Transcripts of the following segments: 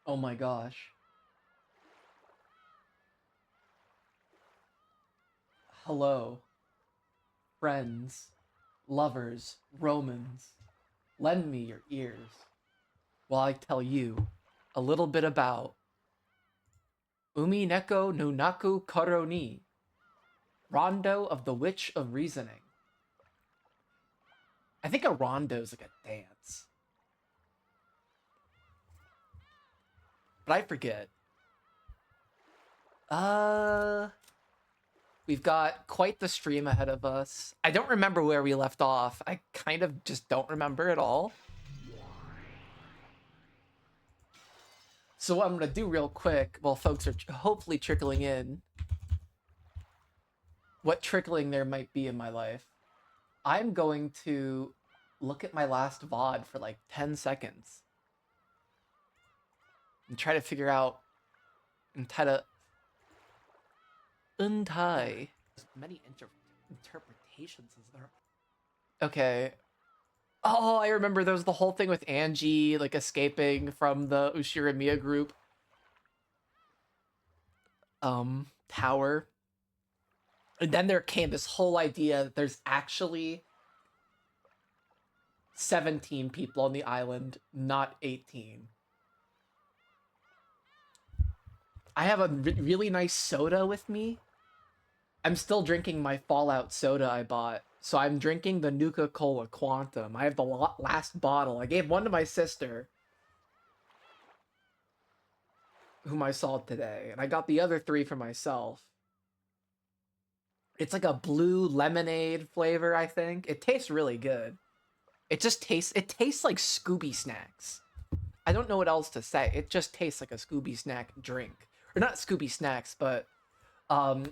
Oh my gosh. Hello, friends, lovers, Romans. Lend me your ears while I tell you a little bit about Umineko no Naku Koro ni, Rondo of the Witch of Reasoning. I think a rondo is like a dance, but I forget. Uh, we've got quite the stream ahead of us. I don't remember where we left off. I kind of just don't remember at all. So what I'm gonna do real quick, while folks are hopefully trickling in, what trickling there might be in my life, I'm going to look at my last VOD for like 10 seconds and try to figure out and try to untie as many interpretations as there are. Okay. Oh, I remember there was the whole thing with Angie like escaping from the Ushiramiya group tower. And then there came this whole idea that there's actually 17 people on the island, not 18. I have a really nice soda with me. I'm still drinking my Fallout soda I bought. So I'm drinking the Nuka-Cola Quantum. I have the last bottle. I gave one to my sister, whom I saw today. And I got the other 3 for myself. It's like a blue lemonade flavor, I think. It tastes really good. It tastes like Scooby snacks. I don't know what else to say. It just tastes like a Scooby snack drink. Or not Scooby snacks, but the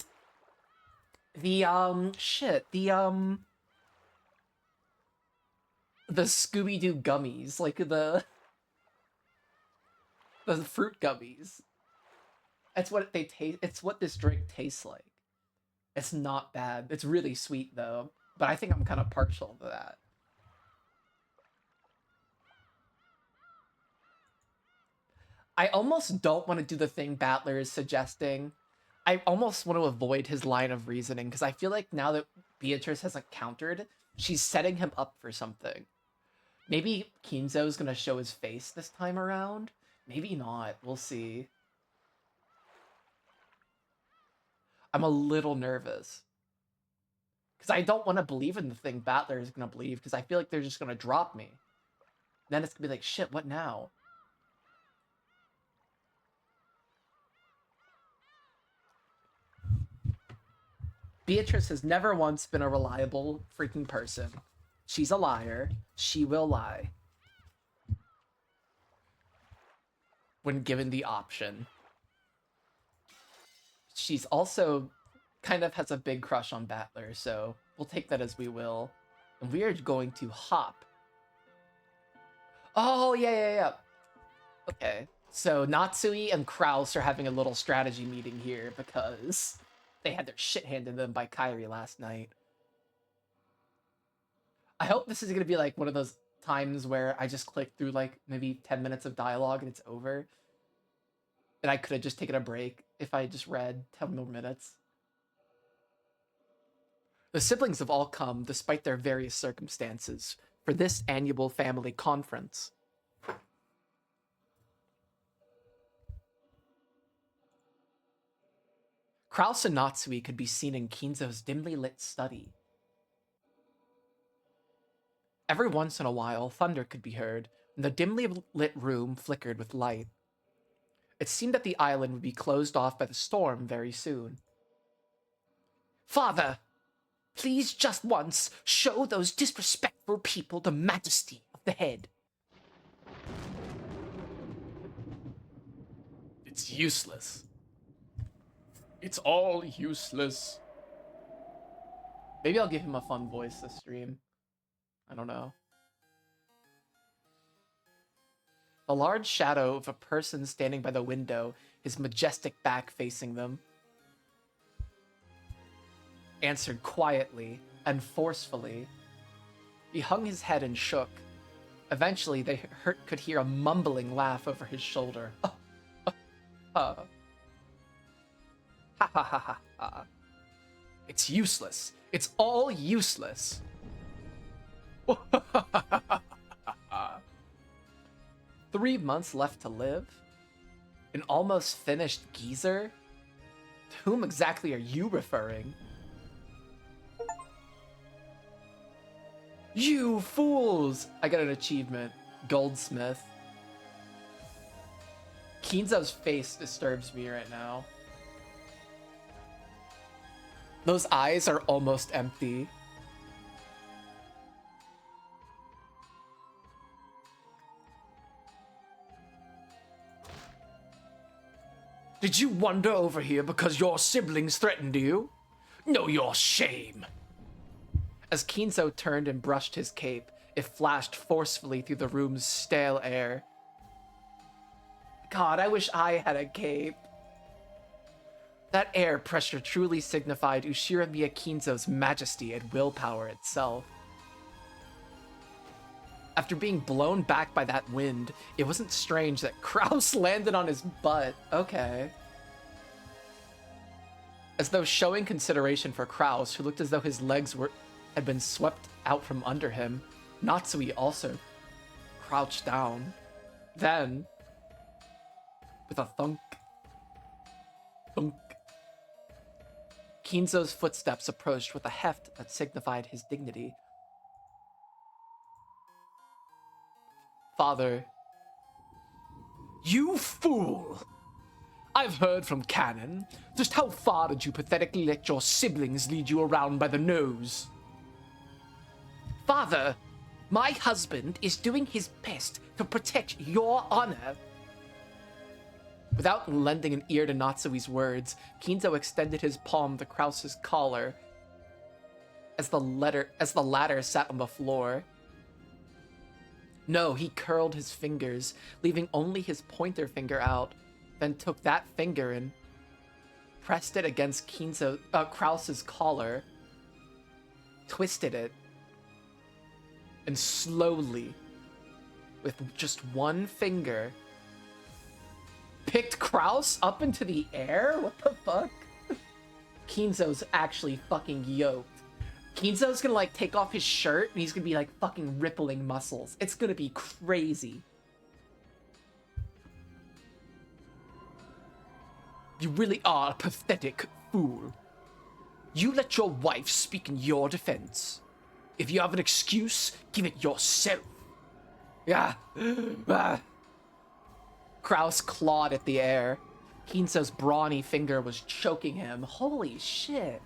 Scooby-Doo gummies, like the fruit gummies. That's what they taste. It's what this drink tastes like. It's not bad. It's really sweet though, but I think I'm kind of partial to that. I almost don't want to do the thing Battler is suggesting. I almost want to avoid his line of reasoning because I feel like now that Beatrice hasn't countered, she's setting him up for something. Maybe Kinzo's gonna show his face this time around. Maybe not. We'll see. I'm a little nervous. Because I don't want to believe in the thing Battler is gonna believe, because I feel like they're just gonna drop me. Then it's gonna be like, shit, what now? Beatrice has never once been a reliable freaking person. She's a liar. She will lie. When given the option. She's also kind of has a big crush on Battler, so we'll take that as we will. And we are going to hop. Oh, yeah. Okay. So Natsui and Kraus are having a little strategy meeting here because they had their shit handed to them by Kairi last night. I hope this is going to be like one of those times where I just click through like maybe 10 minutes of dialogue and it's over. And I could have just taken a break if I just read 10 more minutes. The siblings have all come, despite their various circumstances, for this annual family conference. Kraus and Natsui could be seen in Kinzo's dimly lit study. Every once in a while, thunder could be heard, and the dimly lit room flickered with light. It seemed that the island would be closed off by the storm very soon. Father, please just once show those disrespectful people the majesty of the head. It's useless. It's all useless. Maybe I'll give him a fun voice this stream. I don't know. The large shadow of a person standing by the window, his majestic back facing them, answered quietly and forcefully. He hung his head and shook. Eventually, they could hear a mumbling laugh over his shoulder. Oh, Ha ha ha ha ha. It's useless. It's all useless. 3 months left to live? An almost finished geezer? To whom exactly are you referring? You fools! I got an achievement. Goldsmith. Kinzo's face disturbs me right now. Those eyes are almost empty. Did you wander over here because your siblings threatened you? Know your shame. As Kinzo turned and brushed his cape, it flashed forcefully through the room's stale air. God, I wish I had a cape. That air pressure truly signified Ushiramiya Kinzo's majesty and willpower itself. After being blown back by that wind, it wasn't strange that Kraus landed on his butt. Okay. As though showing consideration for Kraus, who looked as though his legs had been swept out from under him, Natsui also crouched down. Then, with a thunk, Kinzo's footsteps approached with a heft that signified his dignity. Father. You fool! I've heard from Canon. Just how far did you pathetically let your siblings lead you around by the nose? Father, my husband is doing his best to protect your honor. Without lending an ear to Natsui's words, Kinzo extended his palm to Kraus's collar as the latter sat on the floor. No, he curled his fingers, leaving only his pointer finger out, then took that finger and pressed it against Kraus's collar, twisted it, and slowly, with just one finger, picked Kraus up into the air? What the fuck? Kinzo's actually fucking yoked. Kinzo's gonna, like, take off his shirt, and he's gonna be, like, fucking rippling muscles. It's gonna be crazy. You really are a pathetic fool. You let your wife speak in your defense. If you have an excuse, give it yourself. Yeah. Kraus clawed at the air. Kinzo's brawny finger was choking him. Holy shit.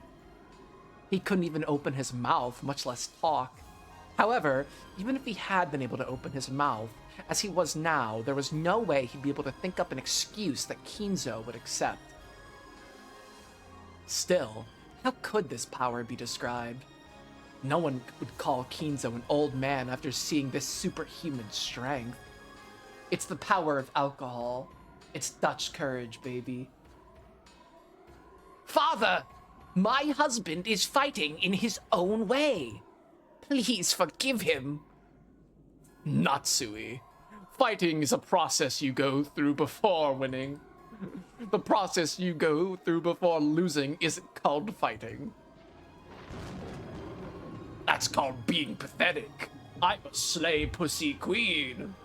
He couldn't even open his mouth, much less talk. However, even if he had been able to open his mouth, as he was now, there was no way he'd be able to think up an excuse that Kinzo would accept. Still, how could this power be described? No one would call Kinzo an old man after seeing this superhuman strength. It's the power of alcohol. It's Dutch courage, baby. Father! My husband is fighting in his own way. Please forgive him. Natsui. Fighting is a process you go through before winning. The process you go through before losing isn't called fighting. That's called being pathetic. I'm a slay pussy queen.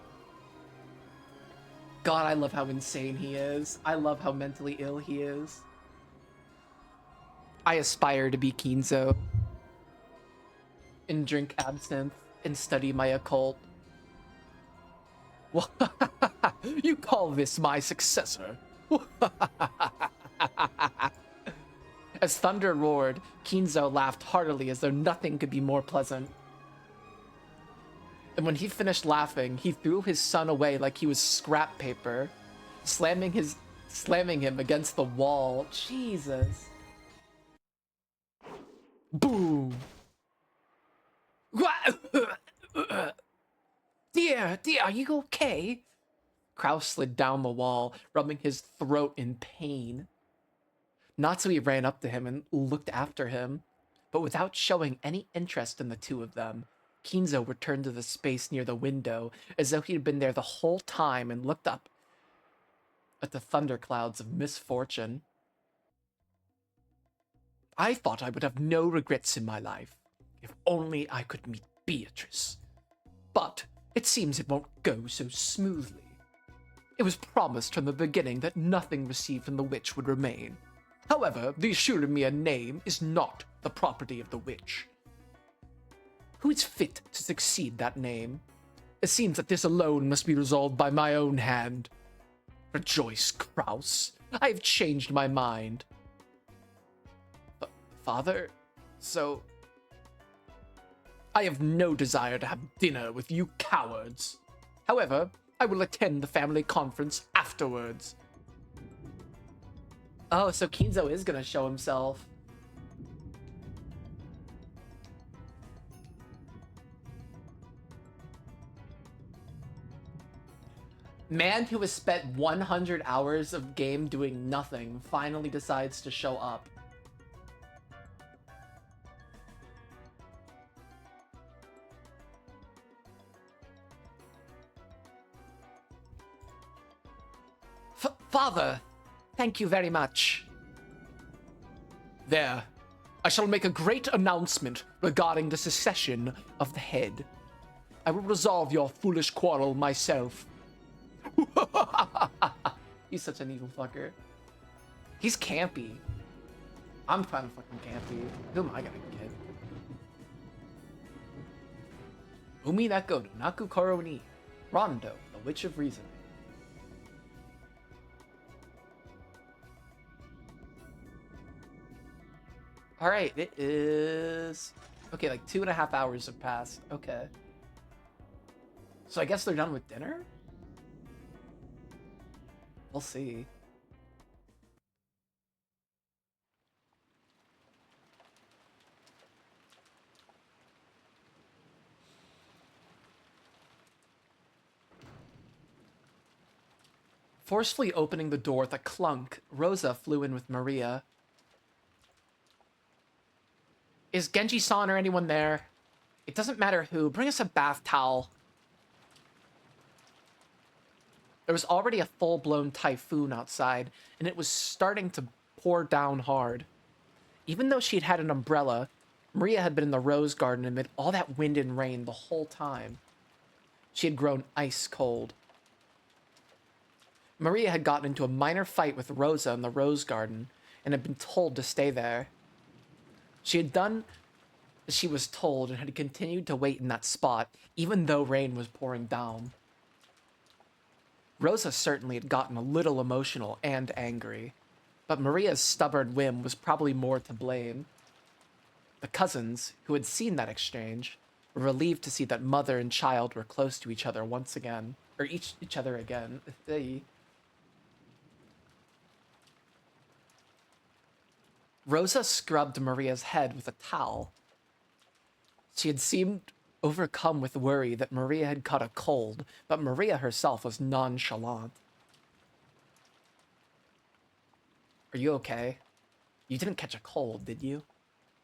God, I love how insane he is. I love how mentally ill he is. I aspire to be Kinzo. And drink absinthe and study my occult. You call this my successor? As thunder roared, Kinzo laughed heartily as though nothing could be more pleasant. And when he finished laughing, he threw his son away like he was scrap paper, slamming him against the wall. Jesus. Boom. Dear, are you okay? Kraus slid down the wall, rubbing his throat in pain. Natsui ran up to him and looked after him, but without showing any interest in the two of them, Kinzo returned to the space near the window as though he had been there the whole time and looked up at the thunderclouds of misfortune. I thought I would have no regrets in my life, if only I could meet Beatrice. But it seems it won't go so smoothly. It was promised from the beginning that nothing received from the witch would remain. However, the Ashurimiya name is not the property of the witch. Who is fit to succeed that name? It seems that this alone must be resolved by my own hand. Rejoice, Kraus. I have changed my mind. But, Father, so... I have no desire to have dinner with you cowards. However, I will attend the family conference afterwards. Oh, so Kinzo is gonna show himself. Man who has spent 100 hours of game doing nothing finally decides to show up. Father, thank you very much. There. I shall make a great announcement regarding the secession of the head. I will resolve your foolish quarrel myself. He's such an evil fucker. He's campy. I'm kind of fucking campy. Who am I gonna get? Umineko no Naku Koro ni Rondo, the Witch of Reason. Alright, it is... Okay, like 2.5 hours have passed. Okay. So I guess they're done with dinner? We'll see. Forcefully opening the door with a clunk, Rosa flew in with Maria. Is Genji-san or anyone there? It doesn't matter who. Bring us a bath towel. There was already a full-blown typhoon outside, and it was starting to pour down hard. Even though she'd had an umbrella, Maria had been in the rose garden amid all that wind and rain the whole time. She had grown ice cold. Maria had gotten into a minor fight with Rosa in the rose garden, and had been told to stay there. She had done as she was told and had continued to wait in that spot, even though rain was pouring down. Rosa certainly had gotten a little emotional and angry, but Maria's stubborn whim was probably more to blame. The cousins, who had seen that exchange, were relieved to see that mother and child were close to each other once again, or each other again. Rosa scrubbed Maria's head with a towel. She had seemed overcome with worry that Maria had caught a cold, but Maria herself was nonchalant. Are you okay? You didn't catch a cold, did you?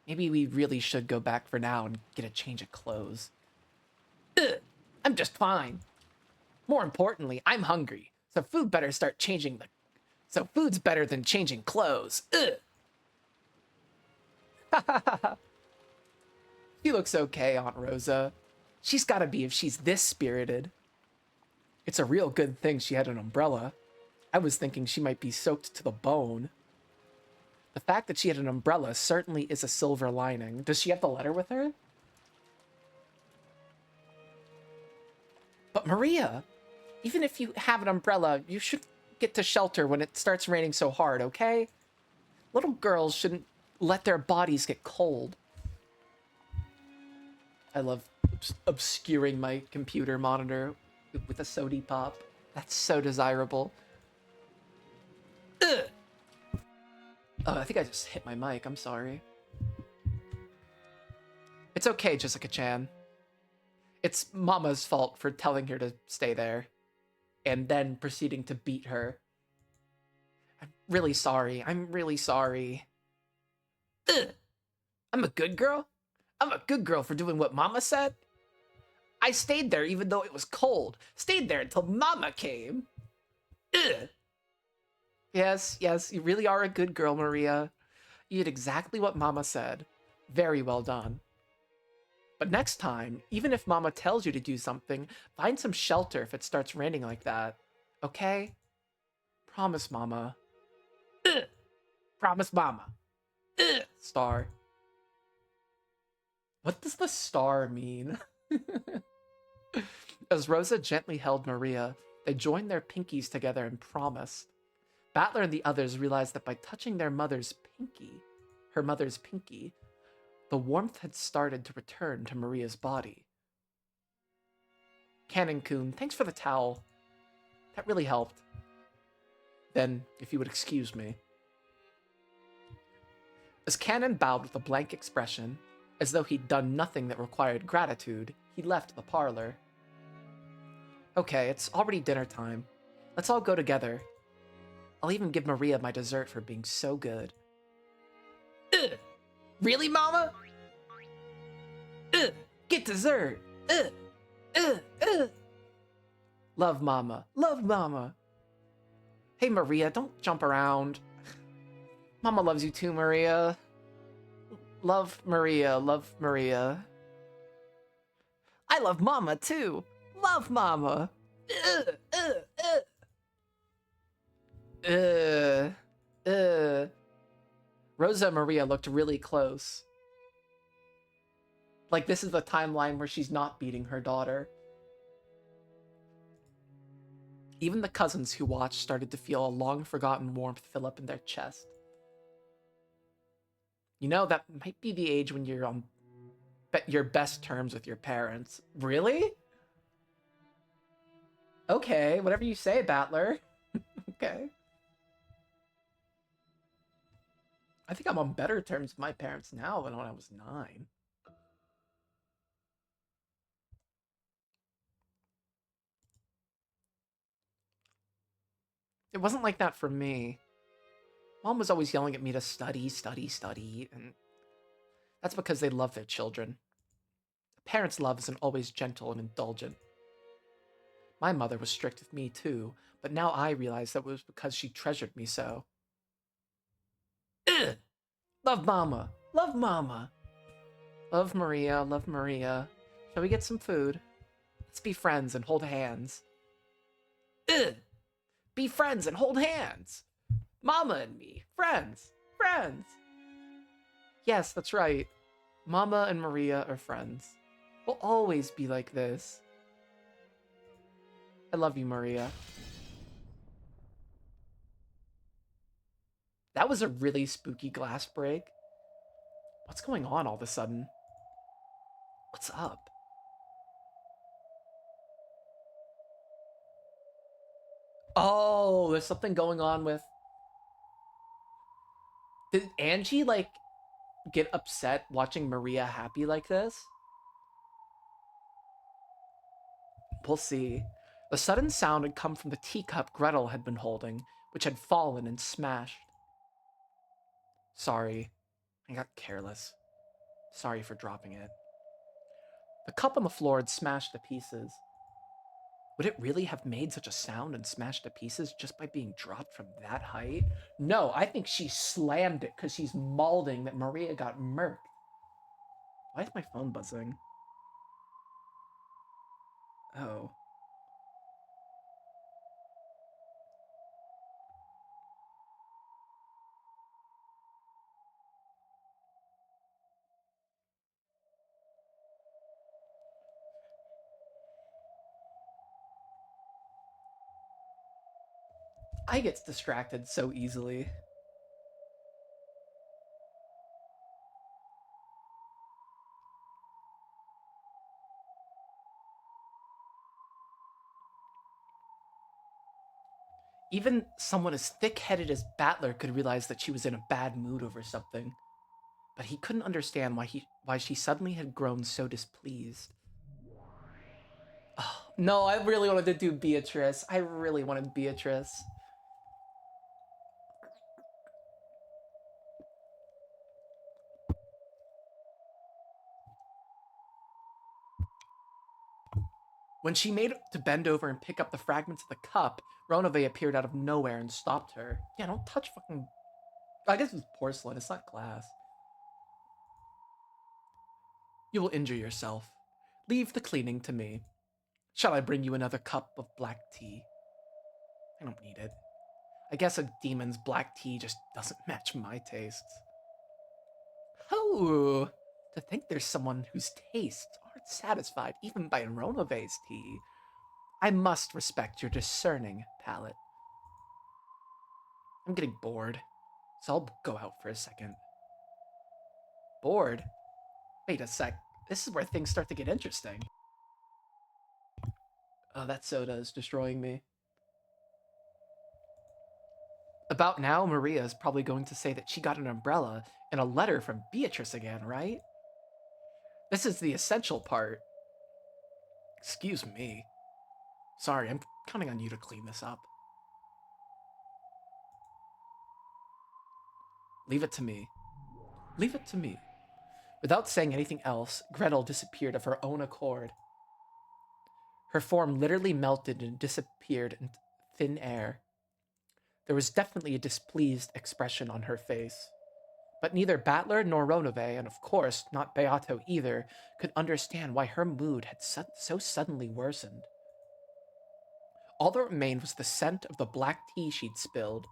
Maybe we really should go back for now and get a change of clothes. Ugh, I'm just fine. More importantly, I'm hungry, so food's better than changing clothes. Ugh. She looks okay, Aunt Rosa. She's gotta be if she's this spirited. It's a real good thing she had an umbrella. I was thinking she might be soaked to the bone. The fact that she had an umbrella certainly is a silver lining. Does she have the letter with her? But Maria, even if you have an umbrella, you should get to shelter when it starts raining so hard, okay? Little girls shouldn't let their bodies get cold. I love obscuring my computer monitor with a sody pop. That's so desirable. Ugh. Oh, I think I just hit my mic. I'm sorry. It's okay, Jessica-chan. It's Mama's fault for telling her to stay there and then proceeding to beat her. I'm really sorry. I'm really sorry. Ugh. I'm a good girl? I'm a good girl for doing what Mama said? I stayed there even though it was cold. Stayed there until Mama came. Ugh. Yes, yes, you really are a good girl, Maria. You did exactly what Mama said. Very well done. But next time, even if Mama tells you to do something, find some shelter if it starts raining like that. Okay? Promise, Mama. Ugh. Promise, Mama. Ugh. Star. What does the star mean? As Rosa gently held Maria, they joined their pinkies together and promised. Battler and the others realized that by touching her mother's pinky, the warmth had started to return to Maria's body. Cannon-kun, thanks for the towel. That really helped. Then, if you would excuse me. As Cannon bowed with a blank expression, as though he'd done nothing that required gratitude, he left the parlor. Okay, it's already dinner time. Let's all go together. I'll even give Maria my dessert for being so good. Ugh. Really, Mama? Ugh. Get dessert. Ugh. Ugh. Ugh. Love, Mama. Love, Mama. Hey, Maria, don't jump around. Mama loves you too, Maria. Love, Maria. Love, Maria. I love Mama too. Love, Mama. Ugh. Ugh. Ugh. Ugh. Rosa and Maria looked really close. Like this is the timeline where she's not beating her daughter. Even the cousins who watched started to feel a long-forgotten warmth fill up in their chest. You know, that might be the age when you're on your best terms with your parents. Really? Okay, whatever you say, Battler. Okay. I think I'm on better terms with my parents now than when I was 9. It wasn't like that for me. Mom was always yelling at me to study, study, study, and that's because they love their children. A parent's love isn't always gentle and indulgent. My mother was strict with me too, but now I realize that it was because she treasured me so. Ugh! Love Mama! Love Mama! Love Maria, love Maria. Shall we get some food? Let's be friends and hold hands. Ugh! Be friends and hold hands! Mama and me, friends! Friends! Yes, that's right. Mama and Maria are friends. We'll always be like this. I love you, Maria. That was a really spooky glass break. What's going on all of a sudden? What's up? Oh, there's something going on with... Did Angie, like, get upset watching Maria happy like this? We'll see. The sudden sound had come from the teacup Gretel had been holding, which had fallen and smashed. Sorry, I got careless. Sorry for dropping it. The cup on the floor had smashed to pieces. Would it really have made such a sound and smashed to pieces just by being dropped from that height? No, I think she slammed it because she's mauling that Maria got murked. Why is my phone buzzing? Oh. I get distracted so easily. Even someone as thick-headed as Battler could realize that she was in a bad mood over something. But he couldn't understand why she suddenly had grown so displeased. Oh, no, I really wanted to do Beatrice. I really wanted Beatrice. When she made to bend over and pick up the fragments of the cup, Ronove appeared out of nowhere and stopped her. Yeah, don't touch fucking... I guess it's porcelain, it's not glass. You will injure yourself. Leave the cleaning to me. Shall I bring you another cup of black tea? I don't need it. I guess a demon's black tea just doesn't match my tastes. Oh, to think there's someone whose tastes aren't satisfied even by Ronove's tea. I must respect your discerning palate. I'm getting bored, so I'll go out for a second. Bored? Wait a sec. This is where things start to get interesting. Oh, that soda is destroying me. About now, Maria is probably going to say that she got an umbrella and a letter from Beatrice again, right? This is the essential part. Excuse me. Sorry, I'm counting on you to clean this up. Leave it to me. Leave it to me. Without saying anything else, Gretel disappeared of her own accord. Her form literally melted and disappeared in thin air. There was definitely a displeased expression on her face. But neither Battler nor Ronove, and of course not Beato either, could understand why her mood had so suddenly worsened. All that remained was the scent of the black tea she'd spilled.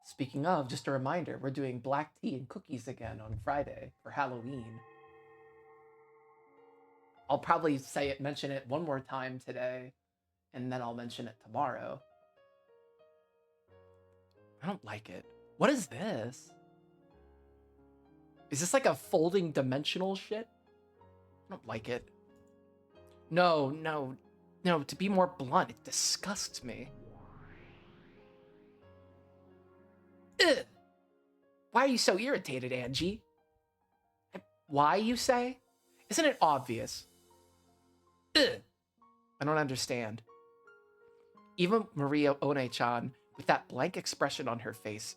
Speaking of, just a reminder, we're doing black tea and cookies again on Friday for Halloween. I'll probably mention it one more time today, and then I'll mention it tomorrow. I don't like it. What is this? Is this like a folding dimensional shit? I don't like it. No, to be more blunt, it disgusts me. Ugh. Why are you so irritated, Angie? Why, you say? Isn't it obvious? Ugh. I don't understand. Even Maria One-chan, with that blank expression on her face,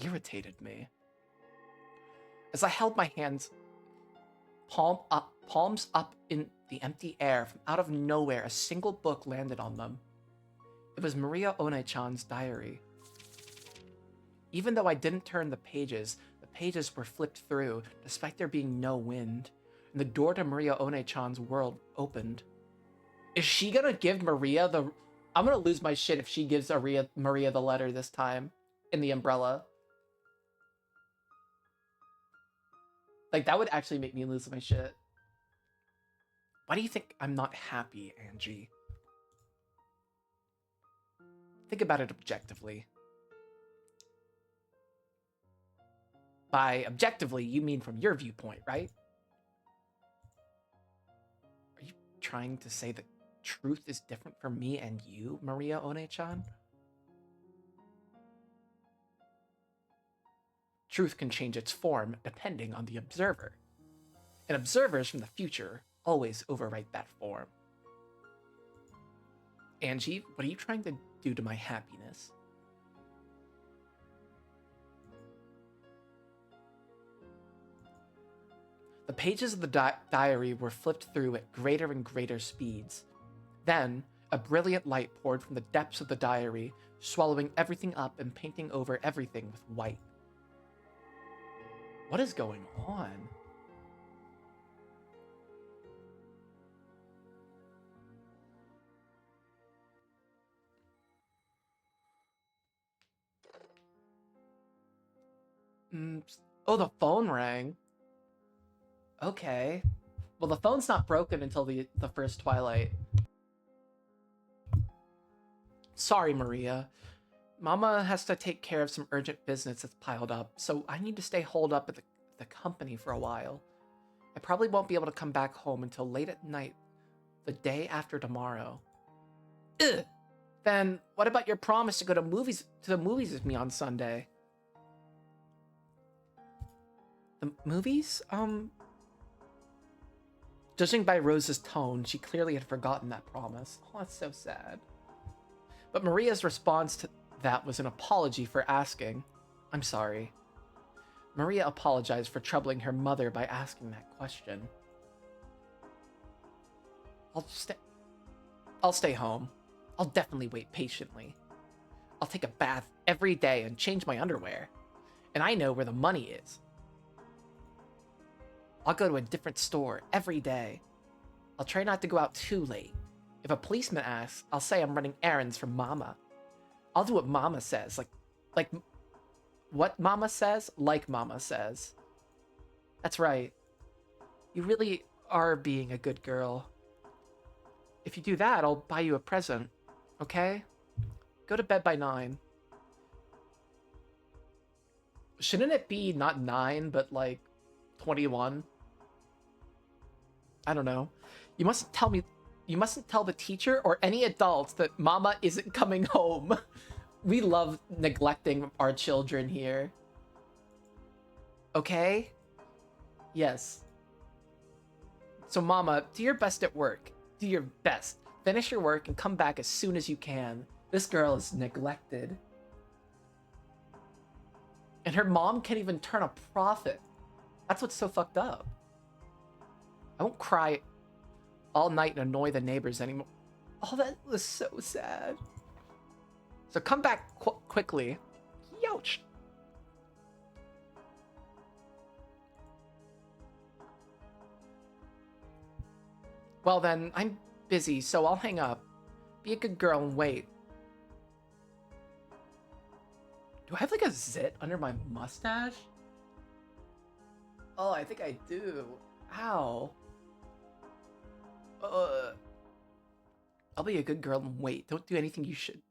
irritated me. As I held my hands palms up in the empty air, from out of nowhere, a single book landed on them. It was Maria One-chan's diary. Even though I didn't turn the pages were flipped through, despite there being no wind, and the door to Maria One-chan's world opened. Is she gonna give Maria the... I'm gonna lose my shit if she gives Maria the letter this time, in the umbrella. Like, that would actually make me lose my shit. Why do you think I'm not happy, Angie? Think about it objectively. By objectively, you mean from your viewpoint, right? Are you trying to say that truth is different for me and you, Maria One-chan? Truth can change its form depending on the observer. And observers from the future always overwrite that form. Angie, what are you trying to do to my happiness? The pages of the diary were flipped through at greater and greater speeds. Then, a brilliant light poured from the depths of the diary, swallowing everything up and painting over everything with white. What is going on? Oh, the phone rang. Okay. Well, the phone's not broken until the first Twilight. Sorry, Maria. Mama has to take care of some urgent business that's piled up, so I need to stay holed up at the company for a while. I probably won't be able to come back home until late at night, the day after tomorrow. Ugh! Then, what about your promise to go to the movies with me on Sunday? The movies? Judging by Rose's tone, she clearly had forgotten that promise. Oh, that's so sad. But Maria's response to that was an apology for asking. I'm sorry. Maria apologized for troubling her mother by asking that question. I'll stay home. I'll definitely wait patiently. I'll take a bath every day and change my underwear. And I know where the money is. I'll go to a different store every day. I'll try not to go out too late. If a policeman asks, I'll say I'm running errands for Mama. I'll do what Mama says, like what Mama says, like Mama says. That's right. You really are being a good girl. If you do that, I'll buy you a present, okay? Go to bed by 9. Shouldn't it be not 9, but like 21? I don't know. You mustn't tell the teacher or any adults that Mama isn't coming home. We love neglecting our children here. Okay? Yes. So Mama, do your best at work. Do your best. Finish your work and come back as soon as you can. This girl is neglected. And her mom can't even turn a profit. That's what's so fucked up. I won't cry all night and annoy the neighbors anymore. Oh, that was so sad. So come back quickly. Youch. Well then, I'm busy, so I'll hang up. Be a good girl and wait. Do I have like a zit under my mustache? Oh, I think I do. Ow. I'll be a good girl and wait. Don't do anything you should.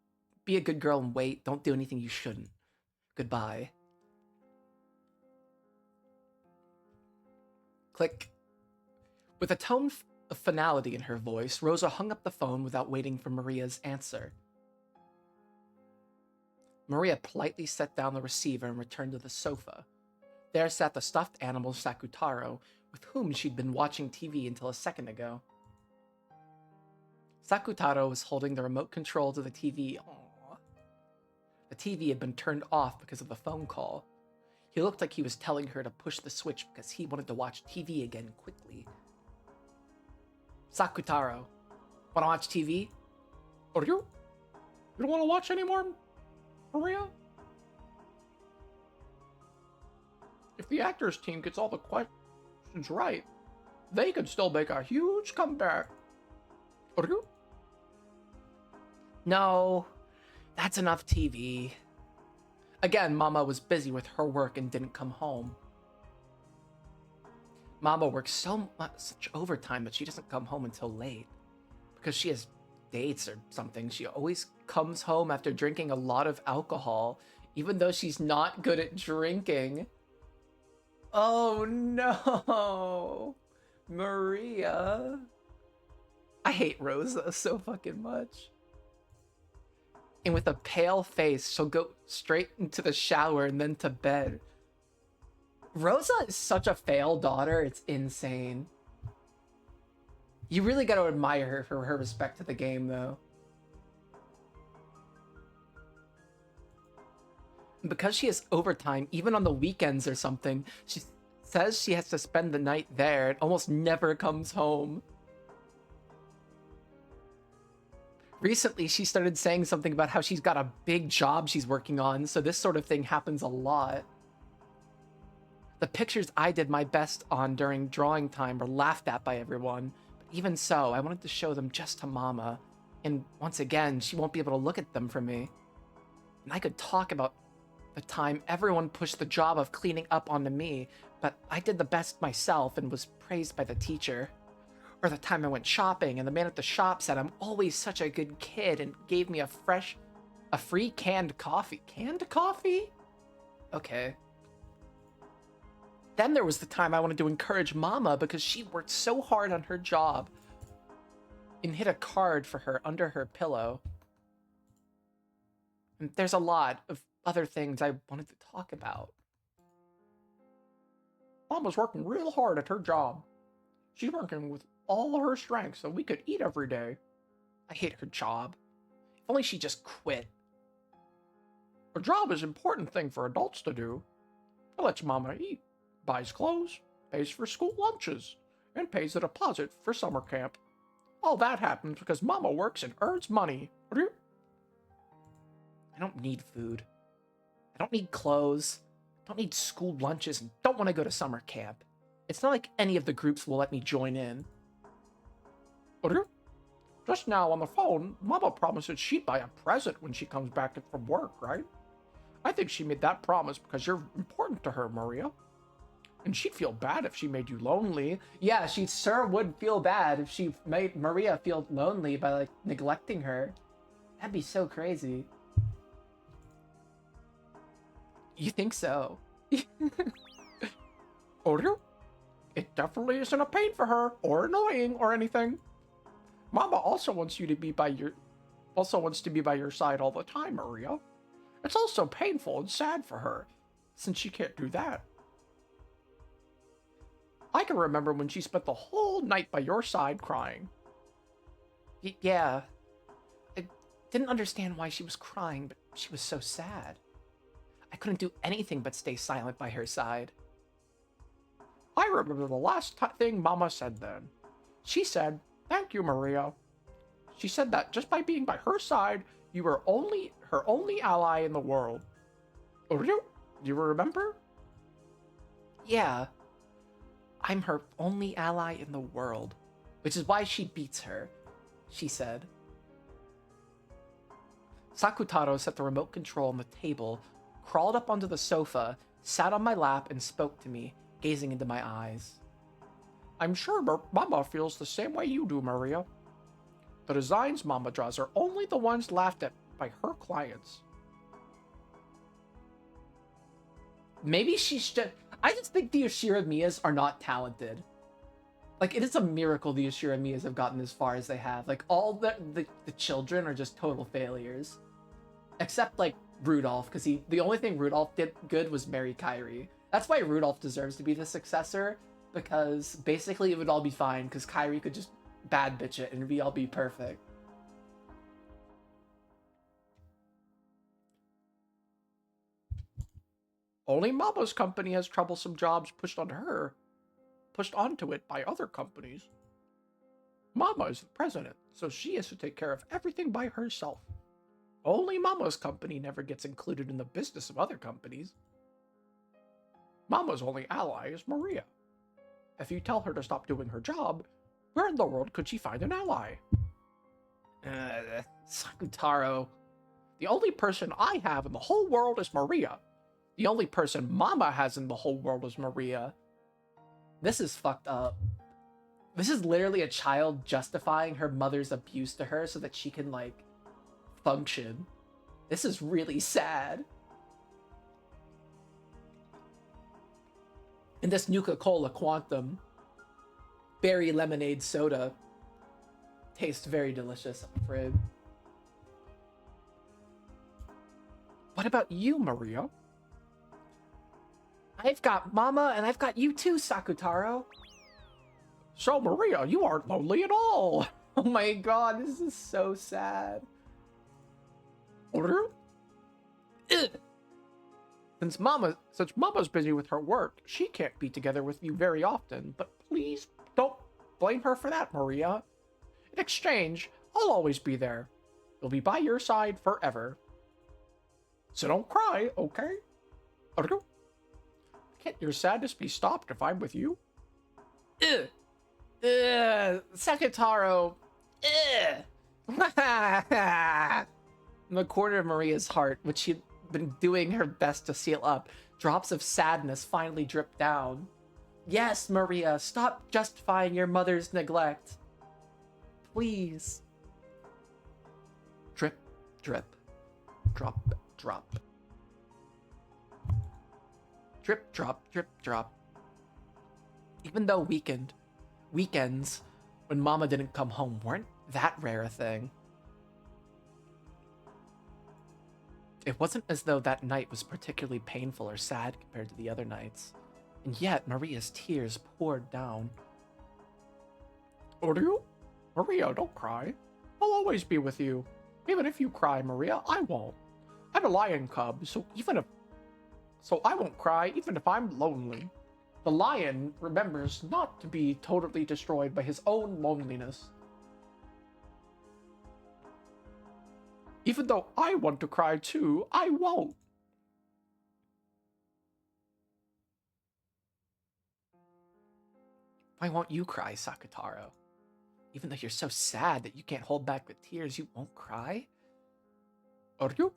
Be a good girl and wait. Don't do anything you shouldn't. Goodbye. Click. With a tone of finality in her voice, Rosa hung up the phone without waiting for Maria's answer. Maria politely set down the receiver and returned to the sofa. There sat the stuffed animal Sakutaro, with whom she'd been watching TV until a second ago. Sakutaro was holding the remote control to the TV. Aww. The TV had been turned off because of the phone call. He looked like he was telling her to push the switch because he wanted to watch TV again quickly. Sakutaro, wanna watch TV? Uryu? You don't wanna watch anymore, Maria? If the actors team gets all the questions right, they could still make a huge comeback. Uryu? No, that's enough TV. Again, Mama was busy with her work and didn't come home. Mama works such overtime that she doesn't come home until late. Because she has dates or something, she always comes home after drinking a lot of alcohol, even though she's not good at drinking. Oh no! Maria. I hate Rosa so fucking much. And with a pale face, she'll go straight into the shower and then to bed. Rosa is such a fail daughter, it's insane. You really gotta admire her for her respect to the game, though. And because she has overtime, even on the weekends or something, she says she has to spend the night there and almost never comes home. Recently, she started saying something about how she's got a big job she's working on, so this sort of thing happens a lot. The pictures I did my best on during drawing time were laughed at by everyone, but even so, I wanted to show them just to Mama, and once again, she won't be able to look at them for me. And I could talk about the time everyone pushed the job of cleaning up onto me, but I did the best myself and was praised by the teacher. Or the time I went shopping and the man at the shop said I'm always such a good kid and gave me a free canned coffee. Canned coffee? Okay. Then there was the time I wanted to encourage Mama because she worked so hard on her job and hid a card for her under her pillow. And there's a lot of other things I wanted to talk about. Mama's working real hard at her job. She's working with all her strength so we could eat every day. I hate her job. If only she just quit. Her job is an important thing for adults to do. It lets Mama eat, buys clothes, pays for school lunches, and pays a deposit for summer camp. All that happens because Mama works and earns money. I don't need food. I don't need clothes. I don't need school lunches and don't want to go to summer camp. It's not like any of the groups will let me join in. Just now on the phone, Mama promised that she'd buy a present when she comes back from work, right? I think she made that promise because you're important to her, Maria. And she'd feel bad if she made you lonely. Yeah, she sure would feel bad if she made Maria feel lonely by, like, neglecting her. That'd be so crazy. You think so? Uryu? It definitely isn't a pain for her, or annoying, or anything. Mama also wants to be by your side all the time, Maria. It's also painful and sad for her, since she can't do that. I can remember when she spent the whole night by your side crying. Yeah. I didn't understand why she was crying, but she was so sad. I couldn't do anything but stay silent by her side. I remember the last thing Mama said then. She said, "Thank you, Maria." She said that just by being by her side, you were her only ally in the world. Do you remember? Yeah. I'm her only ally in the world, which is why she beats her, she said. Sakutaro set the remote control on the table, crawled up onto the sofa, sat on my lap, and spoke to me, gazing into my eyes. I'm sure Mama feels the same way you do, Maria. The designs Mama draws are only the ones laughed at by her clients. Maybe she's just... I just think the Ashira Miyas are not talented. Like, it is a miracle the Ashira Miyas have gotten as far as they have. Like, all the children are just total failures. Except, like, Rudolph, because the only thing Rudolph did good was marry Kairi. That's why Rudolph deserves to be the successor, because basically it would all be fine, because Kairi could just bad bitch it and we all be perfect. Only Mama's company has troublesome jobs pushed onto it by other companies. Mama is the president, so she has to take care of everything by herself. Only Mama's company never gets included in the business of other companies. Mama's only ally is Maria. If you tell her to stop doing her job, where in the world could she find an ally? Sakutaro. The only person I have in the whole world is Maria. The only person Mama has in the whole world is Maria. This is fucked up. This is literally a child justifying her mother's abuse to her so that she can, like, function. This is really sad. And this Nuka-Cola Quantum berry lemonade soda tastes very delicious, I'm afraid. What about you, Maria? I've got Mama, and I've got you too, Sakutaro. So, Maria, you aren't lonely at all. Oh my god, this is so sad. Uryu? Since Mama's busy with her work, she can't be together with you very often, but please don't blame her for that, Maria. In exchange, I'll always be there. We'll be by your side forever. So don't cry, okay? Uryu? Can't your sadness be stopped if I'm with you? Sakutaro. In the corner of Maria's heart, which she'd been doing her best to seal up, drops of sadness finally drip down. Yes, Maria, stop justifying your mother's neglect. Please. Drip, drip, drop, drop. Drip, drop, drip, drop. Even though weekends, when Mama didn't come home, weren't that rare a thing. It wasn't as though that night was particularly painful or sad compared to the other nights, and yet Maria's tears poured down. Uryu? Maria, don't cry. I'll always be with you. Even if you cry, Maria, I won't. I'm a lion cub, so I won't cry even if I'm lonely. The lion remembers not to be totally destroyed by his own loneliness. Even though I want to cry too, I won't. Why won't you cry, Sakutaro? Even though you're so sad that you can't hold back the tears, you won't cry? Uryu?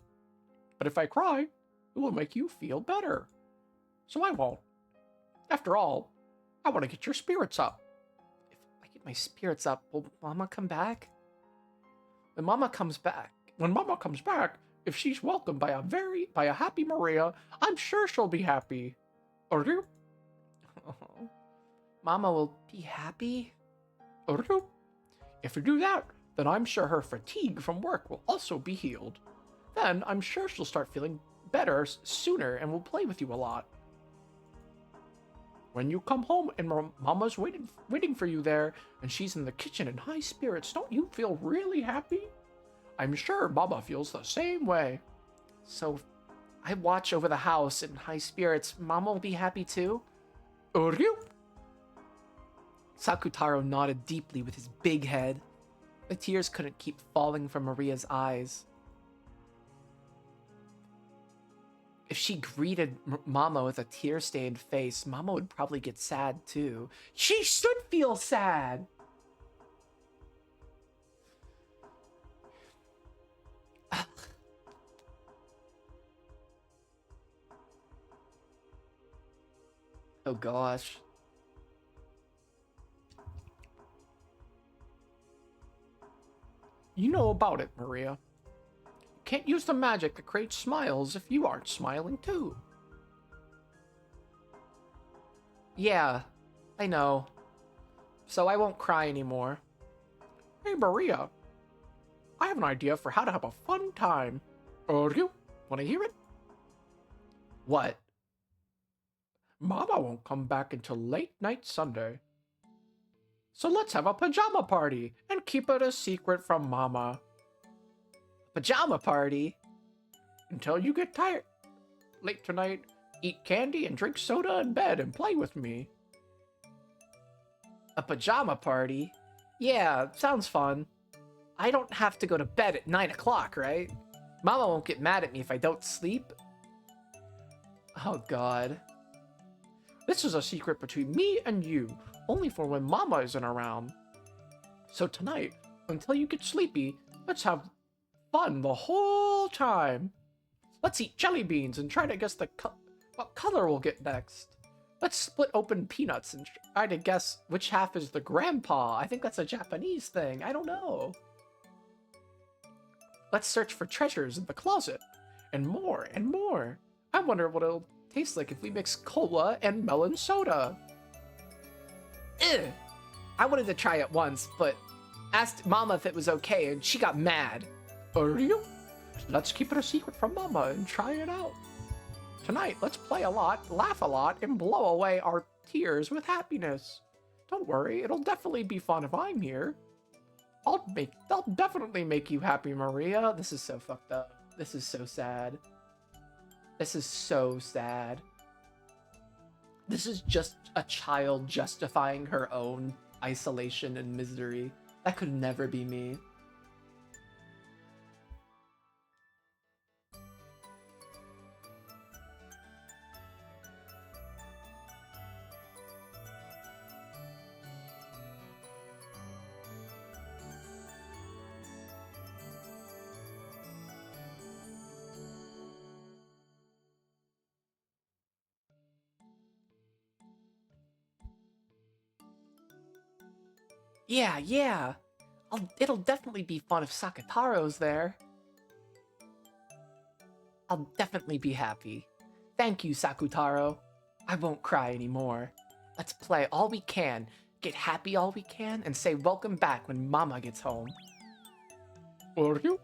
But if I cry, it will make you feel better. So I won't. After all, I want to get your spirits up. If I get my spirits up, will Mama come back? When Mama comes back, If she's welcomed by a happy Maria, I'm sure she'll be happy. Uryu? oh, Mama will be happy? Uryu? If you do that, then I'm sure her fatigue from work will also be healed. Then I'm sure she'll start feeling better sooner and will play with you a lot. When you come home and Mama's waiting for you there, and she's in the kitchen in high spirits, don't you feel really happy? I'm sure Mama feels the same way. So, I watch over the house in high spirits. Mama will be happy too? Uryu? Sakutaro nodded deeply with his big head. The tears couldn't keep falling from Maria's eyes. If she greeted Mama with a tear-stained face, Mama would probably get sad too. She should feel sad! Oh gosh. You know about it, Maria. You can't use the magic that creates smiles if you aren't smiling too. Yeah, I know. So I won't cry anymore. Hey, Maria. I have an idea for how to have a fun time. Uryu? Want to hear it? What? Mama won't come back until late night Sunday. So let's have a pajama party and keep it a secret from Mama. Pajama party? Until you get tired. Late tonight, eat candy and drink soda in bed and play with me. A pajama party? Yeah, sounds fun. I don't have to go to bed at 9 o'clock, right? Mama won't get mad at me if I don't sleep. Oh god. This is a secret between me and you, only for when Mama isn't around. So tonight, until you get sleepy, let's have fun the whole time. Let's eat jelly beans and try to guess what color we'll get next. Let's split open peanuts and try to guess which half is the grandpa. I think that's a Japanese thing. I don't know. Let's search for treasures in the closet. And more and more. I wonder what it'll taste like if we mix cola and melon soda. Ugh. I wanted to try it once, but asked Mama if it was okay and she got mad. Are you? Let's keep it a secret from Mama and try it out. Tonight, let's play a lot, laugh a lot, and blow away our tears with happiness. Don't worry, it'll definitely be fun if I'm here. I'll definitely make you happy, Maria. This is so fucked up. This is so sad. This is so sad. This is just a child justifying her own isolation and misery. That could never be me. Yeah. It'll definitely be fun if Sakutaro's there. I'll definitely be happy. Thank you, Sakutaro. I won't cry anymore. Let's play all we can, get happy all we can, and say welcome back when Mama gets home. Are you?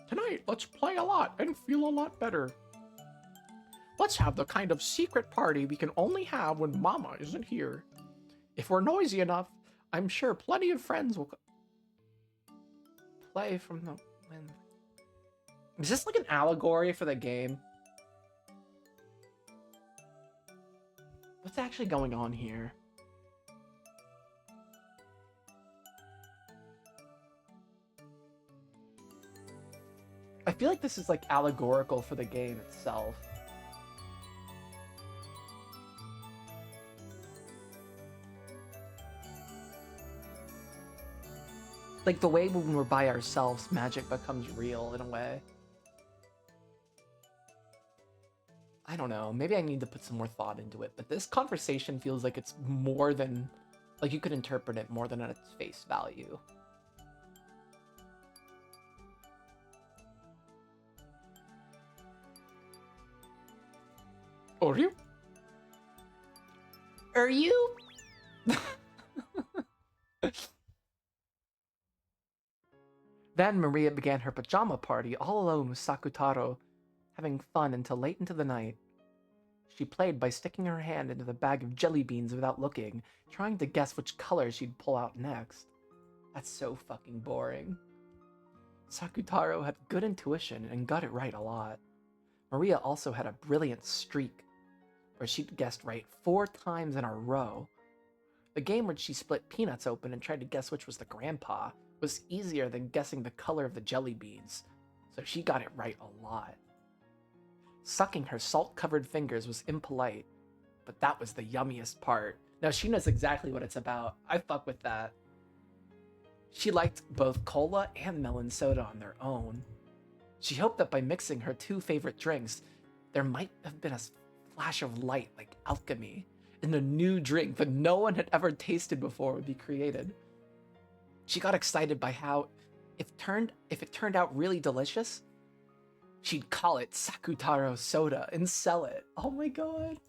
Tonight, let's play a lot and feel a lot better. Let's have the kind of secret party we can only have when Mama isn't here. If we're noisy enough, I'm sure plenty of friends will play from the wind. Is this like an allegory for the game? What's actually going on here? I feel like this is like allegorical for the game itself. Like the way when we're by ourselves, magic becomes real in a way. I don't know. Maybe I need to put some more thought into it. But this conversation feels like it's more than, like you could interpret it more than at its face value. Uryu? Uryu? Then Maria began her pajama party all alone with Sakutaro, having fun until late into the night. She played by sticking her hand into the bag of jelly beans without looking, trying to guess which color she'd pull out next. That's so fucking boring. Sakutaro had good intuition and got it right a lot. Maria also had a brilliant streak, where she'd guessed right 4 times in a row. The game where she split peanuts open and tried to guess which was the grandpa was easier than guessing the color of the jelly beans, so she got it right a lot. Sucking her salt-covered fingers was impolite, but that was the yummiest part. Now she knows exactly what it's about. I fuck with that. She liked both cola and melon soda on their own. She hoped that by mixing her 2 favorite drinks, there might have been a flash of light like alchemy, and a new drink that no one had ever tasted before would be created. She got excited by how, if it turned out really delicious, she'd call it Sakutaro soda and sell it. Oh my god.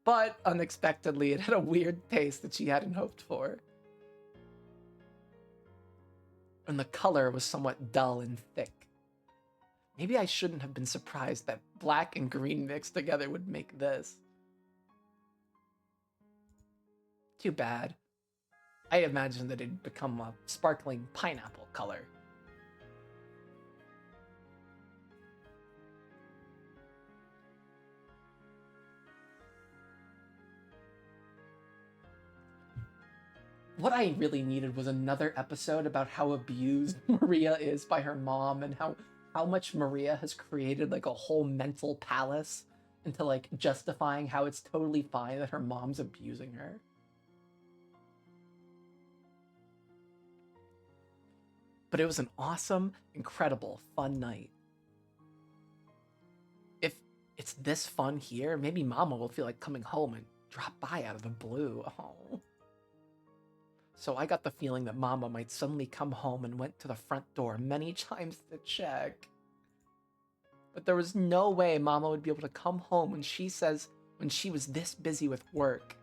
But unexpectedly, it had a weird taste that she hadn't hoped for. And the color was somewhat dull and thick. Maybe I shouldn't have been surprised that black and green mixed together would make this. Too bad. I imagined that it'd become a sparkling pineapple color. What I really needed was another episode about how abused Maria is by her mom and how much Maria has created like a whole mental palace into like justifying how it's totally fine that her mom's abusing her. But it was an awesome, incredible, fun night. If it's this fun here, maybe Mama will feel like coming home and drop by out of the blue. Oh. So I got the feeling that Mama might suddenly come home and went to the front door many times to check. But there was no way Mama would be able to come home when she was this busy with work.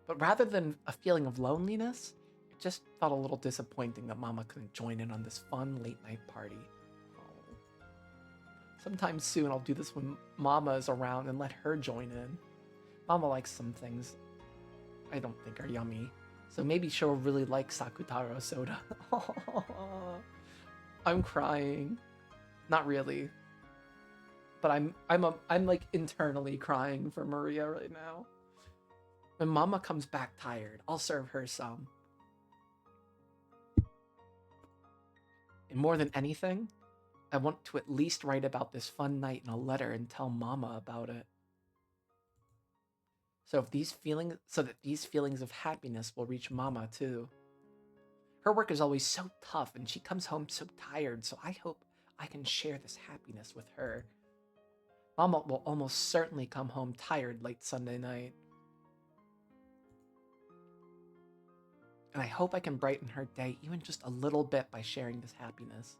But rather than a feeling of loneliness, it just felt a little disappointing that Mama couldn't join in on this fun late night party. Oh. Sometime soon I'll do this when Mama is around and let her join in. Mama likes some things I don't think are yummy. So maybe she'll really like Sakutaro soda. I'm crying. Not really. But I'm like internally crying for Maria right now. When Mama comes back tired, I'll serve her some. And more than anything, I want to at least write about this fun night in a letter and tell Mama about it. So that these feelings of happiness will reach Mama too. Her work is always so tough and she comes home so tired, so I hope I can share this happiness with her. Mama will almost certainly come home tired late Sunday night. And I hope I can brighten her day even just a little bit by sharing this happiness.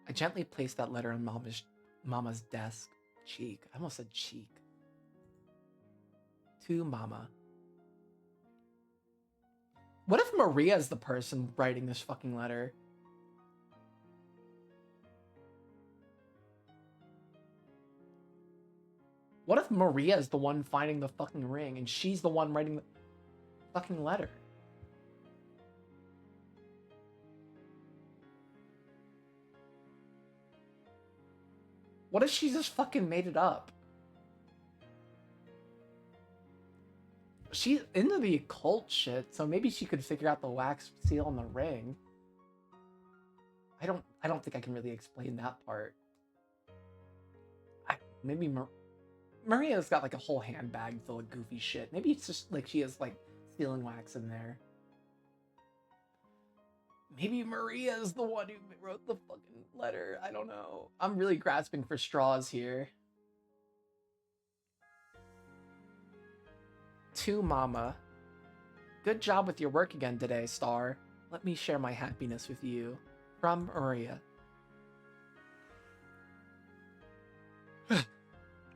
I gently placed that letter on Mama's desk. Cheek. I almost said cheek. To Mama. What if Maria is the person writing this fucking letter? What if Maria is the one finding the fucking ring and she's the one writing the fucking letter? What if she just fucking made it up? She's into the occult shit, so maybe she could figure out the wax seal on the ring. I don't think I can really explain that part. Maybe Maria's got like a whole handbag full of goofy shit. Maybe it's just like she has like sealing wax in there. Maybe Maria is the one who wrote the fucking letter. I don't know. I'm really grasping for straws here. To Mama. Good job with your work again today, Star. Let me share my happiness with you. From Maria.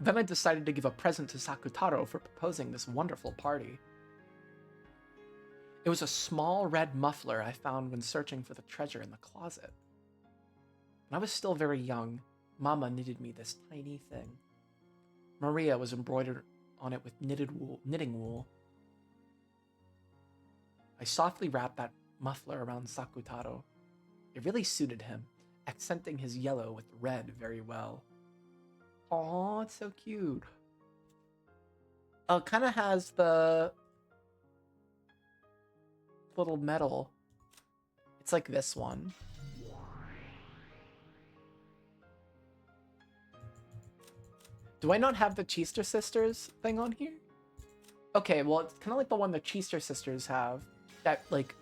Then I decided to give a present to Sakutaro for proposing this wonderful party. It was a small red muffler I found when searching for the treasure in the closet. When I was still very young, Mama knitted me this tiny thing. Maria was embroidered on it with knitting wool. I softly wrapped that muffler around Sakutaro. It really suited him, accenting his yellow with red very well. Aw, it's so cute. Oh, it kind of has the little medal. It's like this one. Do I not have the Cheester Sisters thing on here? Okay, well, it's kind of like the one the Cheester Sisters have. That, like...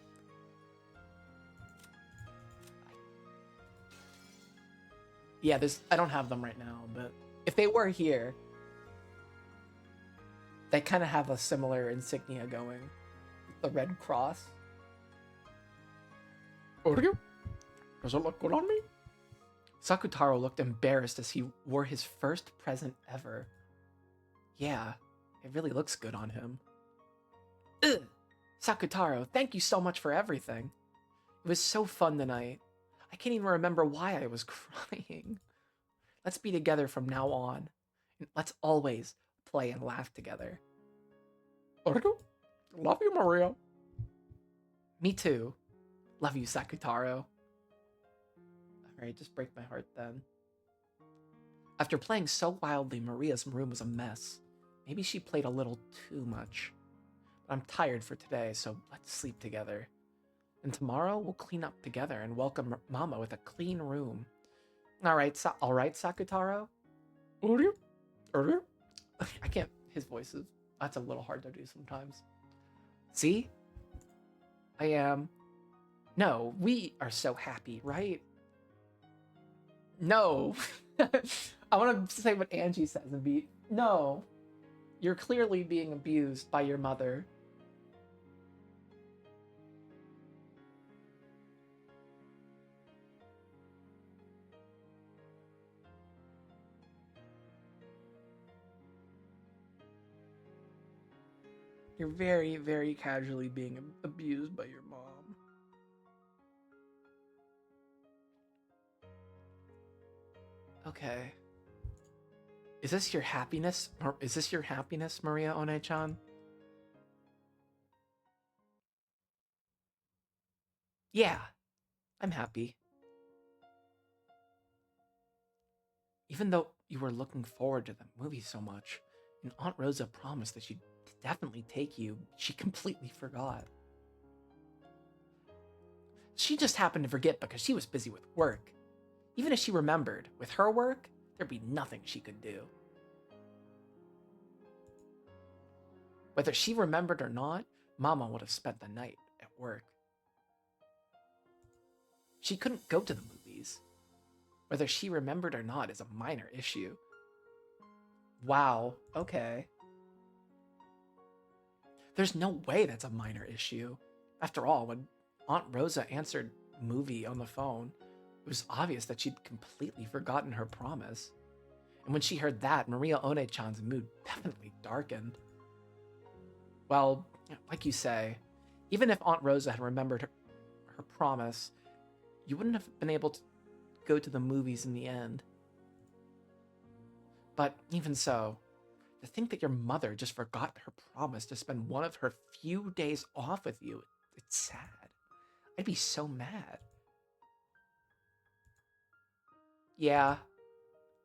Yeah, I don't have them right now, but if they were here, they kind of have a similar insignia going. The red cross. Uryu? Does it look good on me? Sakutaro looked embarrassed as he wore his first present ever. Yeah, it really looks good on him. Ugh! Sakutaro, thank you so much for everything. It was so fun tonight. I can't even remember why I was crying. Let's be together from now on. And let's always play and laugh together. Uryu? Love you, Maria. Me too. Love you, Sakutaro. Alright, just break my heart then. After playing so wildly, Maria's room was a mess. Maybe she played a little too much. But I'm tired for today, so let's sleep together. And tomorrow we'll clean up together and welcome Mama with a clean room. Alright, Sakutaro? Uryu? Uryu? I can't, his voice is, that's a little hard to do sometimes. See? I am. No, we are so happy, right? No. I want to say what Angie says and be, no. You're clearly being abused by your mother. You're very, very casually being abused by your mom. Okay. Is this your happiness? Or is this your happiness, Maria One-chan? Yeah, I'm happy. Even though you were looking forward to the movie so much, and Aunt Rosa promised that she'd definitely take you, she completely forgot. She just happened to forget because she was busy with work. Even if she remembered, with her work, there'd be nothing she could do. Whether she remembered or not, Mama would have spent the night at work. She couldn't go to the movies. Whether she remembered or not is a minor issue. Wow, okay. There's no way that's a minor issue. After all, when Aunt Rosa answered movie on the phone, it was obvious that she'd completely forgotten her promise. And when she heard that, Maria One-chan's mood definitely darkened. Well, like you say, even if Aunt Rosa had remembered her promise, you wouldn't have been able to go to the movies in the end. But even so, to think that your mother just forgot her promise to spend one of her few days off with you, it's sad. I'd be so mad. Yeah,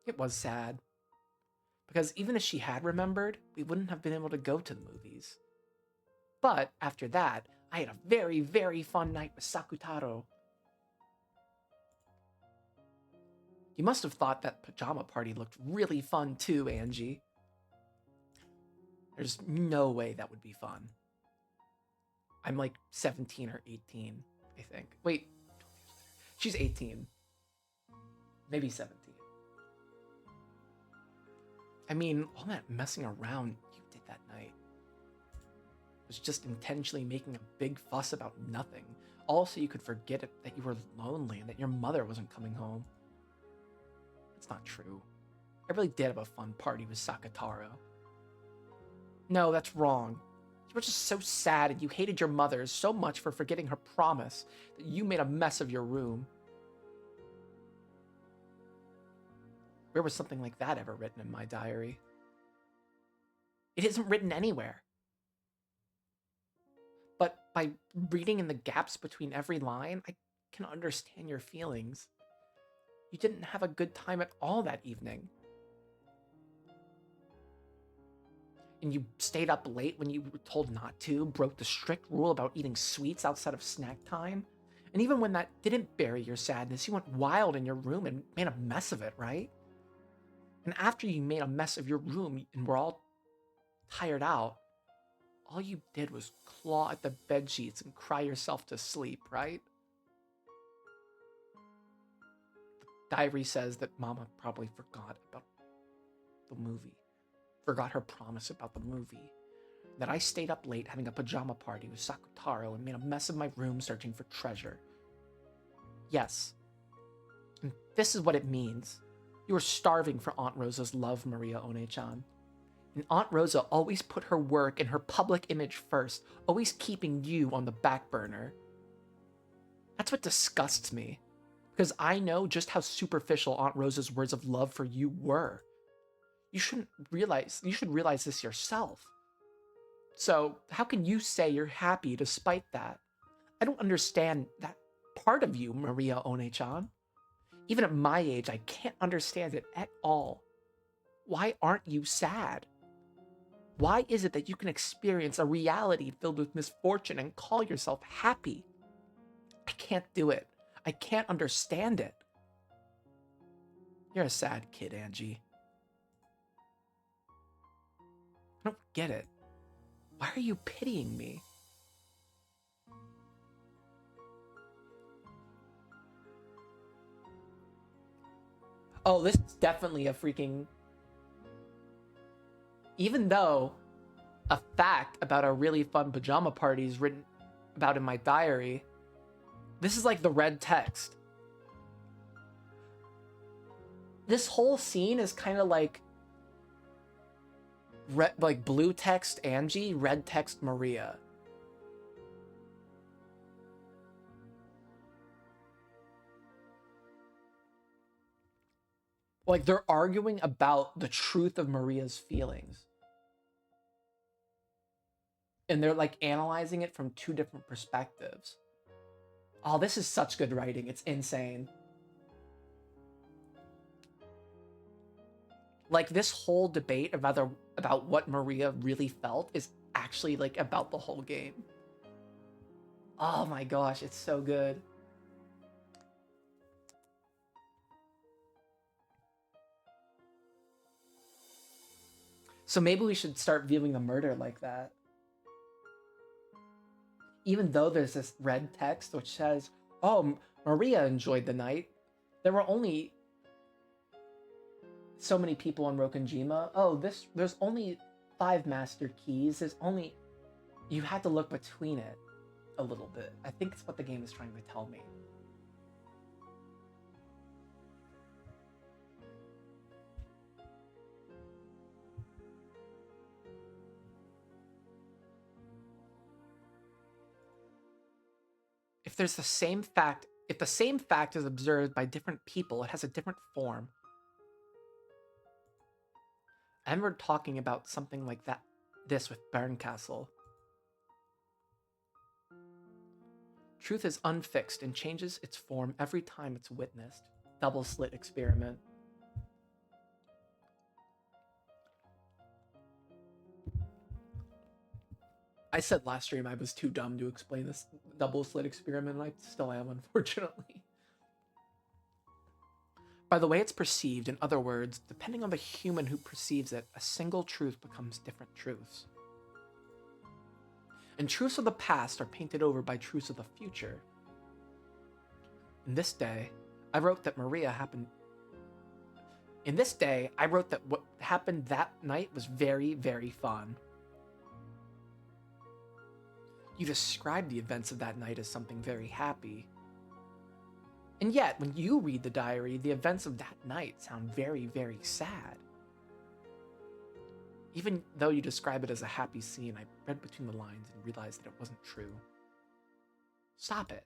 it was sad. Because even if she had remembered, we wouldn't have been able to go to the movies. But after that, I had a very, very fun night with Sakutaro. You must have thought that pajama party looked really fun too, Angie. There's no way that would be fun. I'm like 17 or 18, I think. Wait, she's 18. Maybe 17. I mean, all that messing around you did that night was just intentionally making a big fuss about nothing. All so you could forget that you were lonely and that your mother wasn't coming home. It's not true. I really did have a fun party with Sakataro. No, that's wrong. You were just so sad and you hated your mother so much for forgetting her promise that you made a mess of your room. Where was something like that ever written in my diary? It isn't written anywhere. But by reading in the gaps between every line, I can understand your feelings. You didn't have a good time at all that evening. And you stayed up late when you were told not to, broke the strict rule about eating sweets outside of snack time. And even when that didn't bury your sadness, you went wild in your room and made a mess of it, right? And after you made a mess of your room and were all tired out, all you did was claw at the bed sheets and cry yourself to sleep, right? The diary says that Mama probably forgot about the movie. Forgot her promise about the movie. That I stayed up late having a pajama party with Sakutaro and made a mess of my room searching for treasure. Yes. And this is what it means. You were starving for Aunt Rosa's love, Maria One-chan. And Aunt Rosa always put her work and her public image first, always keeping you on the back burner. That's what disgusts me, because I know just how superficial Aunt Rosa's words of love for you were. You should realize this yourself. So, how can you say you're happy despite that? I don't understand that part of you, Maria One-chan. Even at my age, I can't understand it at all. Why aren't you sad? Why is it that you can experience a reality filled with misfortune and call yourself happy? I can't do it. I can't understand it. You're a sad kid, Angie. I don't get it. Why are you pitying me? Oh, this is definitely a freaking... Even though a fact about a really fun pajama party is written about in my diary, this is like the red text. This whole scene is kind of like blue text Angie, red text Maria. Like they're arguing about the truth of Maria's feelings. And they're like analyzing it from two different perspectives. Oh, this is such good writing. It's insane. Like this whole debate about what Maria really felt is actually like about the whole game. Oh my gosh, it's so good. So maybe we should start viewing the murder like that. Even though there's this red text which says, oh, Maria enjoyed the night. There were only so many people on Rokonjima. Oh, there's only 5 master keys. You had to look between it a little bit. I think it's what the game is trying to tell me. If the same fact is observed by different people, it has a different form. I remember talking about something like this with Berncastle. Truth is unfixed and changes its form every time it's witnessed. Double slit experiment. I said last stream I was too dumb to explain this double slit experiment, and I still am, unfortunately. By the way it's perceived, in other words, depending on the human who perceives it, a single truth becomes different truths. And truths of the past are painted over by truths of the future. In this day, I wrote that Maria happened. In this day, I wrote that what happened that night was very, very fun. You described the events of that night as something very happy. And yet, when you read the diary, the events of that night sound very, very sad. Even though you describe it as a happy scene, I read between the lines and realized that it wasn't true. Stop it.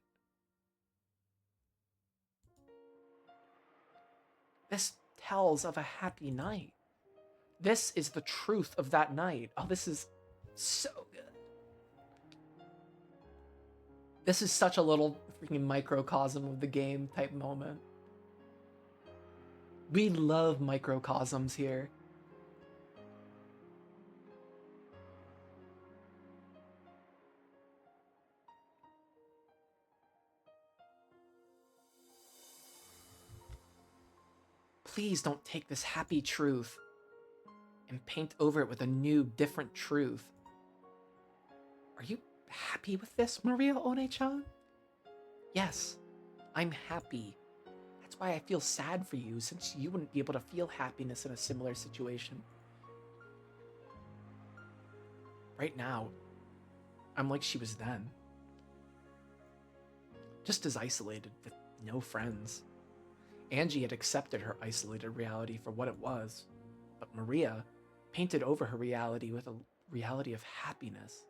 This tells of a happy night. This is the truth of that night. Oh, this is so good. This is such a little freaking microcosm of the game type moment. We love microcosms here. Please don't take this happy truth and paint over it with a new, different truth. Are you happy with this, Maria One-chan? Yes, I'm happy. That's why I feel sad for you, since you wouldn't be able to feel happiness in a similar situation. Right now, I'm like she was then. Just as isolated, with no friends. Angie had accepted her isolated reality for what it was, but Maria painted over her reality with a reality of happiness.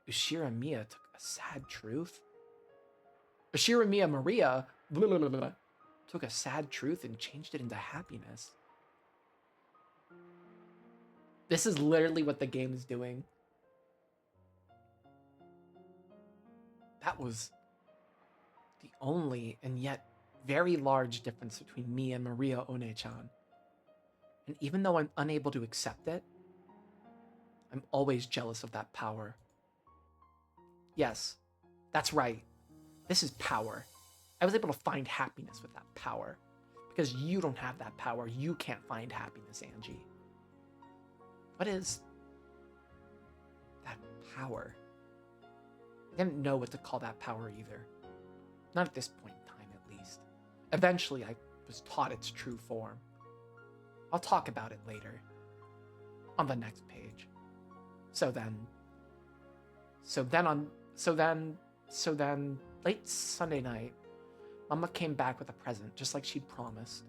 Ushira Mia took a sad truth. Ushira Mia Maria took a sad truth and changed it into happiness. This is literally what the game is doing. That was the only and yet very large difference between me and Maria One-chan. And even though I'm unable to accept it, I'm always jealous of that power. Yes, that's right. This is power. I was able to find happiness with that power. Because you don't have that power, you can't find happiness, Angie. What is that power? I didn't know what to call that power either. Not at this point in time, at least. Eventually, I was taught its true form. I'll talk about it later. On the next page. So then, late Sunday night, Mama came back with a present, just like she'd promised.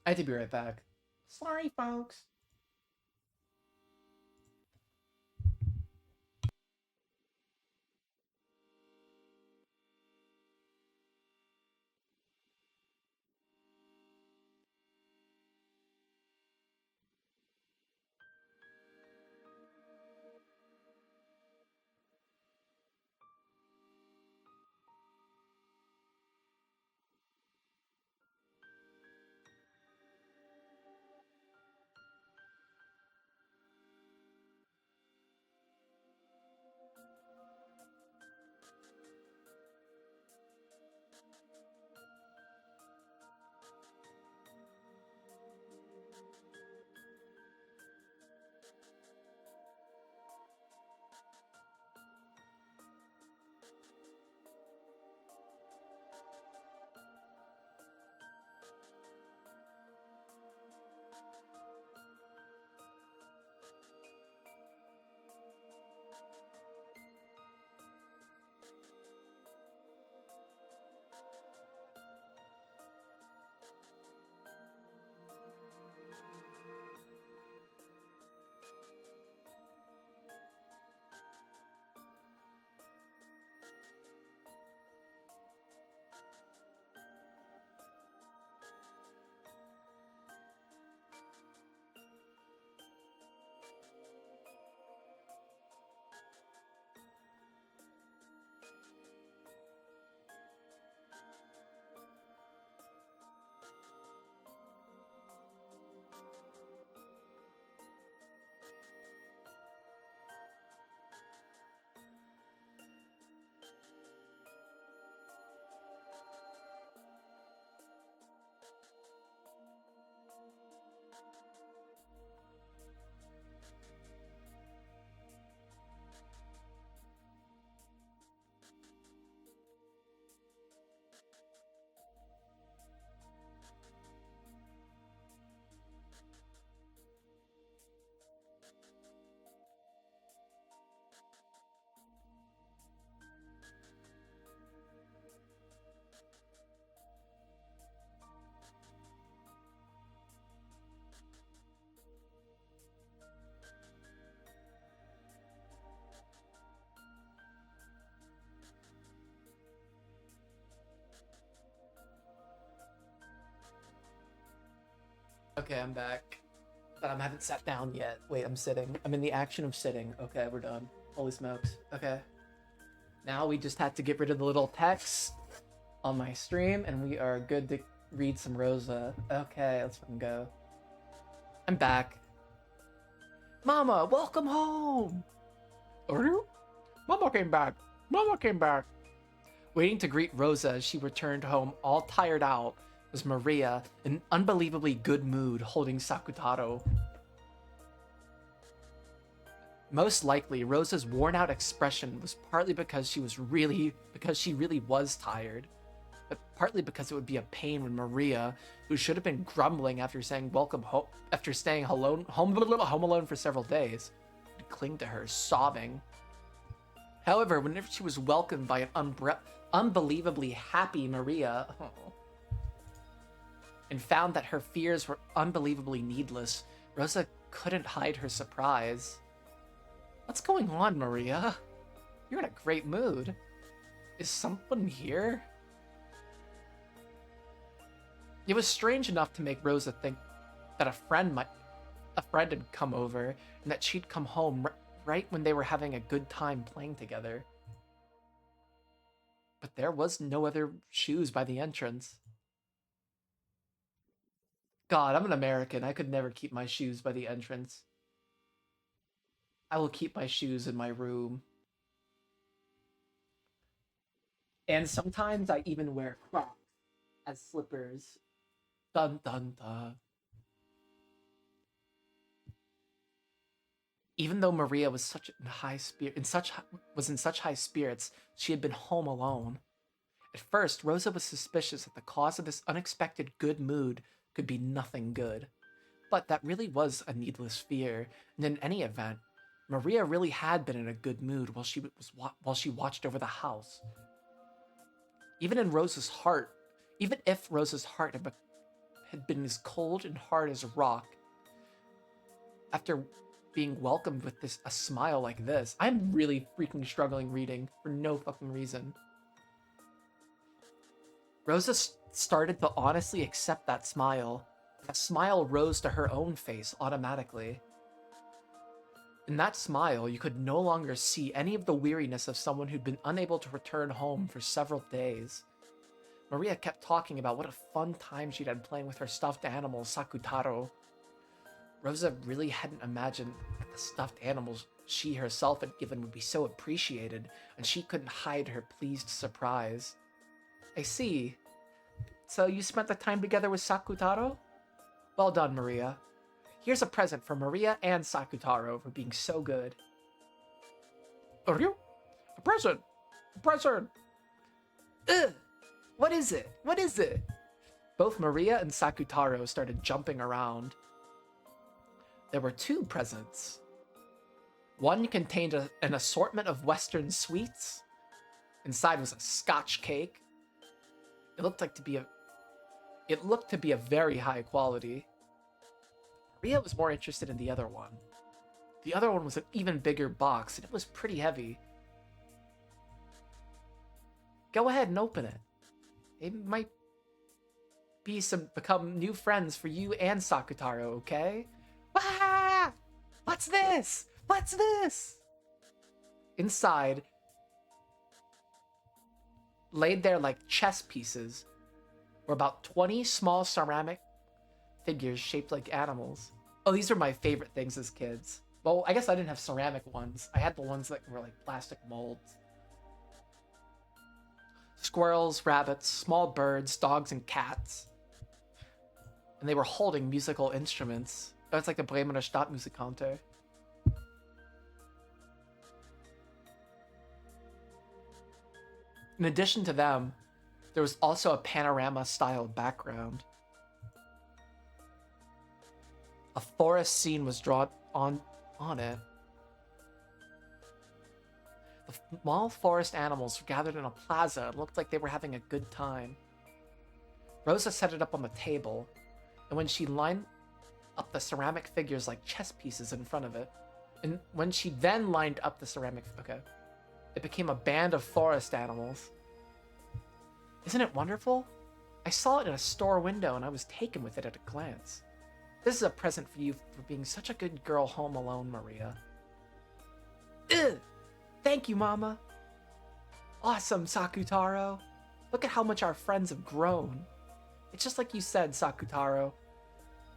I had to be right back. Sorry, folks. Okay, I'm back. But I haven't sat down yet. Wait, I'm sitting. I'm in the action of sitting. Okay, we're done. Holy smokes. Okay. Now we just had to get rid of the little text on my stream, and we are good to read some Rosa. Okay, let's fucking go. I'm back. Mama, welcome home! Are you? Mama came back. Mama came back. Waiting to greet Rosa as she returned home all tired out was Maria, in unbelievably good mood, holding Sakutaro. Most likely, Rosa's worn-out expression was partly because she really was tired, but partly because it would be a pain when Maria, who should have been grumbling after saying welcome home after staying home alone for several days, would cling to her, sobbing. However, whenever she was welcomed by an unbelievably happy Maria, and found that her fears were unbelievably needless, Rosa couldn't hide her surprise. What's going on, Maria? You're in a great mood. Is someone here? It was strange enough to make Rosa think that a friend had come over and that she'd come home right when they were having a good time playing together. But there was no other shoes by the entrance. God, I'm an American. I could never keep my shoes by the entrance. I will keep my shoes in my room. And sometimes I even wear Crocs as slippers. Dun dun dun. Even though Maria was in such high spirits, she had been home alone. At first, Rosa was suspicious that the cause of this unexpected good mood could be nothing good. But that really was a needless fear, and in any event, Maria really had been in a good mood while she watched over the house. Even if Rosa's heart had been as cold and hard as a rock, after being welcomed with a smile like this, I'm really freaking struggling reading for no fucking reason. Rosa started to honestly accept that smile. That smile rose to her own face automatically. In that smile, you could no longer see any of the weariness of someone who'd been unable to return home for several days. Maria kept talking about what a fun time she'd had playing with her stuffed animal, Sakutaro. Rosa really hadn't imagined that the stuffed animals she herself had given would be so appreciated, and she couldn't hide her pleased surprise. I see. So you spent the time together with Sakutaro? Well done, Maria. Here's a present for Maria and Sakutaro for being so good. Are you? A present! A present! Ugh! What is it? What is it? Both Maria and Sakutaro started jumping around. There were two presents. One contained an assortment of Western sweets. Inside was a Scotch cake. It looked to be a very high quality. Maria was more interested in the other one. The other one was an even bigger box, and it was pretty heavy. Go ahead and open it. It might become new friends for you and Sakutaro, okay? Ah! What's this? What's this? Inside, laid there like chess pieces, were about 20 small ceramic figures shaped like animals. Oh, these are my favorite things as kids. Well, I guess I didn't have ceramic ones. I had the ones that were like plastic molds. Squirrels, rabbits, small birds, dogs, and cats. And they were holding musical instruments. That's like the Bremer Stadtmusikanter. In addition to them, there was also a panorama-style background. A forest scene was drawn on it. The small forest animals gathered in a plaza and looked like they were having a good time. Rosa set it up on the table, and when she lined up the ceramic figures like chess pieces in front of it, and when she then lined up the ceramic... Okay. It became a band of forest animals. Isn't it wonderful? I saw it in a store window and I was taken with it at a glance. This is a present for you for being such a good girl home alone, Maria. Ugh! Thank you, Mama. Awesome, Sakutaro. Look at how much our friends have grown. It's just like you said, Sakutaro.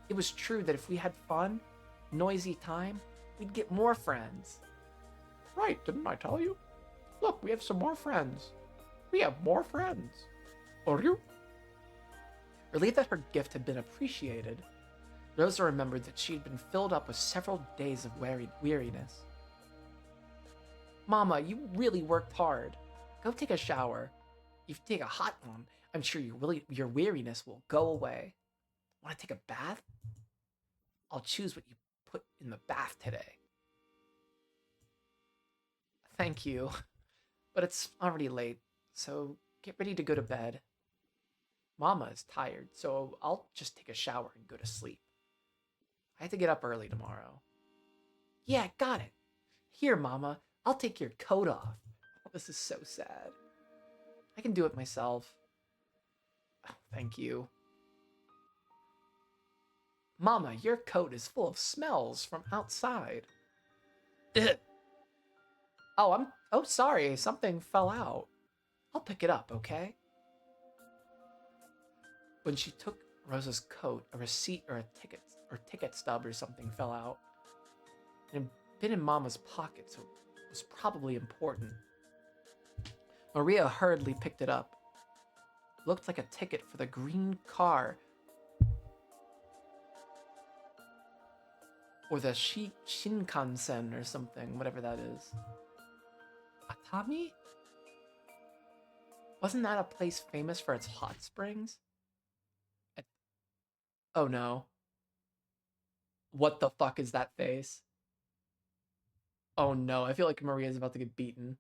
It was true that if we had fun, noisy time, we'd get more friends. Right, didn't I tell you? Look, we have some more friends. We have more friends. Uryu? Relieved that her gift had been appreciated, Rosa remembered that she had been filled up with several days of weariness. Mama, you really worked hard. Go take a shower. If you take a hot one, I'm sure your weariness will go away. Want to take a bath? I'll choose what you put in the bath today. Thank you, but it's already late, so get ready to go to bed. Mama is tired, so I'll just take a shower and go to sleep. I have to get up early tomorrow. Yeah, got it. Here, Mama, I'll take your coat off. This is so sad. I can do it myself. Oh, thank you. Mama, your coat is full of smells from outside. Ugh. Oh, sorry, something fell out. I'll pick it up, okay? When she took Rosa's coat, a receipt or a ticket stub or something fell out. It had been in Mama's pocket, so it was probably important. Maria hurriedly picked it up. It looked like a ticket for the green car. Or the Shinkansen or something, whatever that is. Atami? Wasn't that a place famous for its hot springs? Oh no. What the fuck is that face? Oh no, I feel like Maria's about to get beaten.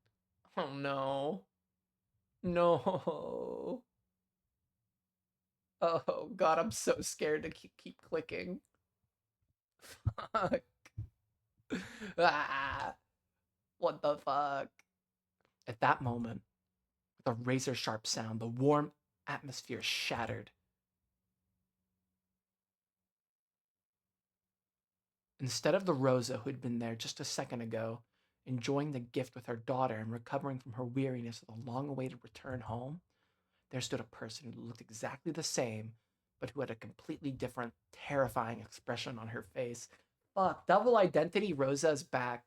Oh no. No. Oh god, I'm so scared to keep clicking. Fuck. Ah, what the fuck? At that moment, with a razor sharp sound, the warm atmosphere shattered. Instead of the Rosa who had been there just a second ago, enjoying the gift with her daughter and recovering from her weariness of the long awaited return home, there stood a person who looked exactly the same, but who had a completely different, terrifying expression on her face. Fuck, double identity Rosa is back.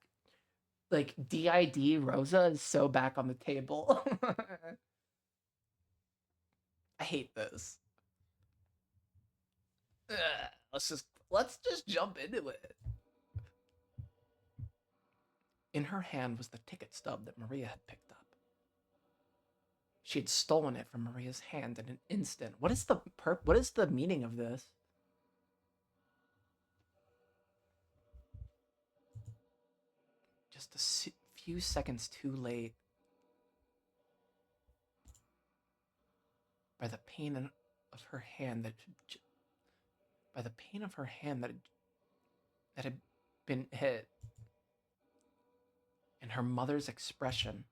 Like, DID Rosa is so back on the table. I hate this. Ugh, let's just jump into it. In her hand was the ticket stub that Maria had picked up. She had stolen it from Maria's hand in an instant. What is the meaning of this? Just a few seconds too late. By the pain of her hand that by the pain of her hand that had been hit, and her mother's expression,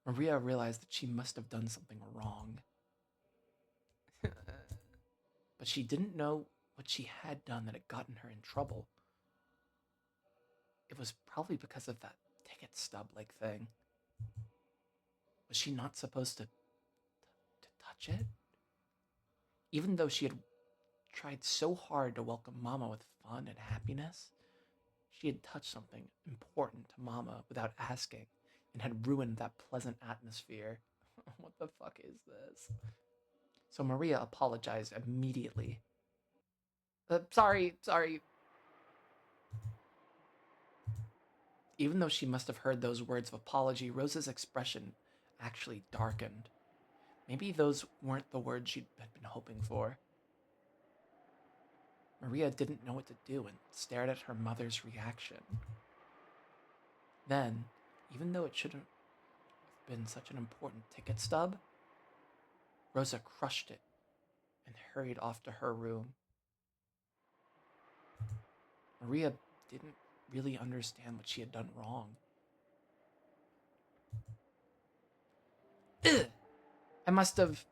Maria realized that she must have done something wrong. But she didn't know what she had done that had gotten her in trouble. It was probably because of that ticket stub like thing. Was she not supposed to touch it? Even though she had tried so hard to welcome Mama with fun and happiness, she had touched something important to Mama without asking and had ruined that pleasant atmosphere. What the fuck is this? So Maria apologized immediately. Sorry. Even though she must have heard those words of apology, Rosa's expression actually darkened. Maybe those weren't the words she'd been hoping for. Maria didn't know what to do and stared at her mother's reaction. Then, even though it shouldn't have been such an important ticket stub, Rosa crushed it and hurried off to her room. Maria didn't really understand what she had done wrong. Ugh! I must have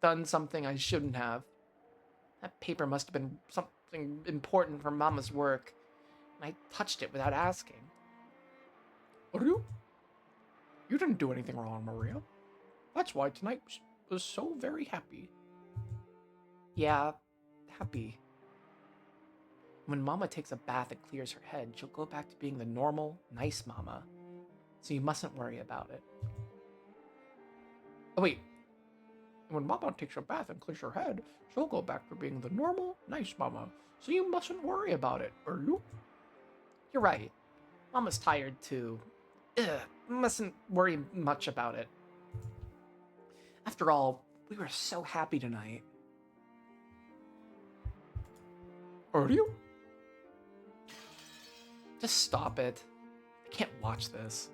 done something I shouldn't have. That paper must have been something important for Mama's work, and I touched it without asking. Uryu? You didn't do anything wrong, Maria. That's why tonight was so very happy. Yeah, happy. When Mama takes a bath and clears her head, she'll go back to being the normal, nice Mama. So you mustn't worry about it. Oh, wait. When Mama takes a bath and clears her head, she'll go back to being the normal, nice Mama. So you mustn't worry about it, Uryu. You're right. Mama's tired too. Ugh, mustn't worry much about it. After all, we were so happy tonight. Uryu? Just stop it. I can't watch this.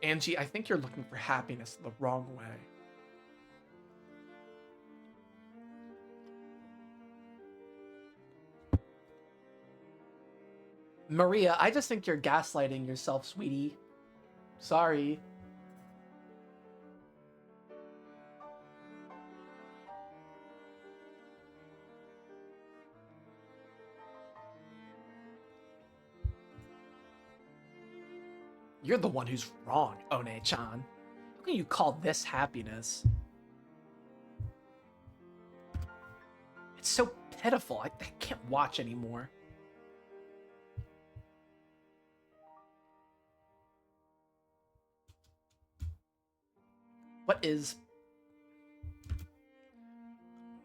Angie, I think you're looking for happiness the wrong way. Maria, I just think you're gaslighting yourself, sweetie. Sorry. You're the one who's wrong, One-chan. How can you call this happiness? It's so pitiful. I can't watch anymore. What is...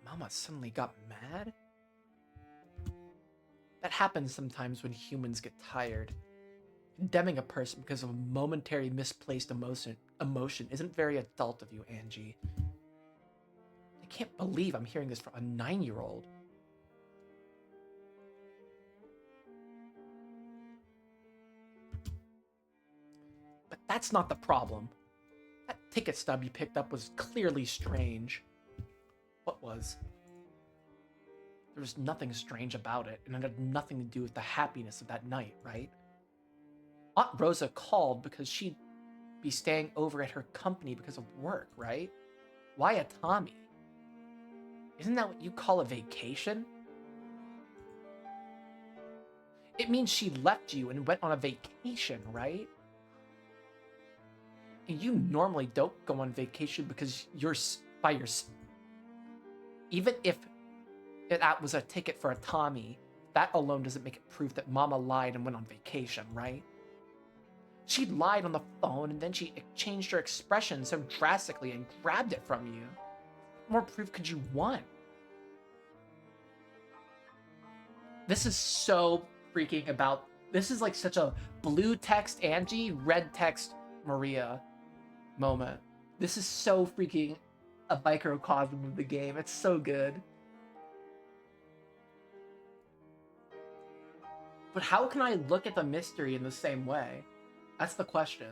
Mama suddenly got mad? That happens sometimes when humans get tired. Condemning a person because of a momentary misplaced emotion isn't very adult of you, Angie. I can't believe I'm hearing this from a 9-year-old. But that's not the problem. That ticket stub you picked up was clearly strange. What was? There was nothing strange about it, and it had nothing to do with the happiness of that night, right? Aunt Rosa called because she'd be staying over at her company because of work, right? Why a Tommy? Isn't that what you call a vacation? It means she left you and went on a vacation, right? And you normally don't go on vacation because you're by yourself. Even if that was a ticket for a Tommy, that alone doesn't make it proof that Mama lied and went on vacation, right? She lied on the phone and then she changed her expression so drastically and grabbed it from you. What more proof could you want? This is so freaking about... This is like such a blue text Angie, red text Maria moment. This is so freaking a microcosm of the game. It's so good. But how can I look at the mystery in the same way? That's the question.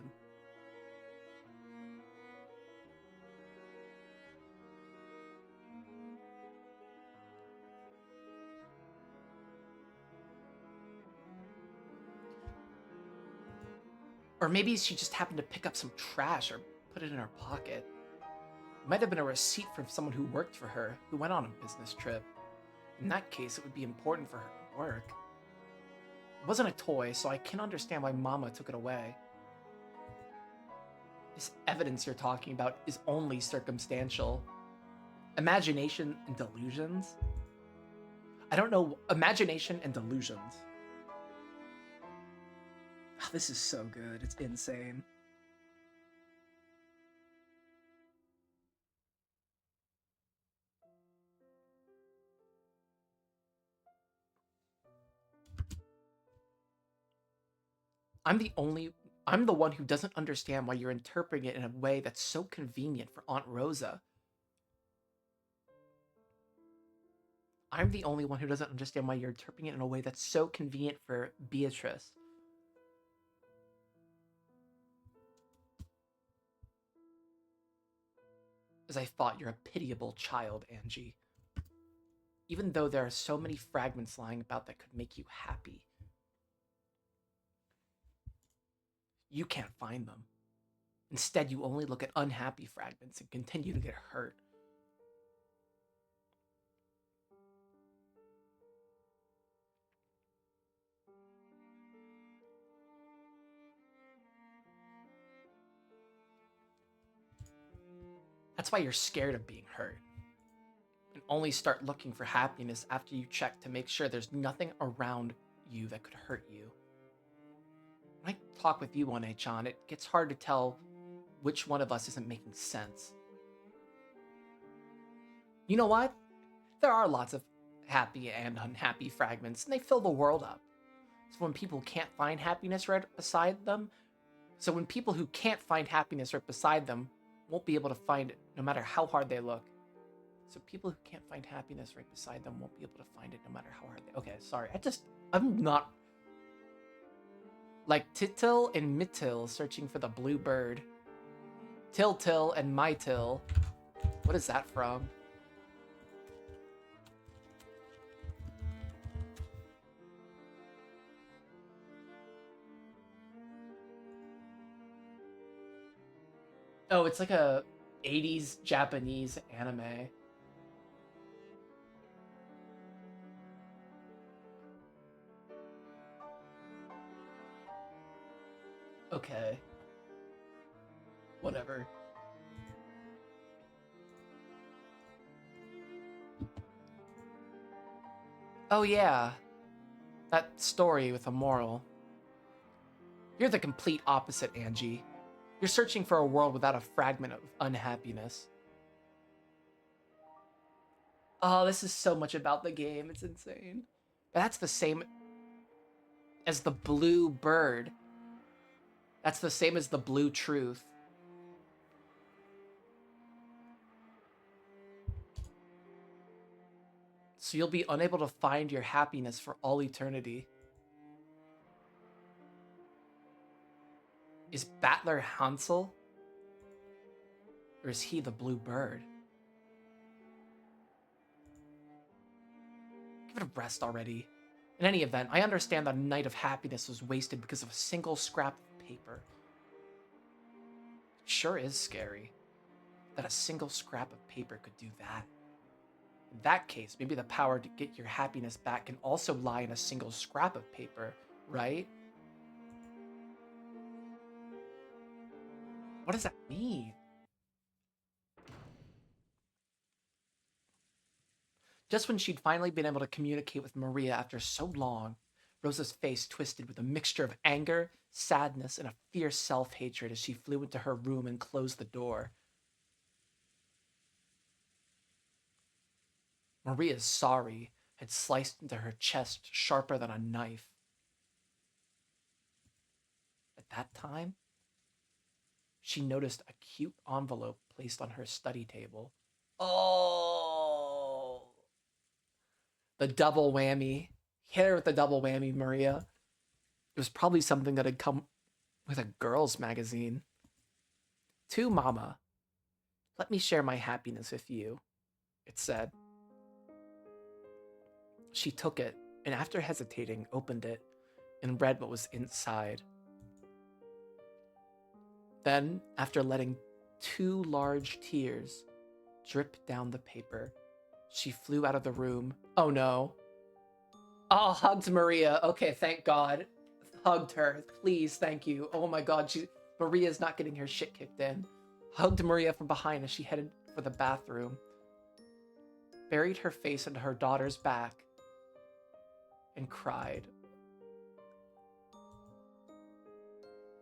Or maybe she just happened to pick up some trash or put it in her pocket. It might have been a receipt from someone who worked for her, who went on a business trip. In that case, it would be important for her to work. It wasn't a toy, so I can understand why Mama took it away. This evidence you're talking about is only circumstantial. Imagination and delusions? I don't know. Imagination and delusions. Oh, this is so good. It's insane. I'm the one who doesn't understand why you're interpreting it in a way that's so convenient for Aunt Rosa. I'm the only one who doesn't understand why you're interpreting it in a way that's so convenient for Beatrice. As I thought, you're a pitiable child, Angie. Even though there are so many fragments lying about that could make you happy. You can't find them. Instead, you only look at unhappy fragments and continue to get hurt. That's why you're scared of being hurt. And only start looking for happiness after you check to make sure there's nothing around you that could hurt you. When I talk with you, 1H-chan, it gets hard to tell which one of us isn't making sense. You know what? There are lots of happy and unhappy fragments, and they fill the world up. So when people can't find happiness right beside them, when people who can't find happiness right beside them won't be able to find it no matter how hard they look. So people who can't find happiness right beside them won't be able to find it no matter how hard they... Okay, sorry. I'm not... Like Titil and Mitil searching for the blue bird. Til and Mytil. What is that from? Oh, it's like a 80s Japanese anime. Okay. Whatever. Oh yeah. That story with a moral. You're the complete opposite, Angie. You're searching for a world without a fragment of unhappiness. Oh, this is so much about the game. It's insane. But that's the same as the blue bird. That's the same as the blue truth. So you'll be unable to find your happiness for all eternity. Is Battler Hansel? Or is he the blue bird? Give it a rest already. In any event, I understand that a night of happiness was wasted because of a single scrap of paper. It sure is scary that a single scrap of paper could do that. In that case, maybe the power to get your happiness back can also lie in a single scrap of paper, right? What does that mean? Just when she'd finally been able to communicate with Maria after so long, Rosa's face twisted with a mixture of anger, sadness, and a fierce self-hatred as she flew into her room and closed the door. Maria's sorry had sliced into her chest sharper than a knife. At that time, she noticed a cute envelope placed on her study table. Oh! The double whammy. Hit her with the double whammy, Maria. It was probably something that had come with a girl's magazine. To Mama, let me share my happiness with you, it said. She took it, and after hesitating, opened it and read what was inside. Then, after letting 2 large tears drip down the paper, she flew out of the room. Oh no. Oh, hugged Maria. Okay, thank God. Hugged her. Please, thank you. Oh my God, Maria's not getting her shit kicked in. Hugged Maria from behind as she headed for the bathroom. Buried her face into her daughter's back and cried.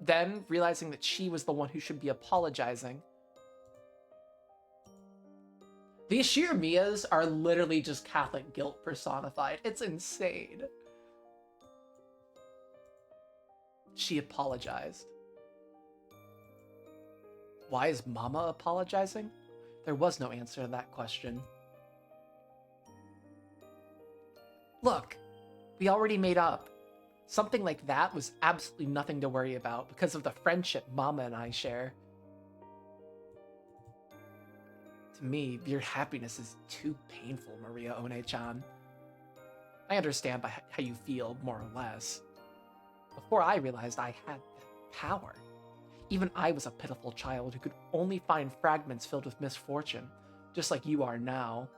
Then, realizing that she was the one who should be apologizing. The Ashir-Miyas are literally just Catholic guilt personified. It's insane. She apologized. Why is Mama apologizing? There was no answer to that question. Look, we already made up. Something like that was absolutely nothing to worry about because of the friendship Mama and I share. To me, your happiness is too painful, Maria One-chan. I understand how you feel, more or less. Before I realized I had that power. Even I was a pitiful child who could only find fragments filled with misfortune, just like you are now.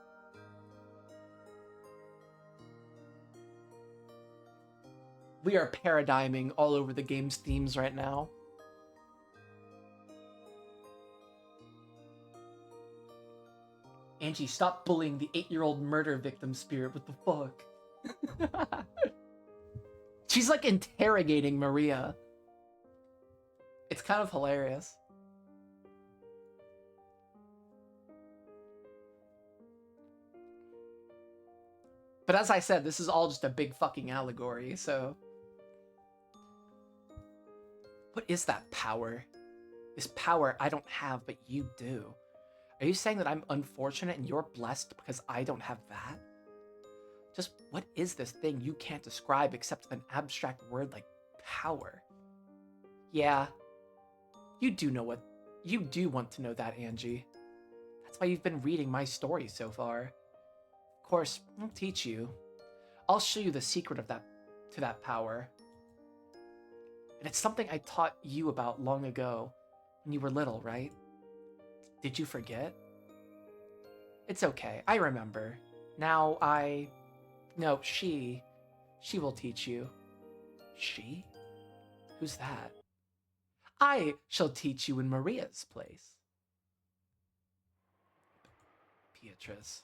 We are paradigming all over the game's themes right now. Angie, stop bullying the 8-year-old murder victim spirit. What the fuck? She's like interrogating Maria. It's kind of hilarious. But as I said, this is all just a big fucking allegory, so... What is that power? This power I don't have, but you do. Are you saying that I'm unfortunate and you're blessed because I don't have that? Just what is this thing you can't describe except with an abstract word like power? Yeah, you do know what... You do want to know that, Angie. That's why you've been reading my story so far. Of course, I'll teach you. I'll show you the secret of that power. And it's something I taught you about long ago, when you were little, right? Did you forget? It's okay, I remember. Now No, she will teach you. She? Who's that? I shall teach you in Maria's place. Beatrice.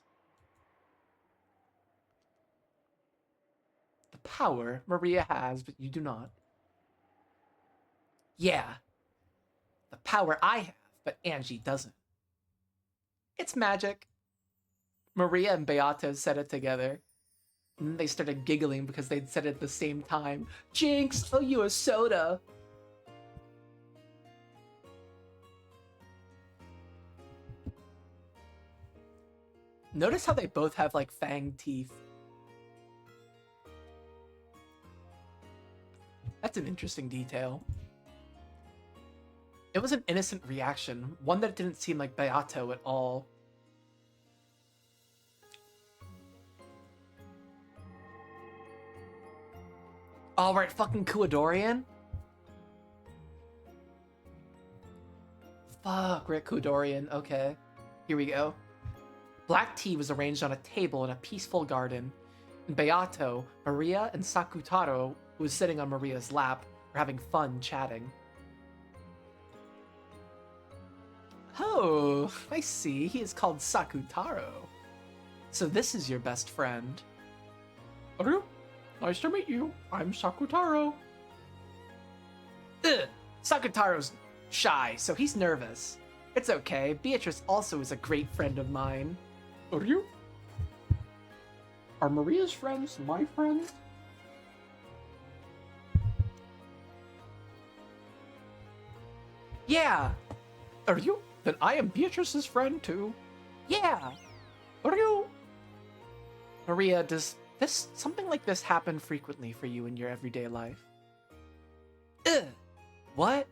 The power Maria has, but you do not. Yeah. The power I have, but Angie doesn't. It's magic. Maria and Beato said it together. And they started giggling because they'd said it at the same time. Jinx, owe you a soda. Notice how they both have, like, fang teeth. That's an interesting detail. It was an innocent reaction, one that didn't seem like Beato at all. Alright, fucking Kuadorian? Fuck, Rick Kuadorian, okay. Here we go. Black tea was arranged on a table in a peaceful garden. In Beato, Maria and Sakutaro, who was sitting on Maria's lap, were having fun chatting. Oh, I see. He is called Sakutaro. So this is your best friend. Uryu, nice to meet you. I'm Sakutaro. Ugh, Sakutaro's shy, so he's nervous. It's okay. Beatrice also is a great friend of mine. Uryu? Are Maria's friends my friends? Yeah. Uryu? Then I am Beatrice's friend too. Yeah. Uryu? Maria, does something like this happen frequently for you in your everyday life? Ugh. What?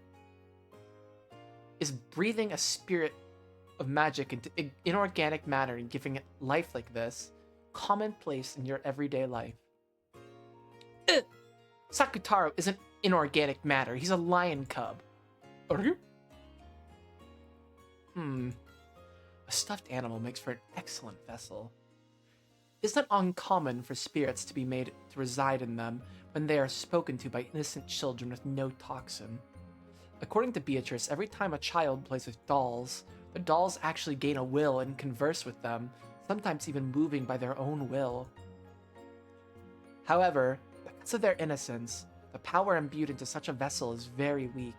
Is breathing a spirit of magic into inorganic matter and giving it life like this commonplace in your everyday life? Ugh. Sakutaro isn't inorganic matter. He's a lion cub. Are you? A stuffed animal makes for an excellent vessel. Isn't it uncommon for spirits to be made to reside in them when they are spoken to by innocent children with no toxin? According to Beatrice, every time a child plays with dolls, the dolls actually gain a will and converse with them, sometimes even moving by their own will. However, because of their innocence, the power imbued into such a vessel is very weak.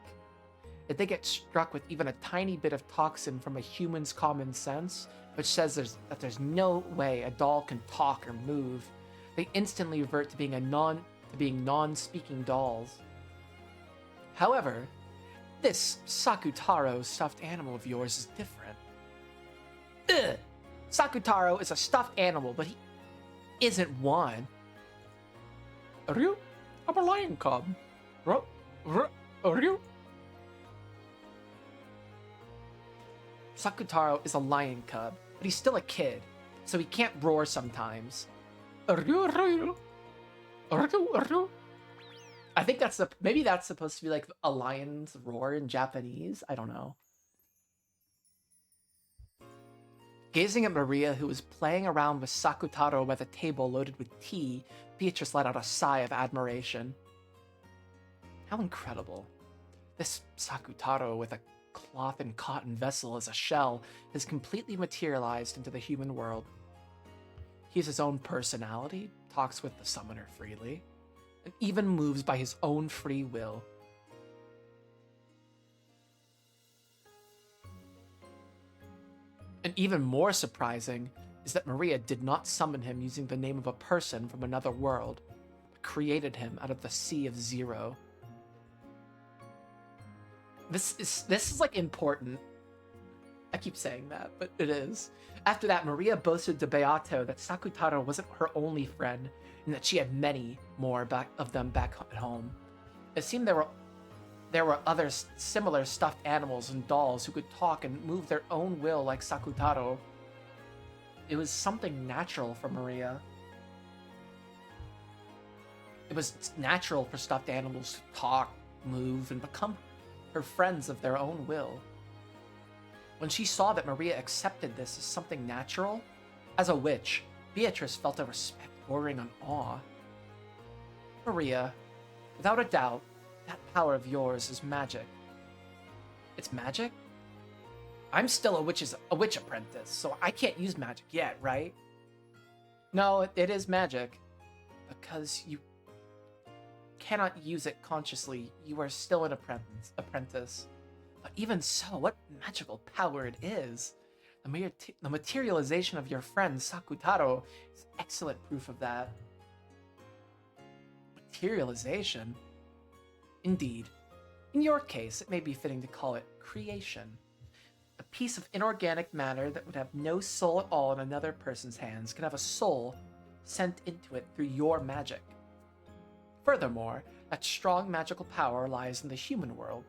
If they get struck with even a tiny bit of toxin from a human's common sense, which says that there's no way a doll can talk or move, they instantly revert to being non-speaking dolls. However, this Sakutaro stuffed animal of yours is different. Ugh! Sakutaro is a stuffed animal, but he isn't one. Are you? I'm a lion cub. Are you? Sakutaro is a lion cub, but he's still a kid, so he can't roar sometimes. Are you? I think maybe that's supposed to be like a lion's roar in Japanese. I don't know. Gazing at Maria, who was playing around with Sakutaro by the table loaded with tea, Beatrice let out a sigh of admiration. How incredible. This Sakutaro with a cloth and cotton vessel as a shell has completely materialized into the human world. He has his own personality, talks with the summoner freely, and even moves by his own free will. And even more surprising is that Maria did not summon him using the name of a person from another world, but created him out of the sea of zero. This is like important. I keep saying that, but it is. After that, Maria boasted to Beato that Sakutaro wasn't her only friend, and that she had many more of them back at home. It seemed there were other similar stuffed animals and dolls who could talk and move their own will like Sakutaro. It was something natural for Maria. It was natural for stuffed animals to talk, move, and become her friends of their own will. When she saw that Maria accepted this as something natural, as a witch, Beatrice felt a respect bordering on awe. Maria, without a doubt, that power of yours is magic. It's magic? I'm still a witch apprentice, so I can't use magic yet, right? No, it is magic. Because you cannot use it consciously, you are still an apprentice. But even so, what magical power it is! The materialization of your friend Sakutaro is excellent proof of that. Materialization? Indeed. In your case, it may be fitting to call it creation. A piece of inorganic matter that would have no soul at all in another person's hands can have a soul sent into it through your magic. Furthermore, that strong magical power lies in the human world.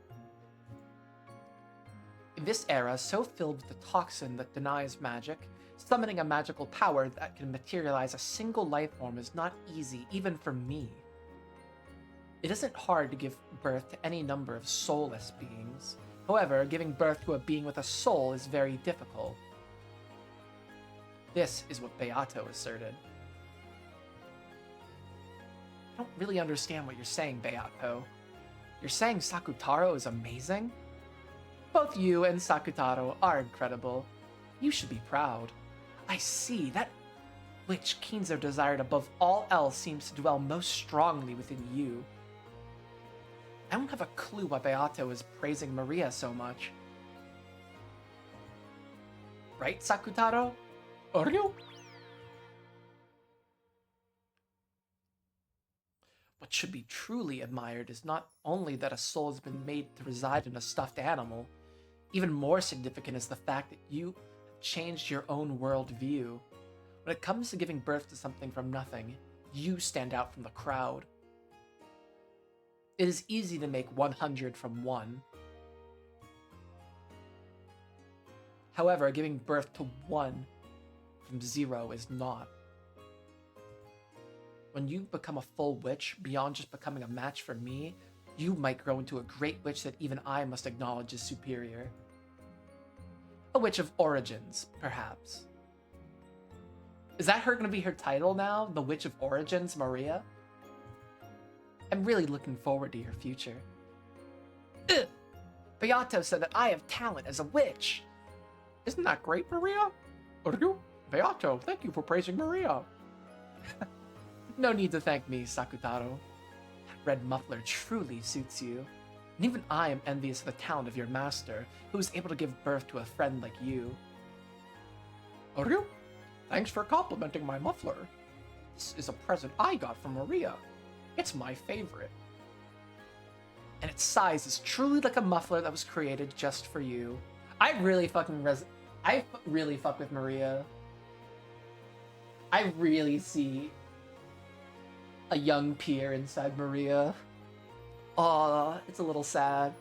In this era, so filled with the toxin that denies magic, summoning a magical power that can materialize a single life form is not easy, even for me. It isn't hard to give birth to any number of soulless beings. However, giving birth to a being with a soul is very difficult. This is what Beato asserted. I don't really understand what you're saying, Beato. You're saying Sakutaro is amazing? Both you and Sakutaro are incredible. You should be proud. I see, that which Kinzo desired above all else seems to dwell most strongly within you. I don't have a clue why Beato is praising Maria so much. Right, Sakutaro? Uryu? What should be truly admired is not only that a soul has been made to reside in a stuffed animal. Even more significant is the fact that you have changed your own worldview. When it comes to giving birth to something from nothing, you stand out from the crowd. It is easy to make 100 from 1. However, giving birth to 1 from 0 is not. When you become a full witch, beyond just becoming a match for me, you might grow into a great witch that even I must acknowledge is superior. A witch of origins, perhaps. Is that going to be her title now? The Witch of Origins, Maria? I'm really looking forward to your future. Ugh! Beato said that I have talent as a witch. Isn't that great, Maria? Uryu? Beato, thank you for praising Maria. No need to thank me, Sakutaro. That red muffler truly suits you. And even I am envious of the talent of your master, who is able to give birth to a friend like you. Uryu? Thanks for complimenting my muffler. This is a present I got from Maria. It's my favorite. And its size is truly like a muffler that was created just for you. I really fuck with Maria. I really see a young Pier inside Maria. Aw, it's a little sad.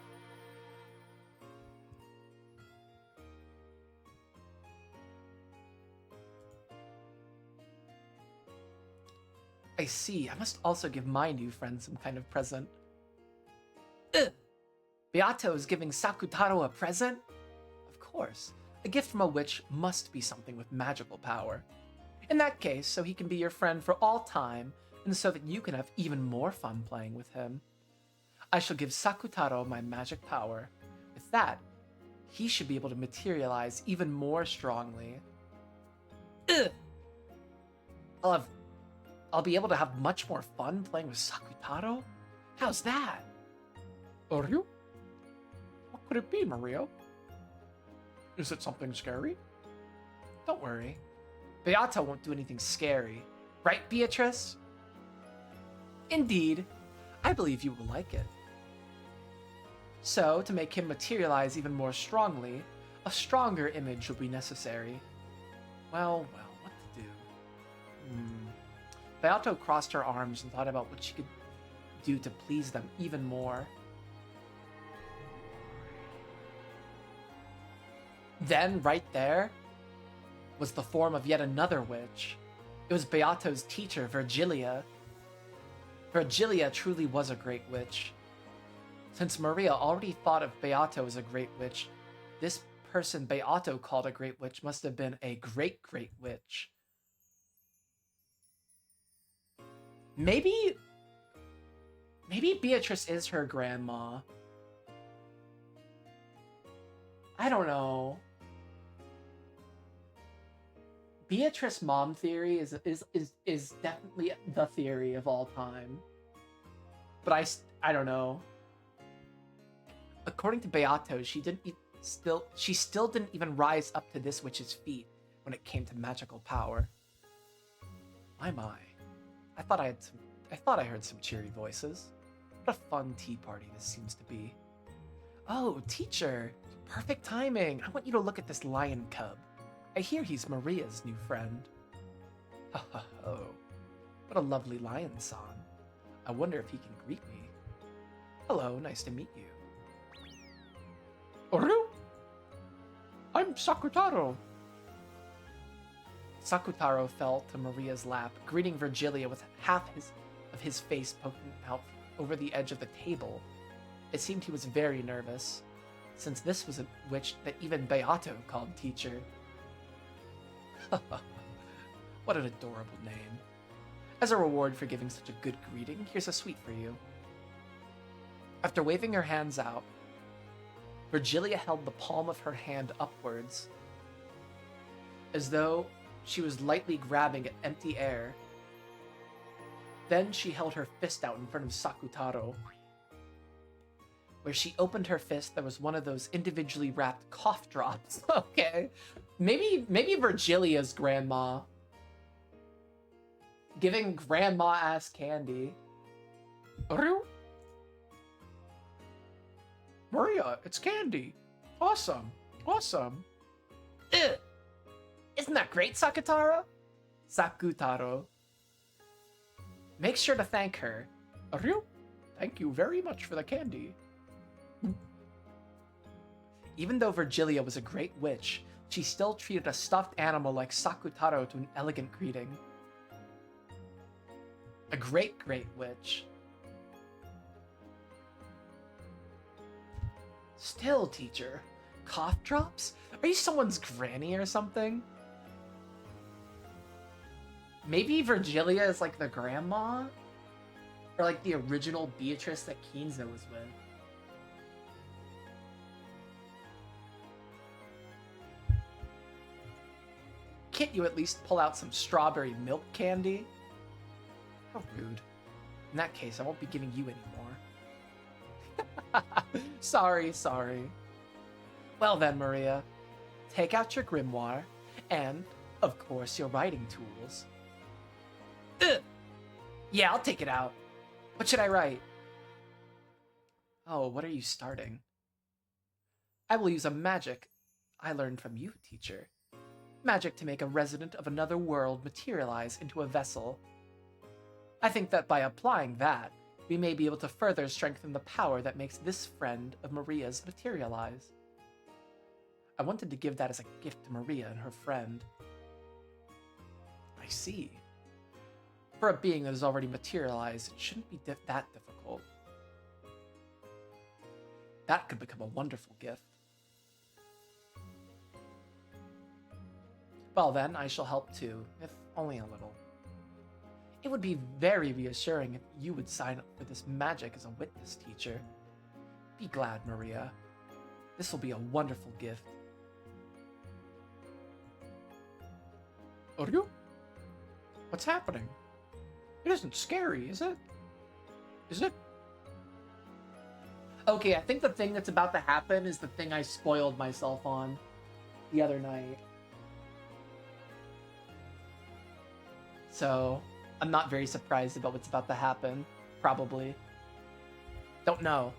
I see. I must also give my new friend some kind of present. Beato is giving Sakutaro a present? Of course, a gift from a witch must be something with magical power. In that case, so he can be your friend for all time, and so that you can have even more fun playing with him. I shall give Sakutaro my magic power. With that, he should be able to materialize even more strongly. Ugh. I'll be able to have much more fun playing with Sakutaro? How's that? Uryu? What could it be, Maria? Is it something scary? Don't worry. Beato won't do anything scary. Right, Beatrice? Indeed. I believe you will like it. So, to make him materialize even more strongly, a stronger image will be necessary. Well, what to do? Beato crossed her arms and thought about what she could do to please them even more. Then, right there, was the form of yet another witch. It was Beato's teacher, Virgilia. Virgilia truly was a great witch. Since Maria already thought of Beato as a great witch, this person Beato called a great witch must have been a great witch. Maybe Beatrice is her grandma. I don't know. Beatrice mom theory is definitely the theory of all time. But I don't know. According to Beato, she still didn't even rise up to this witch's feet when it came to magical power. My. I thought I heard some cheery voices. What a fun tea party this seems to be. Oh, teacher, perfect timing. I want you to look at this lion cub. I hear he's Maria's new friend. Ha ha ho. What a lovely lion-san. I wonder if he can greet me. Hello, nice to meet you. Uryu? I'm Sakutaro. Sakutaro fell to Maria's lap, greeting Virgilia with half of his face poking out over the edge of the table. It seemed he was very nervous, since this was a witch that even Beato called teacher. What an adorable name. As a reward for giving such a good greeting, here's a sweet for you. After waving her hands out, Virgilia held the palm of her hand upwards, as though she was lightly grabbing at empty air. Then she held her fist out in front of Sakutaro. Where she opened her fist, there was one of those individually wrapped cough drops. Okay. Maybe Virgilia's grandma. Giving grandma-ass candy. Uryu? Maria, it's candy. Awesome. Awesome. Ugh. Isn't that great, Sakutaro? Sakutaro. Make sure to thank her. Uryu, thank you very much for the candy. Even though Virgilia was a great witch, she still treated a stuffed animal like Sakutaro to an elegant greeting. A great witch. Still, teacher. Cough drops? Are you someone's granny or something? Maybe Virgilia is like the grandma? Or like the original Beatrice that Keenzo was with. Can't you at least pull out some strawberry milk candy? How rude. In that case, I won't be giving you anymore. Sorry. Well then, Maria, take out your grimoire, and, of course, your writing tools. Ugh. Yeah, I'll take it out. What should I write? Oh, what are you starting? I will use a magic I learned from you, teacher. Magic to make a resident of another world materialize into a vessel. I think that by applying that, we may be able to further strengthen the power that makes this friend of Maria's materialize. I wanted to give that as a gift to Maria and her friend. I see. For a being that has already materialized, it shouldn't be that difficult. That could become a wonderful gift. Well then, I shall help too, if only a little. It would be very reassuring if you would sign up for this magic as a witness teacher. Be glad, Maria. This will be a wonderful gift. Uryu? What's happening? It isn't scary, is it? Is it? Okay, I think the thing that's about to happen is the thing I spoiled myself on the other night. So, I'm not very surprised about what's about to happen. Probably. Don't know.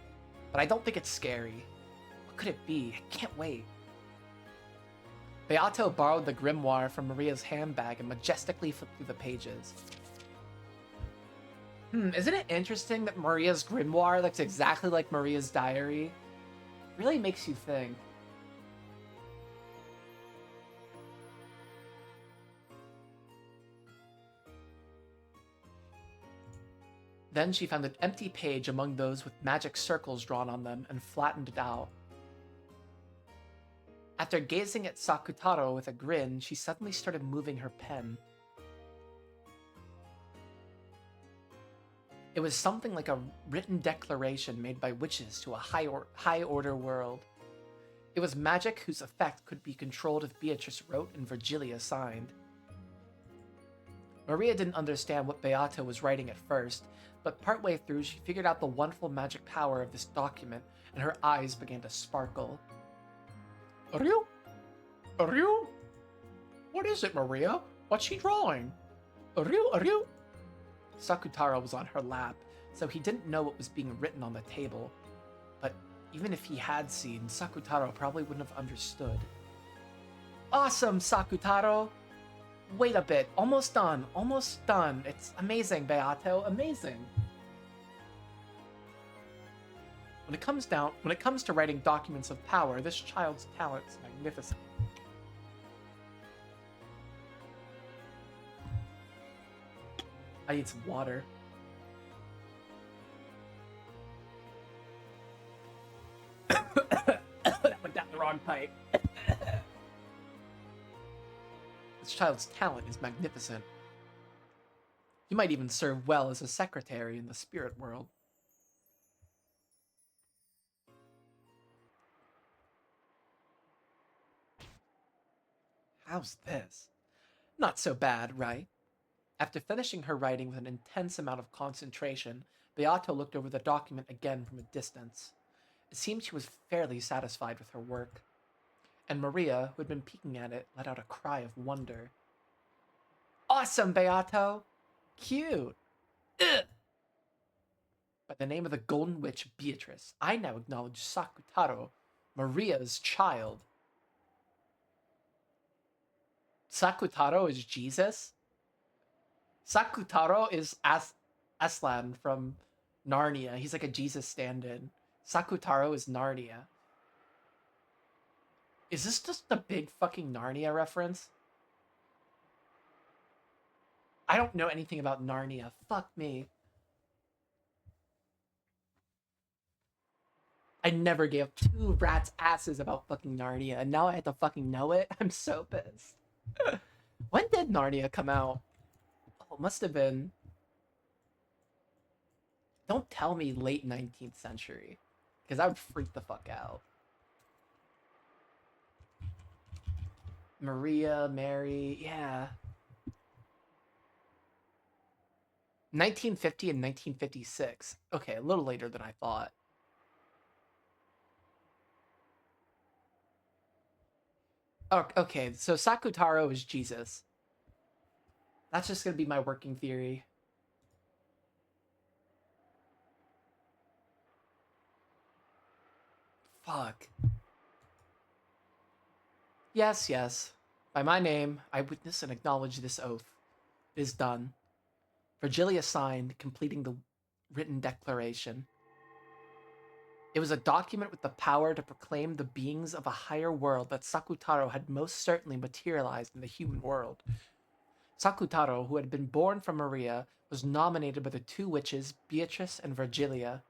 But I don't think it's scary. What could it be? I can't wait. Beato borrowed the grimoire from Maria's handbag and majestically flipped through the pages. Isn't it interesting that Maria's grimoire looks exactly like Maria's diary? Really makes you think. Then she found an empty page among those with magic circles drawn on them and flattened it out. After gazing at Sakutaro with a grin, she suddenly started moving her pen. It was something like a written declaration made by witches to a high-order world. It was magic whose effect could be controlled if Beatrice wrote and Virgilia signed. Maria didn't understand what Beato was writing at first, but partway through she figured out the wonderful magic power of this document, and her eyes began to sparkle. Uryu? Uryu? What is it, Maria? What's she drawing? Uryu? Sakutaro was on her lap, so he didn't know what was being written on the table. But even if he had seen, Sakutaro probably wouldn't have understood. Awesome, Sakutaro! Wait a bit, almost done. It's amazing, Beato, amazing. When it comes to writing documents of power, this child's talent is magnificent. I need some water. Went down the wrong pipe. This child's talent is magnificent. He might even serve well as a secretary in the spirit world. How's this? Not so bad, right? After finishing her writing with an intense amount of concentration, Beato looked over the document again from a distance. It seemed she was fairly satisfied with her work. And Maria, who had been peeking at it, let out a cry of wonder. Awesome, Beato! Cute! Ugh! By the name of the Golden Witch Beatrice, I now acknowledge Sakutaro, Maria's child. Sakutaro is Jesus? Sakutaro is Aslan from Narnia. He's like a Jesus stand-in. Sakutaro is Narnia. Is this just a big fucking Narnia reference? I don't know anything about Narnia. Fuck me. I never gave two rats' asses about fucking Narnia, and now I have to fucking know it? I'm so pissed. When did Narnia come out? Oh, it must have been... Don't tell me late 19th century, because I would freak the fuck out. Maria, Mary, yeah. 1950 and 1956. Okay, a little later than I thought. Oh, okay, so Sakutaro is Jesus. That's just gonna be my working theory. Fuck. Yes, yes. By my name, I witness and acknowledge this oath. It is done. Virgilia signed, completing the written declaration. It was a document with the power to proclaim the beings of a higher world that Sakutaro had most certainly materialized in the human world. Sakutaro, who had been born from Maria, was nominated by the two witches, Beatrice and Virgilia.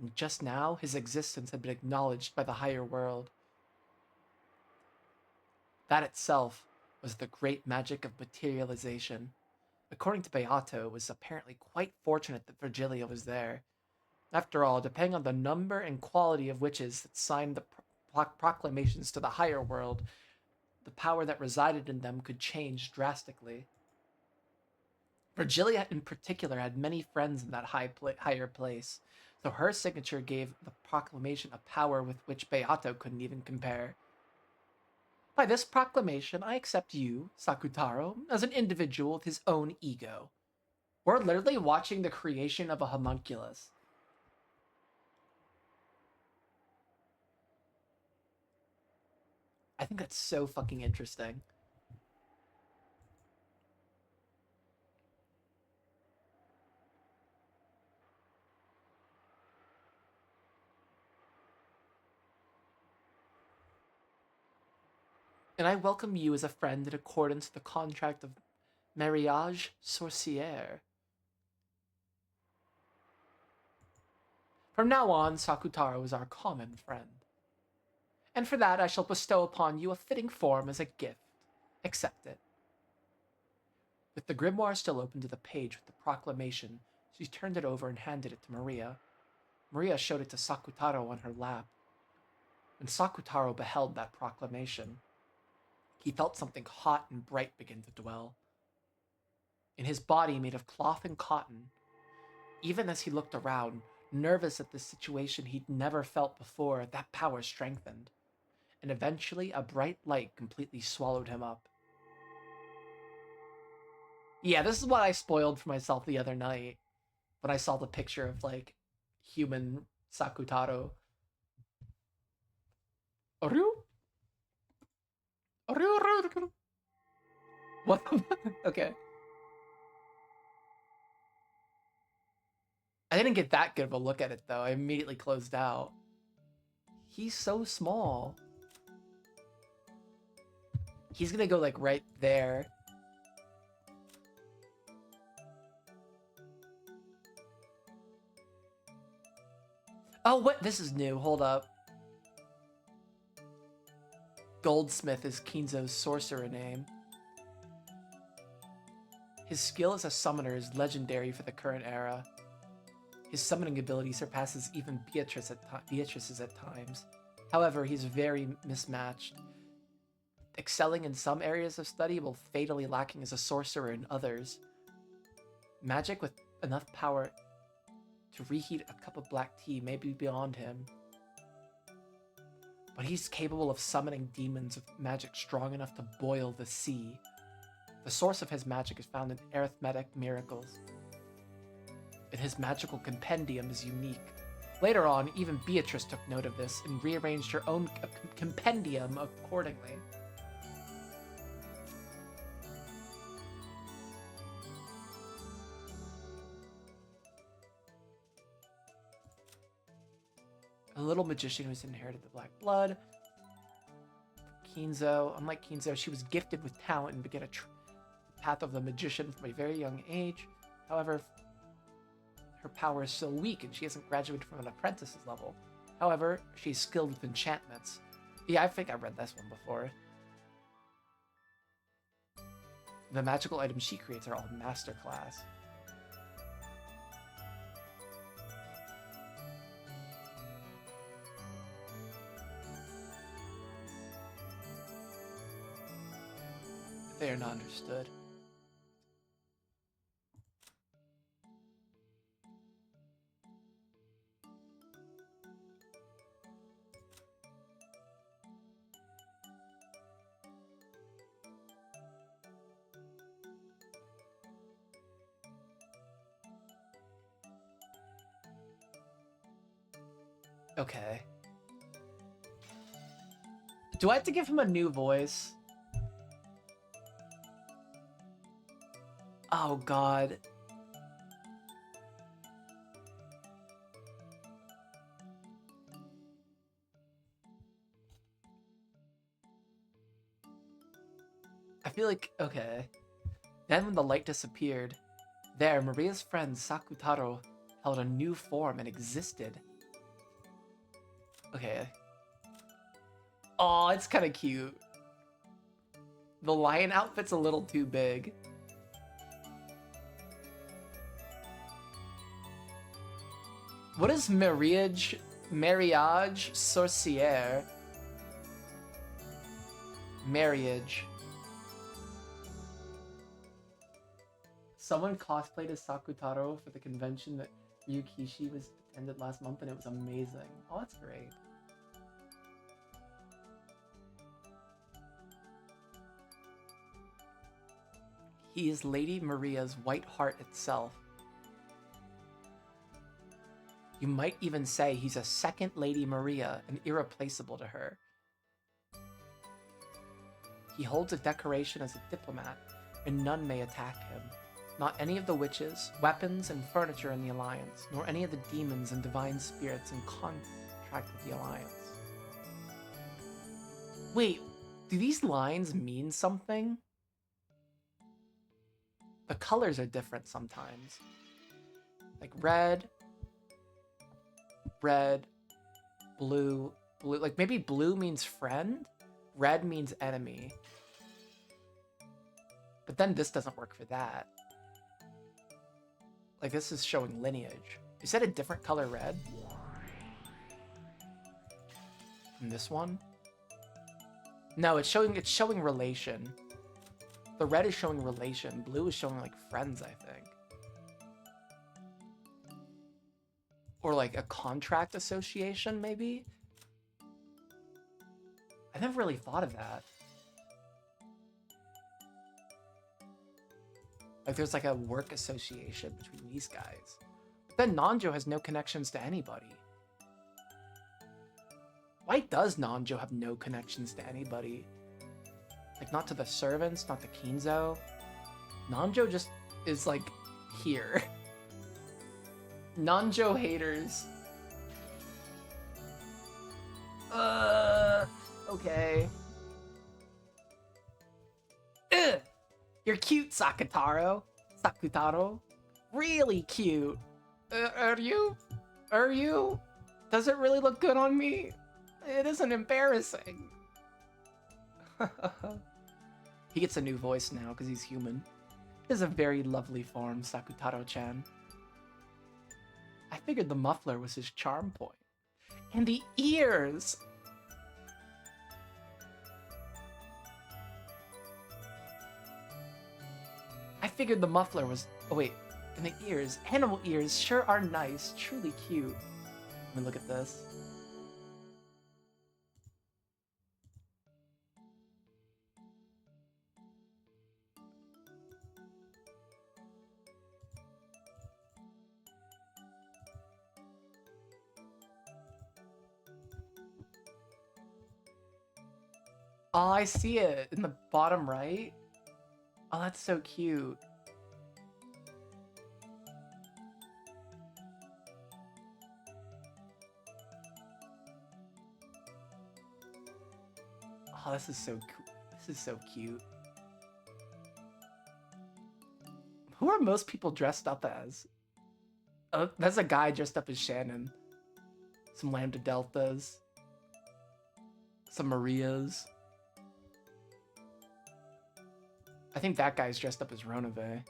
and just now his existence had been acknowledged by the higher world. That itself was the great magic of materialization. According to Beato, it was apparently quite fortunate that Virgilia was there. After all, depending on the number and quality of witches that signed the proclamations to the higher world, the power that resided in them could change drastically. Virgilia, in particular, had many friends in that higher place, so her signature gave the proclamation a power with which Beato couldn't even compare. By this proclamation, I accept you, Sakutaro, as an individual with his own ego. We're literally watching the creation of a homunculus. I think that's so fucking interesting. And I welcome you as a friend in accordance with the contract of mariage sorcière. From now on, Sakutaro is our common friend. And for that, I shall bestow upon you a fitting form as a gift. Accept it. With the grimoire still open to the page with the proclamation, she turned it over and handed it to Maria. Maria showed it to Sakutaro on her lap. When Sakutaro beheld that proclamation, he felt something hot and bright begin to dwell. In his body made of cloth and cotton, even as he looked around, nervous at this situation he'd never felt before, that power strengthened. And eventually a bright light completely swallowed him up. Yeah, this is what I spoiled for myself the other night when I saw the picture of like human Sakutaro. Uryu? Uryu? What? Okay. I didn't get that good of a look at it though. I immediately closed out. He's so small. He's gonna go like right there. Oh, what? This is new. Hold up. Goldsmith is Kinzo's sorcerer name. His skill as a summoner is legendary for the current era. His summoning ability surpasses even Beatrice's at times. However, he's very mismatched, excelling in some areas of study while fatally lacking as a sorcerer in others. Magic with enough power to reheat a cup of black tea may be beyond him, but he's capable of summoning demons with magic strong enough to boil the sea. The source of his magic is found in arithmetic miracles, and his magical compendium is unique. Later on, even Beatrice took note of this and rearranged her own compendium accordingly. A little magician who's inherited the black blood. Kinzo, unlike Kinzo, she was gifted with talent and began a path of the magician from a very young age. However, her power is so weak and she hasn't graduated from an apprentice's level. However, she's skilled with enchantments. Yeah, I think I read this one before. The magical items she creates are all masterclass. They are not understood. Okay. Do I have to give him a new voice? Oh god. I feel like, okay. Then when the light disappeared, there, Maria's friend Sakutaro held a new form and existed. Okay. Oh, it's kind of cute. The lion outfit's a little too big. What is mariage sorcière? Marriage. Someone cosplayed as Sakutaro for the convention that Ryukishi was attended last month, and it was amazing. Oh, that's great. He is Lady Maria's white heart itself. You might even say he's a second Lady Maria, and irreplaceable to her. He holds a decoration as a diplomat, and none may attack him. Not any of the witches, weapons, and furniture in the Alliance, nor any of the demons and divine spirits in contract with the Alliance. Wait, do these lines mean something? The colors are different sometimes. Like red, blue. Like maybe blue means friend, red means enemy. But then this doesn't work for that. Like this is showing lineage. Is that a different color red? And this one? No, it's showing relation. The red is showing relation. Blue is showing like friends, I think. Or like a contract association, maybe? I never really thought of that. Like there's like a work association between these guys. But then Nanjo has no connections to anybody. Why does Nanjo have no connections to anybody? Like not to the servants, not to Kinzo. Nanjo just is like here. Nanjo haters. Okay. Ugh. You're cute, Sakutaro. Really cute. Uryu? Does it really look good on me? It isn't embarrassing. He gets a new voice now because he's human. It is a very lovely form, Sakutaro-chan. I figured the muffler was his charm point. And the ears! I figured the muffler was... Oh wait, and the ears. Animal ears sure are nice, truly cute. Let me look at this. Oh, I see it in the bottom right. Oh, that's so cute. Oh, this is so cool. This is so cute. Who are most people dressed up as? Oh, there's a guy dressed up as Shannon. Some Lambda Deltas. Some Marias. I think that guy's dressed up as Ronove.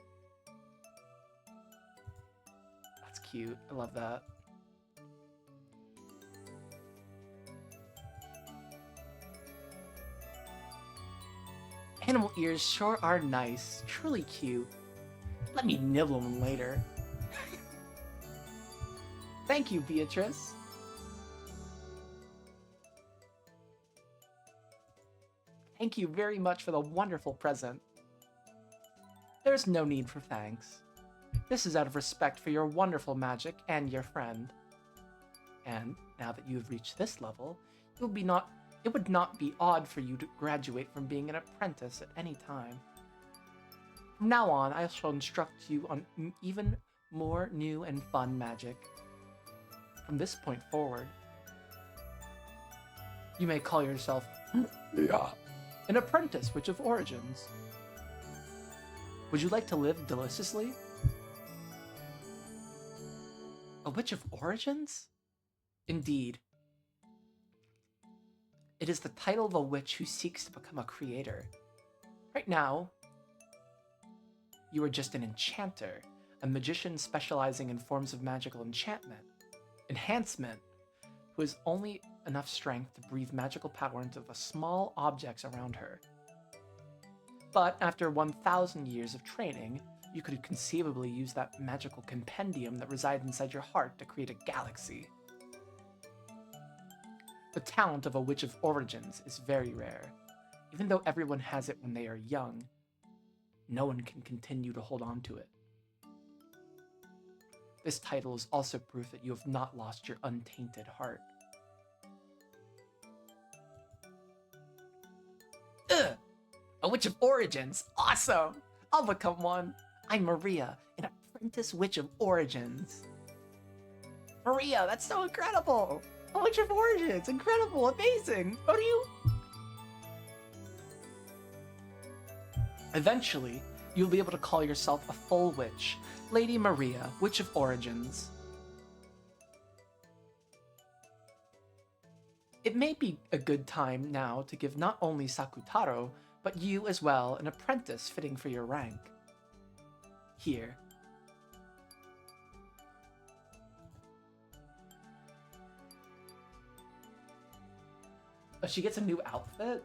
That's cute. I love that. Animal ears sure are nice. Truly cute. Let me nibble them later. Thank you, Beatrice. Thank you very much for the wonderful present. There's no need for thanks. This is out of respect for your wonderful magic and your friend. And now that you have reached this level, it would not be odd for you to graduate from being an apprentice at any time. From now on, I shall instruct you on even more new and fun magic. From this point forward, you may call yourself an apprentice witch of origins. Would you like to live deliciously? A witch of origins? Indeed. It is the title of a witch who seeks to become a creator. Right now, you are just an enchanter, a magician specializing in forms of magical enhancement, who has only enough strength to breathe magical power into the small objects around her. But after 1,000 years of training, you could conceivably use that magical compendium that resides inside your heart to create a galaxy. The talent of a witch of origins is very rare. Even though everyone has it when they are young, no one can continue to hold on to it. This title is also proof that you have not lost your untainted heart. Ugh! A witch of origins! Awesome! I'll become one! I'm Maria, an apprentice witch of origins. Maria, that's so incredible! A witch of origins! Incredible! Amazing! What are you? Eventually, you'll be able to call yourself a full witch, Lady Maria, Witch of Origins. It may be a good time now to give not only Sakutaro, but you as well an apprentice fitting for your rank. Here. Oh, she gets a new outfit?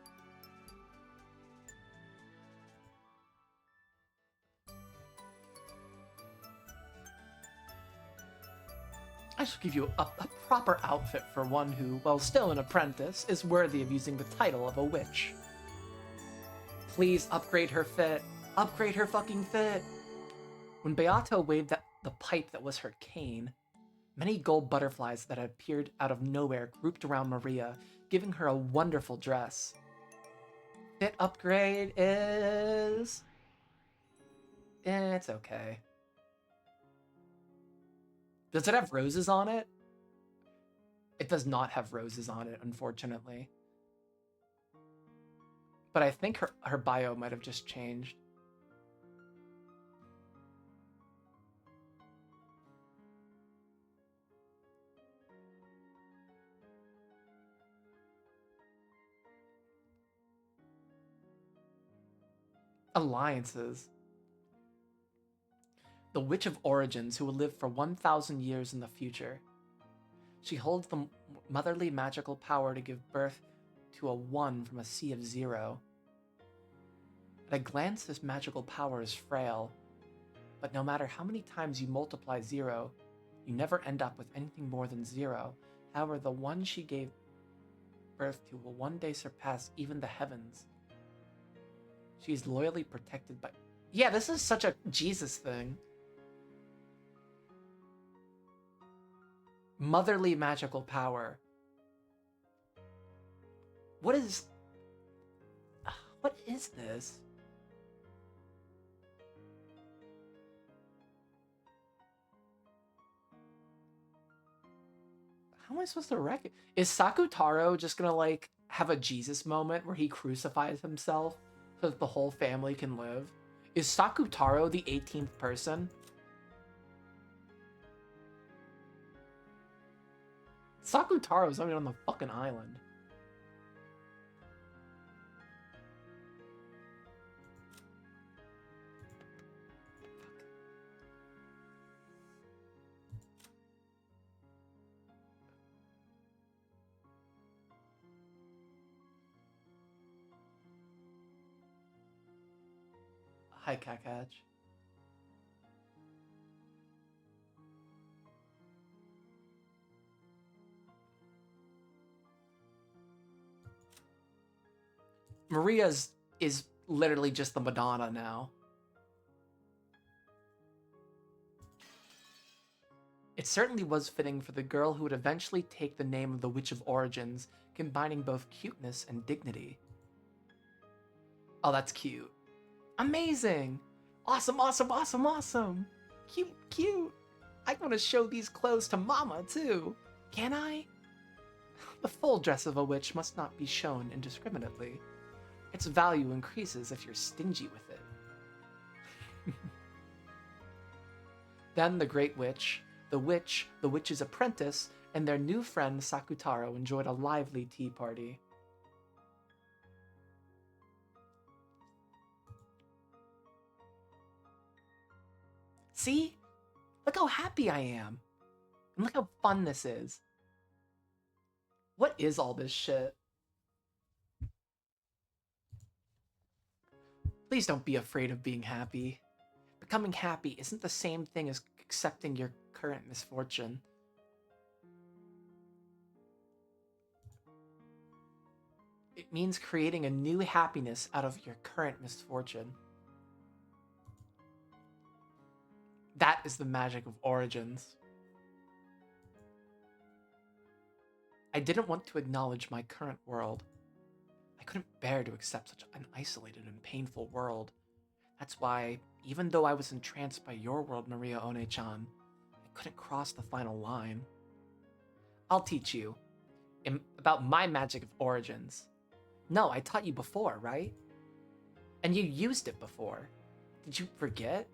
I shall give you a proper outfit for one who, while still an apprentice, is worthy of using the title of a witch. Please upgrade her fit. Upgrade her fucking fit. When Beato waved the pipe that was her cane, many gold butterflies that had appeared out of nowhere grouped around Maria, giving her a wonderful dress. Fit upgrade is... it's okay. Does it have roses on it? It does not have roses on it, unfortunately. But I think her bio might have just changed. Alliances. The Witch of Origins, who will live for 1,000 years in the future. She holds the motherly magical power to give birth to a 1 from a sea of 0. At a glance, this magical power is frail, but no matter how many times you multiply 0, you never end up with anything more than 0. However, the 1 she gave birth to will one day surpass even the heavens. She is loyally protected by... Yeah, this is such a Jesus thing. Motherly magical power. What is this? How am I supposed to recognize? Is Sakutaro just gonna like have a Jesus moment where he crucifies himself so that the whole family can live? Is Sakutaro the 18th person? Sakutaro's not even on the fucking island. Hi, Kakach. Maria's is literally just the Madonna now. It certainly was fitting for the girl who would eventually take the name of the Witch of Origins, combining both cuteness and dignity. Oh, that's cute. Amazing! Awesome, awesome, awesome, awesome! Cute, cute! I want to show these clothes to Mama, too! Can I? The full dress of a witch must not be shown indiscriminately. Its value increases if you're stingy with it. Then the Great Witch, the Witch's apprentice, and their new friend Sakutaro enjoyed a lively tea party. See? Look how happy I am. And look how fun this is. What is all this shit? Please don't be afraid of being happy. Becoming happy isn't the same thing as accepting your current misfortune. It means creating a new happiness out of your current misfortune. That is the magic of origins. I didn't want to acknowledge my current world. I couldn't bear to accept such an isolated and painful world. That's why, even though I was entranced by your world, Maria One-chan, I couldn't cross the final line. I'll teach you about my magic of origins. No, I taught you before, right? And you used it before. Did you forget?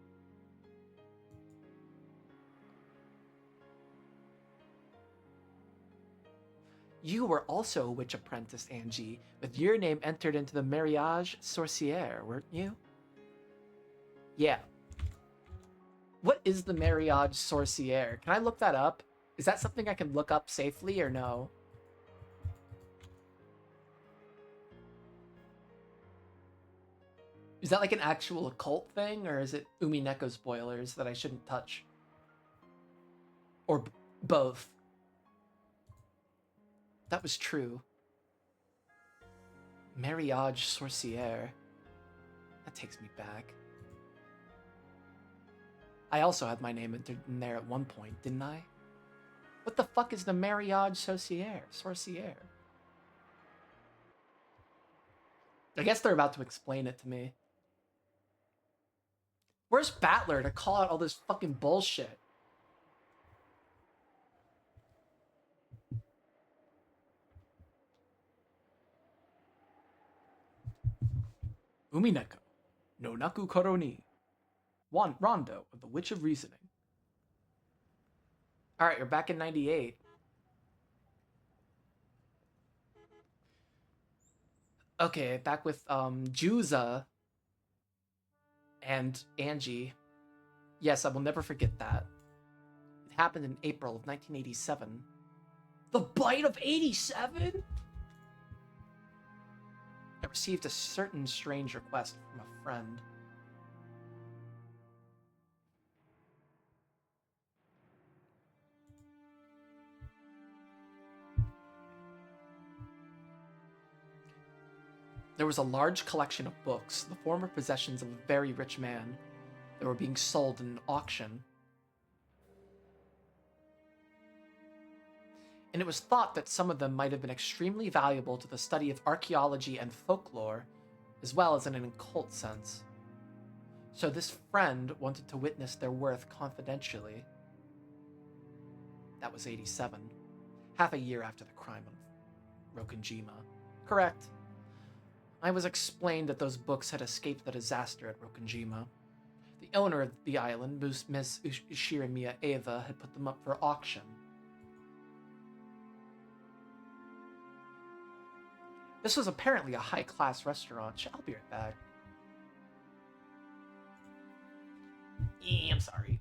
You were also a witch apprentice, Angie, with your name entered into the Mariage Sorcière, weren't you? Yeah. What is the Mariage Sorcière? Can I look that up? Is that something I can look up safely or no? Is that like an actual occult thing, or is it Umineko spoilers that I shouldn't touch? Or both? That was true. Mariage Sorcière. That takes me back. I also had my name entered in there at one point, didn't I? What the fuck is the Mariage Sorcière? I guess they're about to explain it to me. Where's Battler to call out all this fucking bullshit? Umineko. No Naku Koroni. Rondo of the Witch of Reasoning. Alright, you're back in 98. Okay, back with Juza and Angie. Yes, I will never forget that. It happened in April of 1987. The bite of 87? I received a certain strange request from a friend. There was a large collection of books, the former possessions of a very rich man, that were being sold in an auction. And it was thought that some of them might have been extremely valuable to the study of archaeology and folklore, as well as in an occult sense. So this friend wanted to witness their worth confidentially. That was 87, half a year after the crime of Rokonjima. Correct. I was explained that those books had escaped the disaster at Rokonjima. The owner of the island, Miss Shirimiya Eva, had put them up for auction. This was apparently a high-class restaurant. I'll be right back. I'm sorry.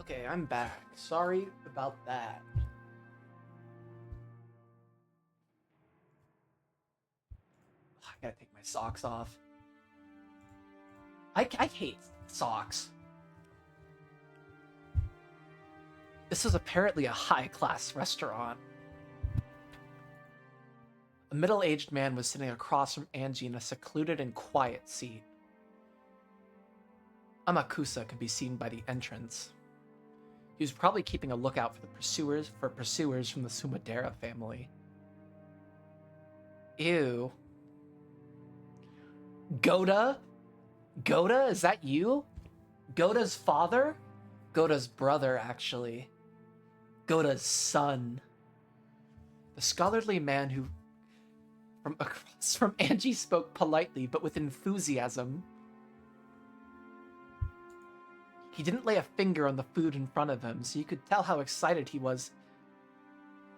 Okay, I'm back. Sorry about that. I gotta take my socks off. I hate socks. This is apparently a high-class restaurant. A middle-aged man was sitting across from Angie in a secluded and quiet seat. Amakusa could be seen by the entrance. He was probably keeping a lookout for pursuers from the Sumadera family. Ew. Goda? Goda, is that you? Goda's father? Goda's brother, actually. Goda's son. The scholarly man who from across from Angie spoke politely but with enthusiasm. He didn't lay a finger on the food in front of him, so you could tell how excited he was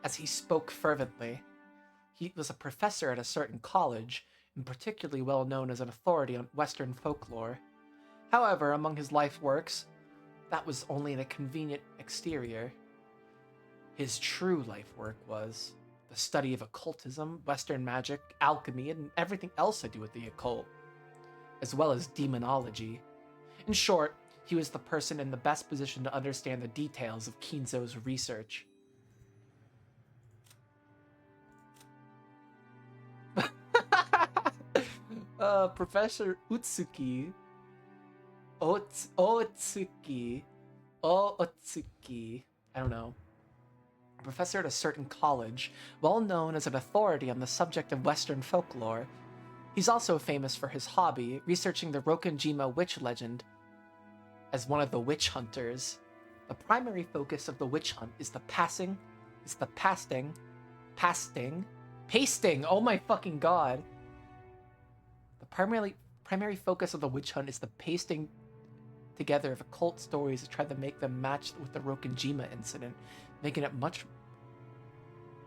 as he spoke fervently. He was a professor at a certain college, and particularly well known as an authority on Western folklore. However, among his life works, that was only in a convenient exterior. His true life work was the study of occultism, Western magic, alchemy, and everything else to do with the occult, as well as demonology. In short, he was the person in the best position to understand the details of Kinzo's research. Professor Utsuki. Otsuki. Otsuki. I don't know. A professor at a certain college, well known as an authority on the subject of Western folklore. He's also famous for his hobby, researching the Rokenjima witch legend as one of the witch hunters. The primary focus of the witch hunt is pasting, oh my fucking god. The primary focus of the witch hunt is the pasting together of occult stories to try to make them match with the Rokenjima incident, making it much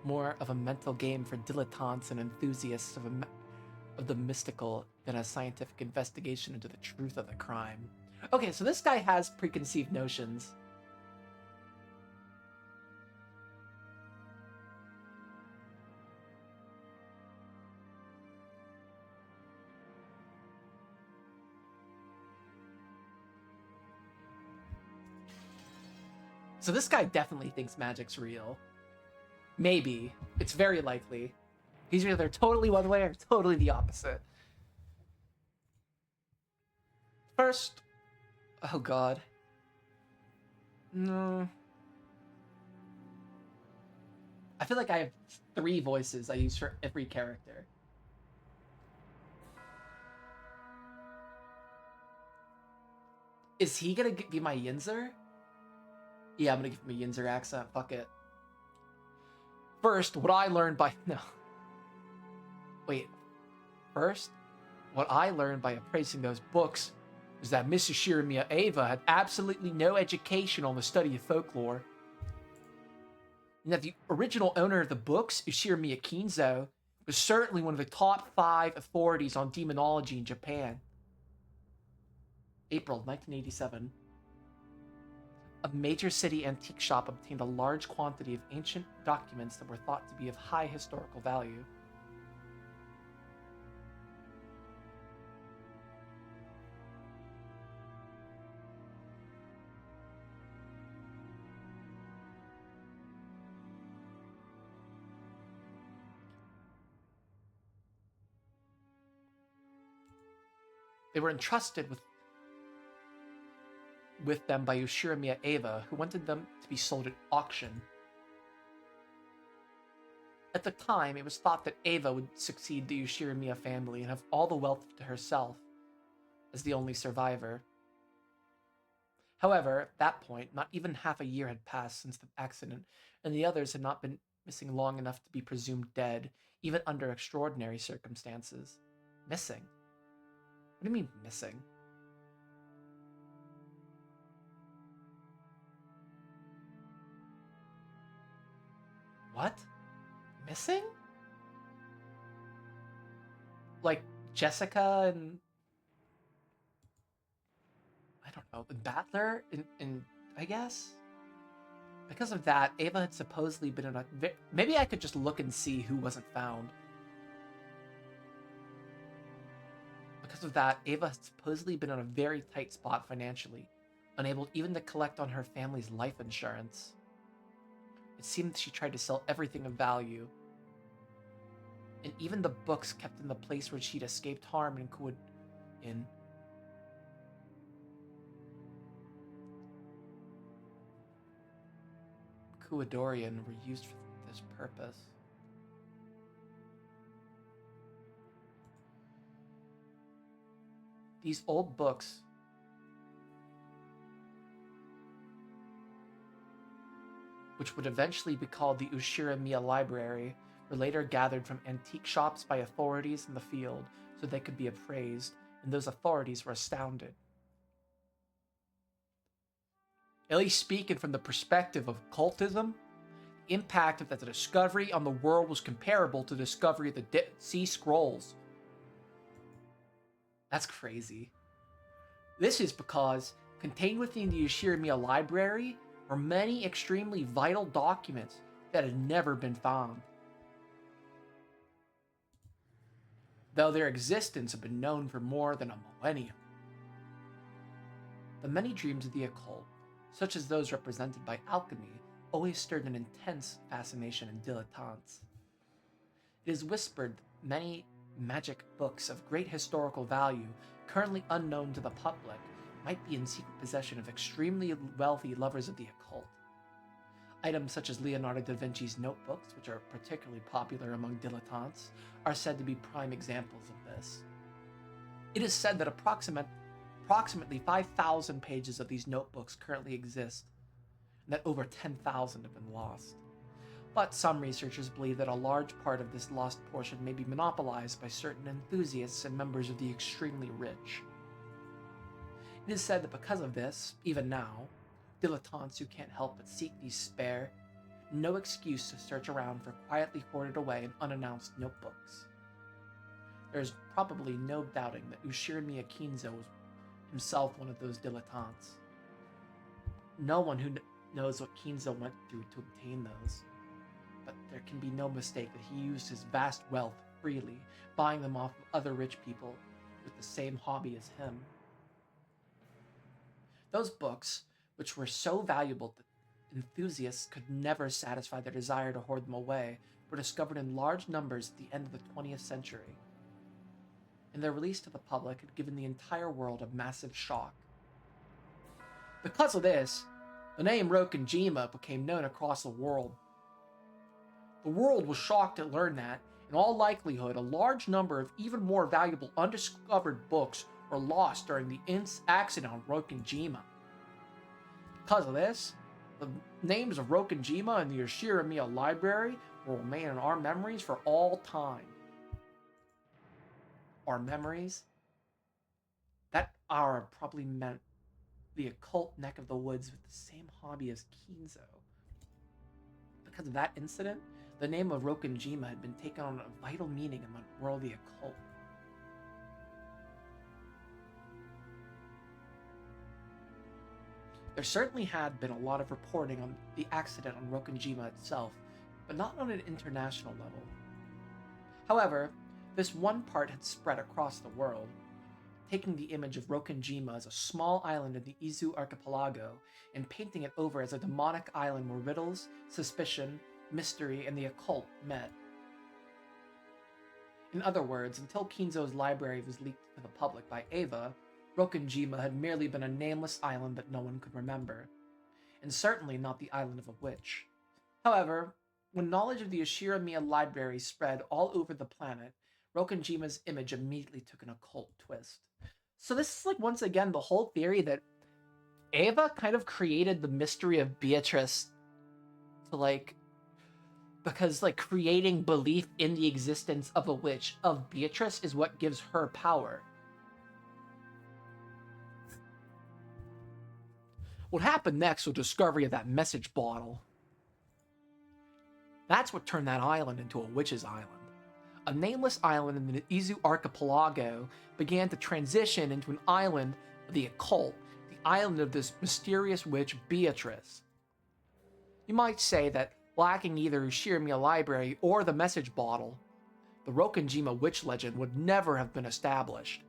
more of a mental game for dilettantes and enthusiasts of the mystical than a scientific investigation into the truth of the crime. Okay, so this guy has preconceived notions. So this guy definitely thinks magic's real. Maybe. It's very likely. He's either totally one way or totally the opposite. First... Oh god. No. I feel like I have 3 voices I use for every character. Is he gonna be my Yinzer? Yeah, I'm gonna give him a Yinzer accent. Fuck it. First, what I learned by... No. Wait. First, what I learned by appraising those books is that Mrs. Shiramiya Eva had absolutely no education on the study of folklore. And that the original owner of the books, Ushiramiya Kinzo, was certainly one of the top 5 authorities on demonology in Japan. April 1987. A major city antique shop obtained a large quantity of ancient documents that were thought to be of high historical value. They were entrusted with them by Ushiramiya Eva, who wanted them to be sold at auction. At the time, it was thought that Eva would succeed the Ushiramiya family and have all the wealth to herself, as the only survivor. However, at that point, not even half a year had passed since the accident, and the others had not been missing long enough to be presumed dead, even under extraordinary circumstances. Missing? What do you mean, missing? What? Missing? Like Jessica and... I don't know, the Battler in I guess. Because of that, Ava had supposedly been in a... Maybe I could just look and see who wasn't found. Because of that, Ava had supposedly been in a very tight spot financially, unable even to collect on her family's life insurance. It seemed she tried to sell everything of value. And even the books kept in the place where she'd escaped harm in Kuadorian were used for this purpose. These old books which would eventually be called the Ushiramiya Library, were later gathered from antique shops by authorities in the field so they could be appraised, and those authorities were astounded. At least speaking from the perspective of occultism, the impact of the discovery on the world was comparable to the discovery of the Dead Sea Scrolls. That's crazy. This is because contained within the Ushiramiya Library are many extremely vital documents that had never been found, though their existence had been known for more than a millennium. The many dreams of the occult, such as those represented by alchemy, always stirred an intense fascination in dilettantes. It is whispered that many magic books of great historical value, currently unknown to the public, might be in secret possession of extremely wealthy lovers of the occult. Items such as Leonardo da Vinci's notebooks, which are particularly popular among dilettantes, are said to be prime examples of this. It is said that approximately 5,000 pages of these notebooks currently exist, and that over 10,000 have been lost. But some researchers believe that a large part of this lost portion may be monopolized by certain enthusiasts and members of the extremely rich. It is said that because of this, even now, dilettantes who can't help but seek these spare no excuse to search around for quietly hoarded away and unannounced notebooks. There is probably no doubting that Ushiramiya Kinzo was himself one of those dilettantes. No one who knows what Kinzo went through to obtain those, but there can be no mistake that he used his vast wealth freely, buying them off of other rich people with the same hobby as him. Those books, which were so valuable that enthusiasts could never satisfy their desire to hoard them away, were discovered in large numbers at the end of the 20th century. And their release to the public had given the entire world a massive shock. Because of this, the name Rokkenjima became known across the world. The world was shocked to learn that, in all likelihood, a large number of even more valuable undiscovered books were lost during the accident on Rokkenjima. Because of this, the names of Rokkenjima and the Ushiramiya Library will remain in our memories for all time. Our memories that are probably meant the occult neck of the woods with the same hobby as Kinzo. Because of that incident, the name of Rokkenjima had been taken on a vital meaning among the world of the occult. There certainly had been a lot of reporting on the accident on Rokkenjima itself, but not on an international level. However, this one part had spread across the world, taking the image of Rokkenjima as a small island in the Izu archipelago and painting it over as a demonic island where riddles, suspicion, mystery, and the occult met. In other words, until Kinzo's library was leaked to the public by Ava, Rokkenjima had merely been a nameless island that no one could remember, and certainly not the island of a witch. However, when knowledge of the Ushiramiya Library spread all over the planet, Rokkenjima's image immediately took an occult twist. So this is like, once again, the whole theory that Ava kind of created the mystery of Beatrice to because creating belief in the existence of a witch, of Beatrice, is what gives her power. What happened next was the discovery of that message bottle. That's what turned that island into a witch's island. A nameless island in the Izu archipelago began to transition into an island of the occult, the island of this mysterious witch Beatrice. You might say that lacking either Ushirimiya Library or the message bottle, the Rokenjima witch legend would never have been established.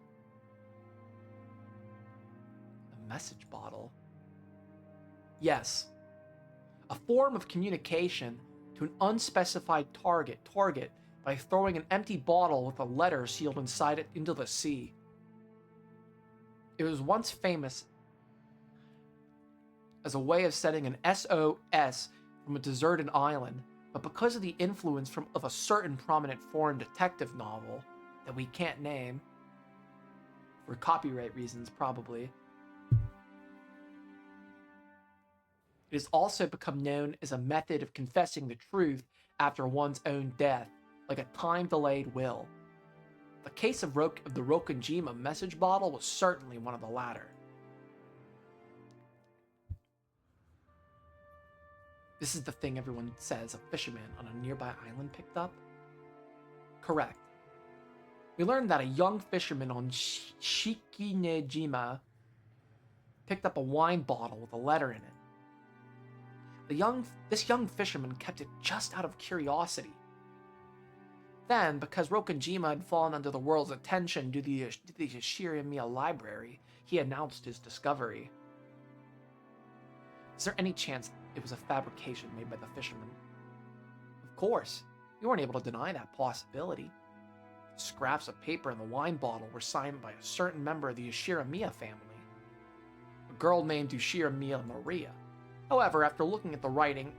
A message bottle? Yes, a form of communication to an unspecified target by throwing an empty bottle with a letter sealed inside it into the sea. It was once famous as a way of sending an SOS from a deserted island, but because of the influence of a certain prominent foreign detective novel that we can't name, for copyright reasons probably, it has also become known as a method of confessing the truth after one's own death, like a time-delayed will. The case of the Rokenjima message bottle was certainly one of the latter. This is the thing everyone says a fisherman on a nearby island picked up? Correct. We learned that a young fisherman on Shikinejima picked up a wine bottle with a letter in it. This young fisherman kept it just out of curiosity. Then, because Rokenjima had fallen under the world's attention due to the Shirimiya Library, he announced his discovery. Is there any chance it was a fabrication made by the fisherman? Of course, you weren't able to deny that possibility. The scraps of paper in the wine bottle were signed by a certain member of the Ushirimiya family, a girl named Ushirimiya Maria. However, after looking at the writing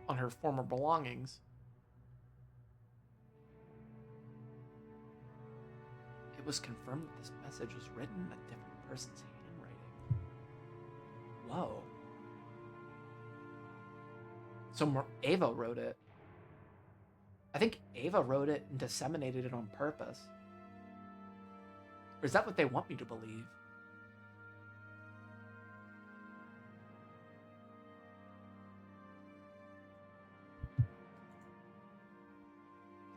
on her former belongings, it was confirmed that this message was written in a different person's handwriting. Whoa. So Ava wrote it. I think Ava wrote it and disseminated it on purpose. Or is that what they want me to believe?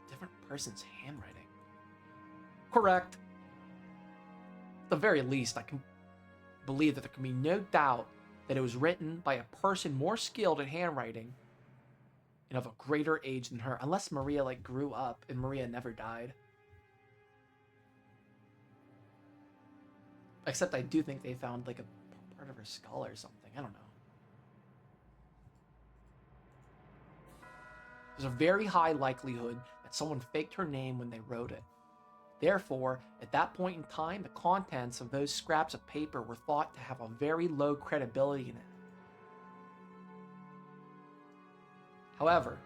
A different person's handwriting. Correct. At the very least, I can believe that there can be no doubt that it was written by a person more skilled at handwriting and of a greater age than her, unless Maria grew up and Maria never died. Except I do think they found a part of her skull or something. I don't know. There's a very high likelihood that someone faked her name when they wrote it. Therefore, at that point in time, the contents of those scraps of paper were thought to have a very low credibility in it. However,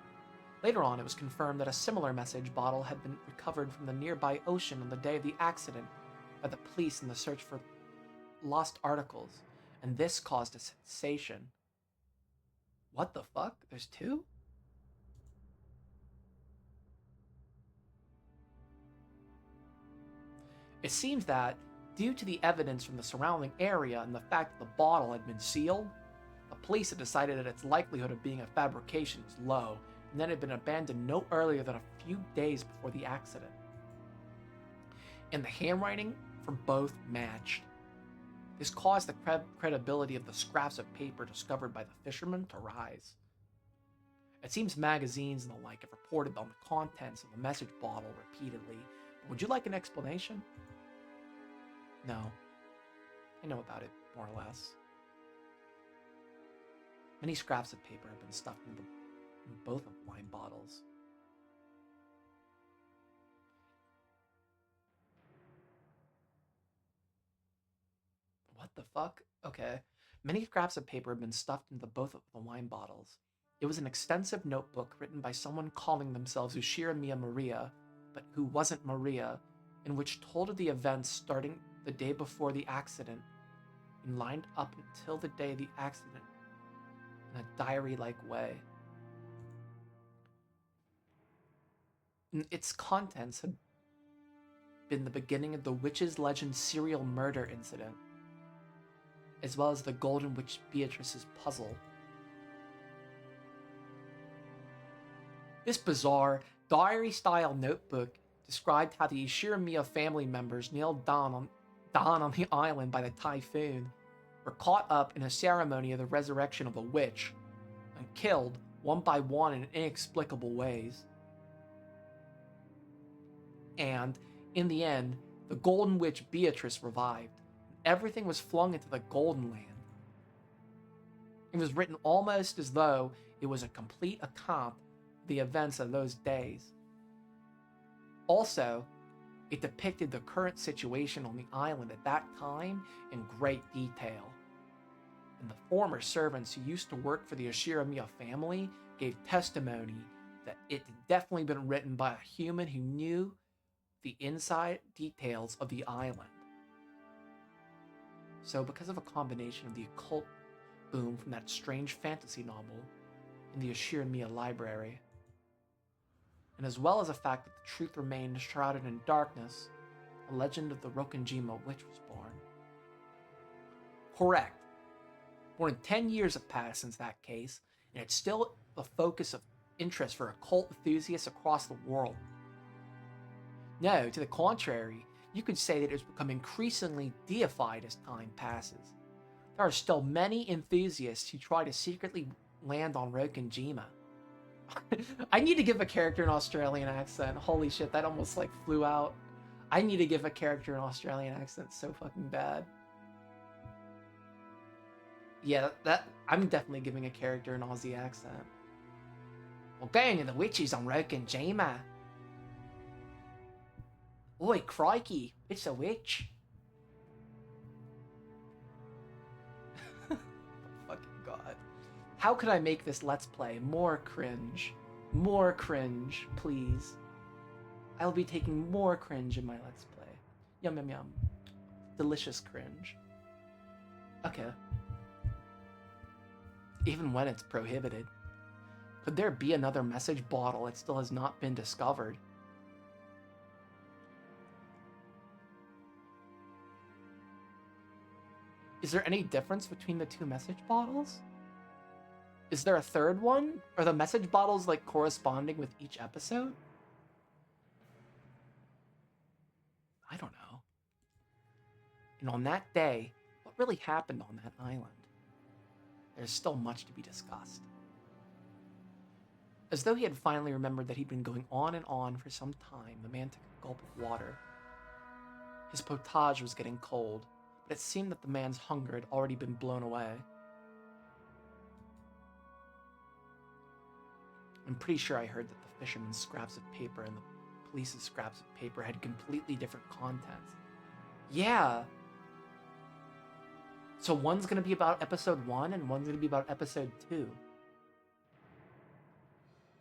later on it was confirmed that a similar message bottle had been recovered from the nearby ocean on the day of the accident by the police in the search for lost articles, and this caused a sensation. What the fuck? There's two? It seems that, due to the evidence from the surrounding area and the fact that the bottle had been sealed, the police had decided that its likelihood of being a fabrication was low, and that it had been abandoned no earlier than a few days before the accident. And the handwriting for both matched. This caused the credibility of the scraps of paper discovered by the fisherman to rise. It seems magazines and the like have reported on the contents of the message bottle repeatedly. But would you like an explanation? No. I know about it, more or less. Many scraps of paper have been stuffed in both of the wine bottles. What the fuck? Okay. Many scraps of paper have been stuffed into both of the wine bottles. It was an extensive notebook written by someone calling themselves Ushirimiya Maria, but who wasn't Maria, in which told of the events starting the day before the accident and lined up until the day of the accident in a diary-like way. And its contents had been the beginning of the Witch's Legend serial murder incident, as well as the Golden Witch Beatrice's puzzle. This bizarre, diary-style notebook described how the Ishirimiya family members nailed down on the island by the typhoon were caught up in a ceremony of the resurrection of a witch and killed one by one in inexplicable ways. And, in the end, the Golden Witch Beatrice revived. Everything was flung into the Golden Land. It was written almost as though it was a complete account of the events of those days. Also, it depicted the current situation on the island at that time in great detail. And the former servants who used to work for the Ashiramiya family gave testimony that it had definitely been written by a human who knew the inside details of the island. So because of a combination of the occult boom from that strange fantasy novel in the Ashiramiya library, and as well as the fact that the truth remained shrouded in darkness, the legend of the Rokenjima witch was born. Correct. More than 10 years have passed since that case, and it's still a focus of interest for occult enthusiasts across the world. No, to the contrary, you could say that it has become increasingly deified as time passes. There are still many enthusiasts who try to secretly land on Rokenjima. I need to give a character an Australian accent. Holy shit, that almost like flew out. I need to give a character an Australian accent so fucking bad. Yeah, I'm definitely giving a character an Aussie accent. We're going to the witches on Rokenjima. Oi, crikey, it's a witch. Fucking god. How could I make this Let's Play more cringe? More cringe, please. I'll be taking more cringe in my Let's Play. Yum yum yum. Delicious cringe. Okay. Even when it's prohibited. Could there be another message bottle that still has not been discovered? Is there any difference between the two message bottles? Is there a third one? Are the message bottles like corresponding with each episode? I don't know. And on that day, what really happened on that island? There's still much to be discussed. As though he had finally remembered that he'd been going on and on for some time, the man took a gulp of water. His potage was getting cold, but it seemed that the man's hunger had already been blown away. I'm pretty sure I heard that the fisherman's scraps of paper and the police's scraps of paper had completely different contents. Yeah. So one's going to be about episode 1 and one's going to be about episode 2.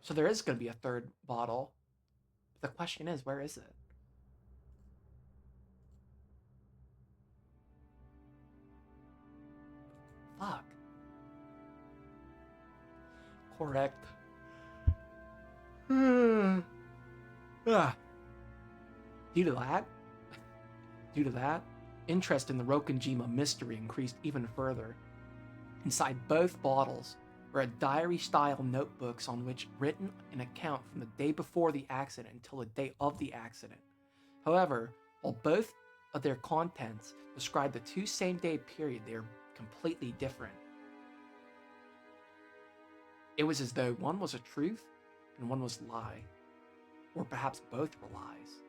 So there is going to be a third bottle. But the question is, where is it? Fuck. Correct. Due to that, interest in the Rokenjima mystery increased even further. Inside both bottles were diary-style notebooks on which written an account from the day before the accident until the day of the accident. However, while both of their contents describe the two same-day period, they are completely different. It was as though one was a truth and one was a lie, or perhaps both were lies.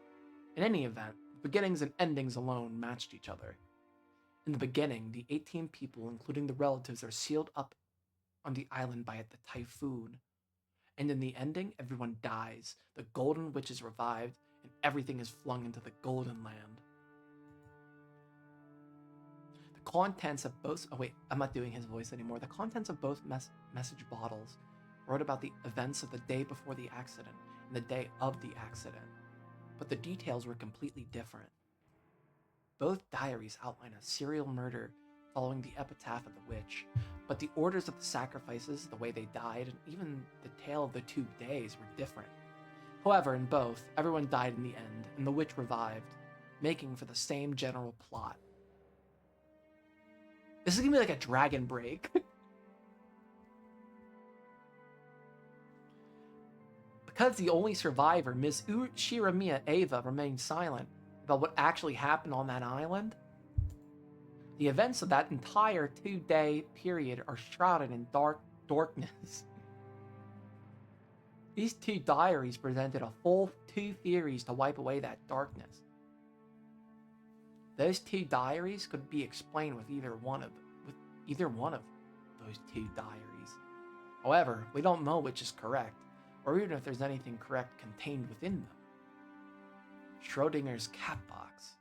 In any event, the beginnings and endings alone matched each other. In the beginning, the 18 people, including the relatives, are sealed up on the island by the typhoon. And in the ending, everyone dies, the Golden Witch is revived, and everything is flung into the Golden Land. The contents of both... Oh wait, I'm not doing his voice anymore. The contents of both message bottles wrote about the events of the day before the accident and the day of the accident, but the details were completely different. Both diaries outline a serial murder following the epitaph of the witch, but the orders of the sacrifices, the way they died, and even the tale of the 2 days were different. However, in both, everyone died in the end, and the witch revived, making for the same general plot. This is gonna be like a dragon break. Because the only survivor, Ms. Shiramiya Ava, remained silent about what actually happened on that island, The events of that entire 2-day period are shrouded in darkness. These 2 diaries presented a full 2 theories to wipe away that darkness. Those 2 diaries could be explained with either one of those 2 diaries. However, we don't know which is correct, or even if there's anything correct contained within them. Schrodinger's cat box.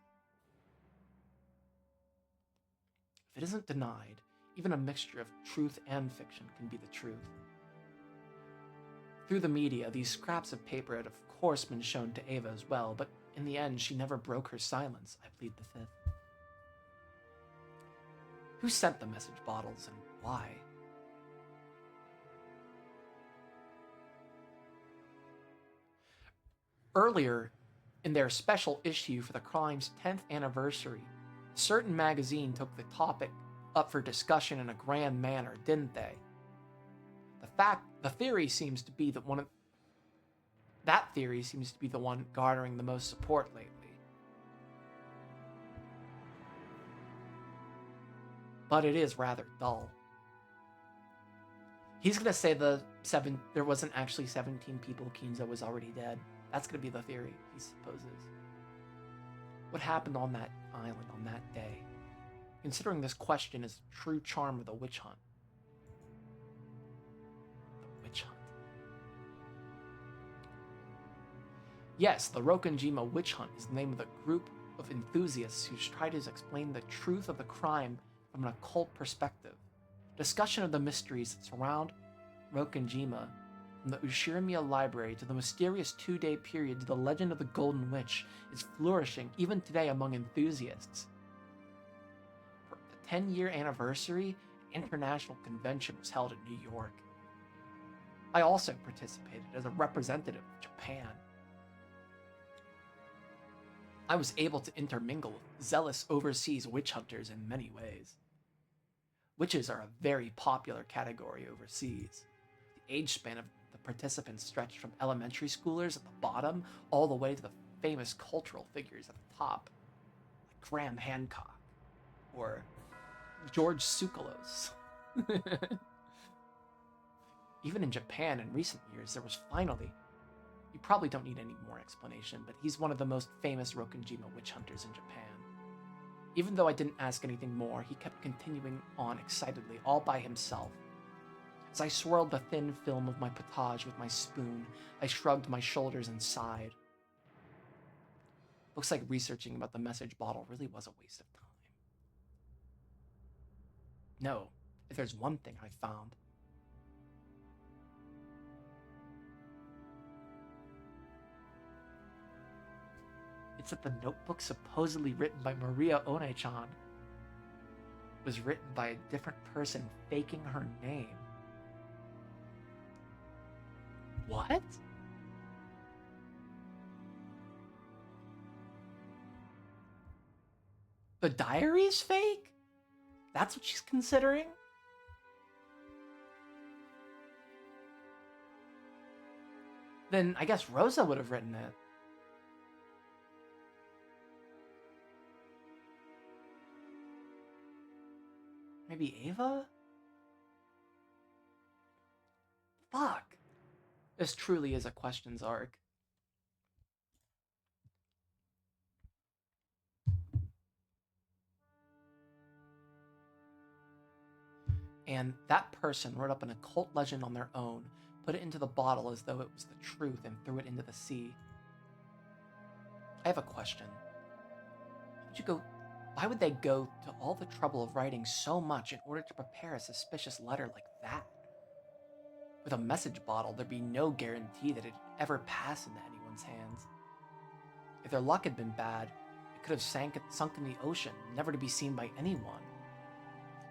If it isn't denied, even a mixture of truth and fiction can be the truth. Through the media, these scraps of paper had of course been shown to Ava as well, but in the end, she never broke her silence. I plead the fifth. Who sent the message bottles and why? Earlier, in their special issue for the crime's 10th anniversary, a certain magazine took the topic up for discussion in a grand manner, didn't they? The theory seems to be that theory seems to be the one garnering the most support lately. But it is rather dull. He's gonna say there wasn't actually 17 people. Kinzo was already dead. That's gonna be the theory, he supposes. What happened on that island on that day? Considering this question is the true charm of the witch hunt. The witch hunt. Yes, the Rokenjima witch hunt is the name of the group of enthusiasts who try to explain the truth of the crime from an occult perspective. Discussion of the mysteries that surround Rokenjima, from the Ushirimiya Library to the mysterious 2-day period to the legend of the Golden Witch, is flourishing even today among enthusiasts. For the 10-year anniversary, an international convention was held in New York. I also participated as a representative of Japan. I was able to intermingle with zealous overseas witch hunters in many ways. Witches are a very popular category overseas. The age span of the participants stretched from elementary schoolers at the bottom all the way to the famous cultural figures at the top, like Graham Hancock or George Tsoukalos. Even in Japan in recent years, there was finally... You probably don't need any more explanation, but he's one of the most famous Rokenjima witch hunters in Japan. Even though I didn't ask anything more, he kept continuing on excitedly, all by himself. As I swirled the thin film of my potage with my spoon, I shrugged my shoulders and sighed. Looks like researching about the message bottle really was a waste of time. No, if there's one thing I found, it's that the notebook supposedly written by Maria One-chan was written by a different person faking her name. What? The diary's fake? That's what she's considering? Then I guess Rosa would have written it. Maybe Ava? Fuck. This truly is a questions arc. And that person wrote up an occult legend on their own, put it into the bottle as though it was the truth, and threw it into the sea. I have a question. Why would they go to all the trouble of writing so much in order to prepare a suspicious letter like that? With a message bottle, there'd be no guarantee that it'd ever pass into anyone's hands. If their luck had been bad, it could have sunk in the ocean, never to be seen by anyone.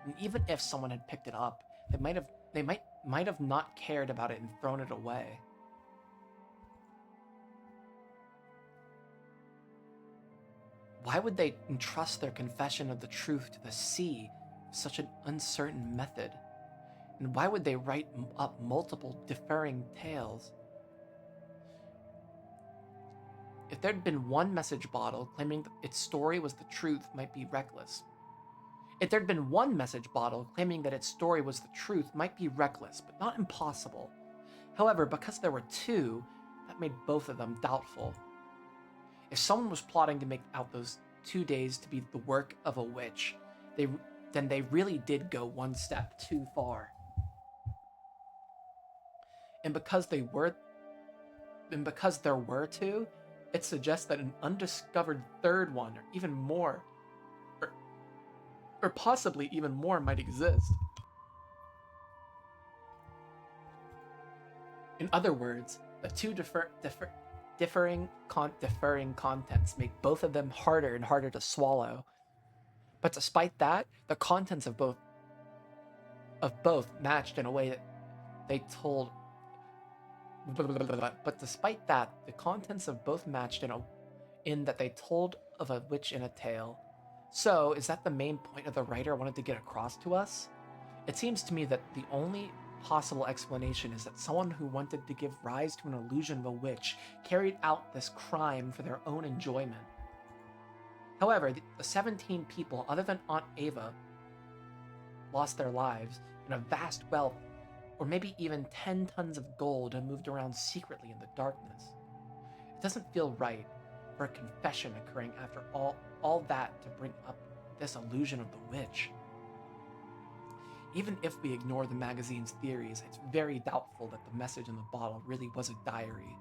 And even if someone had picked it up, they might have not cared about it and thrown it away. Why would they entrust their confession of the truth to the sea with such an uncertain method? And why would they write up multiple differing tales? If there'd been one message bottle claiming that its story was the truth might be reckless. If there'd been one message bottle, claiming that its story was the truth might be reckless, but not impossible. However, because there were two, that made both of them doubtful. If someone was plotting to make out those 2 days to be the work of a witch, then they really did go one step too far. And because they were and because there were two, it suggests that an undiscovered third one, or even more, or, or possibly even more, might exist. In other words, the two differing contents make both of them harder and harder to swallow. But despite that, the contents of both matched in a way that they told. But despite that, the contents of both matched in that they told of a witch in a tale. So, is that the main point of the writer wanted to get across to us? It seems to me that the only possible explanation is that someone who wanted to give rise to an illusion of a witch carried out this crime for their own enjoyment. However, the 17 people, other than Aunt Ava, lost their lives, and a vast wealth, or maybe even 10 tons of gold, had moved around secretly in the darkness. It doesn't feel right for a confession occurring after all that to bring up this illusion of the witch. Even if we ignore the magazine's theories, it's very doubtful that the message in the bottle really was a diary.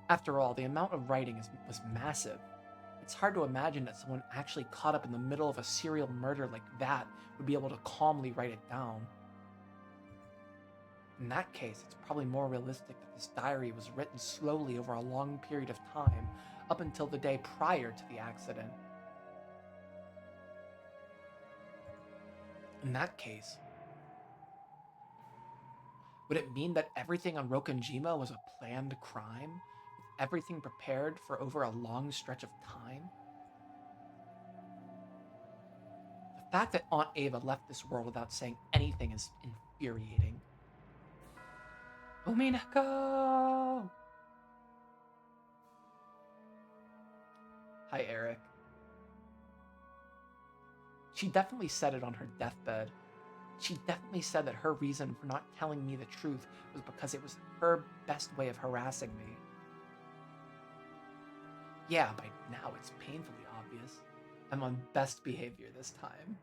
After all, the amount of writing was massive. It's hard to imagine that someone actually caught up in the middle of a serial murder like that would be able to calmly write it down. In that case, it's probably more realistic that this diary was written slowly over a long period of time, up until the day prior to the accident. In that case, would it mean that everything on Rokonjima was a planned crime, with everything prepared for over a long stretch of time? The fact that Aunt Ava left this world without saying anything is infuriating. Umineko! Hi, Eric. She definitely said it on her deathbed. She definitely said that her reason for not telling me the truth was because it was her best way of harassing me. Yeah, by now it's painfully obvious. I'm on best behavior this time.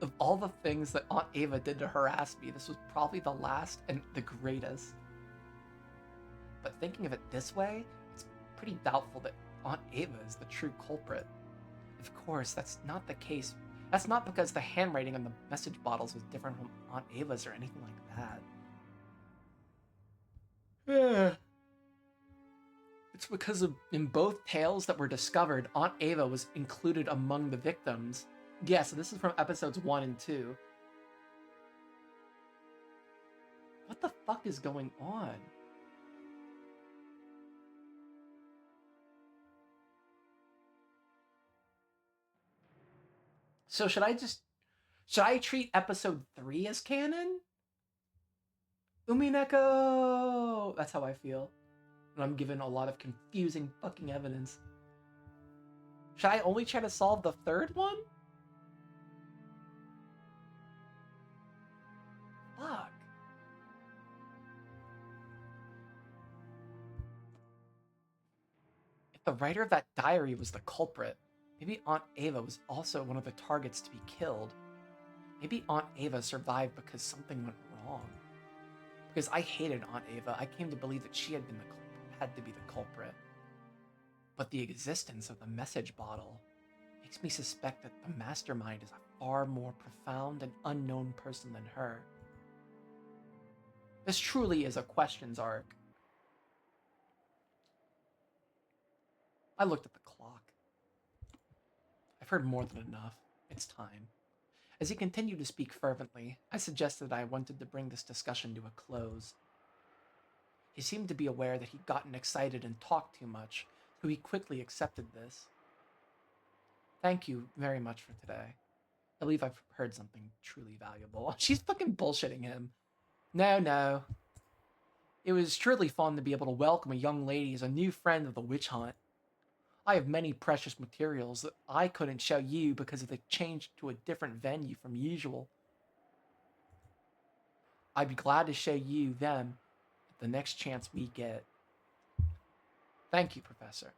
Of all the things that Aunt Ava did to harass me, this was probably the last and the greatest. But thinking of it this way, it's pretty doubtful that Aunt Ava is the true culprit. Of course, that's not the case. That's not because the handwriting on the message bottles was different from Aunt Ava's or anything like that. Yeah. It's because in both tales that were discovered, Aunt Ava was included among the victims. Yeah, so this is from episodes 1 and 2. What the fuck is going on? So should I treat episode 3 as canon? Umineko! That's how I feel. And I'm given a lot of confusing fucking evidence. Should I only try to solve the third one? Fuck. If the writer of that diary was the culprit, maybe Aunt Ava was also one of the targets to be killed. Maybe Aunt Ava survived because something went wrong. Because I hated Aunt Ava, I came to believe that she had to be the culprit. But the existence of the message bottle makes me suspect that the mastermind is a far more profound and unknown person than her. This truly is a questions arc. I looked at the clock. I've heard more than enough. It's time. As he continued to speak fervently, I suggested that I wanted to bring this discussion to a close. He seemed to be aware that he'd gotten excited and talked too much, so he quickly accepted this. Thank you very much for today. I believe I've heard something truly valuable. She's fucking bullshitting him. No, no. It was truly fun to be able to welcome a young lady as a new friend of the witch hunt. I have many precious materials that I couldn't show you because they changed to a different venue from usual. I'd be glad to show you them at the next chance we get. Thank you, Professor.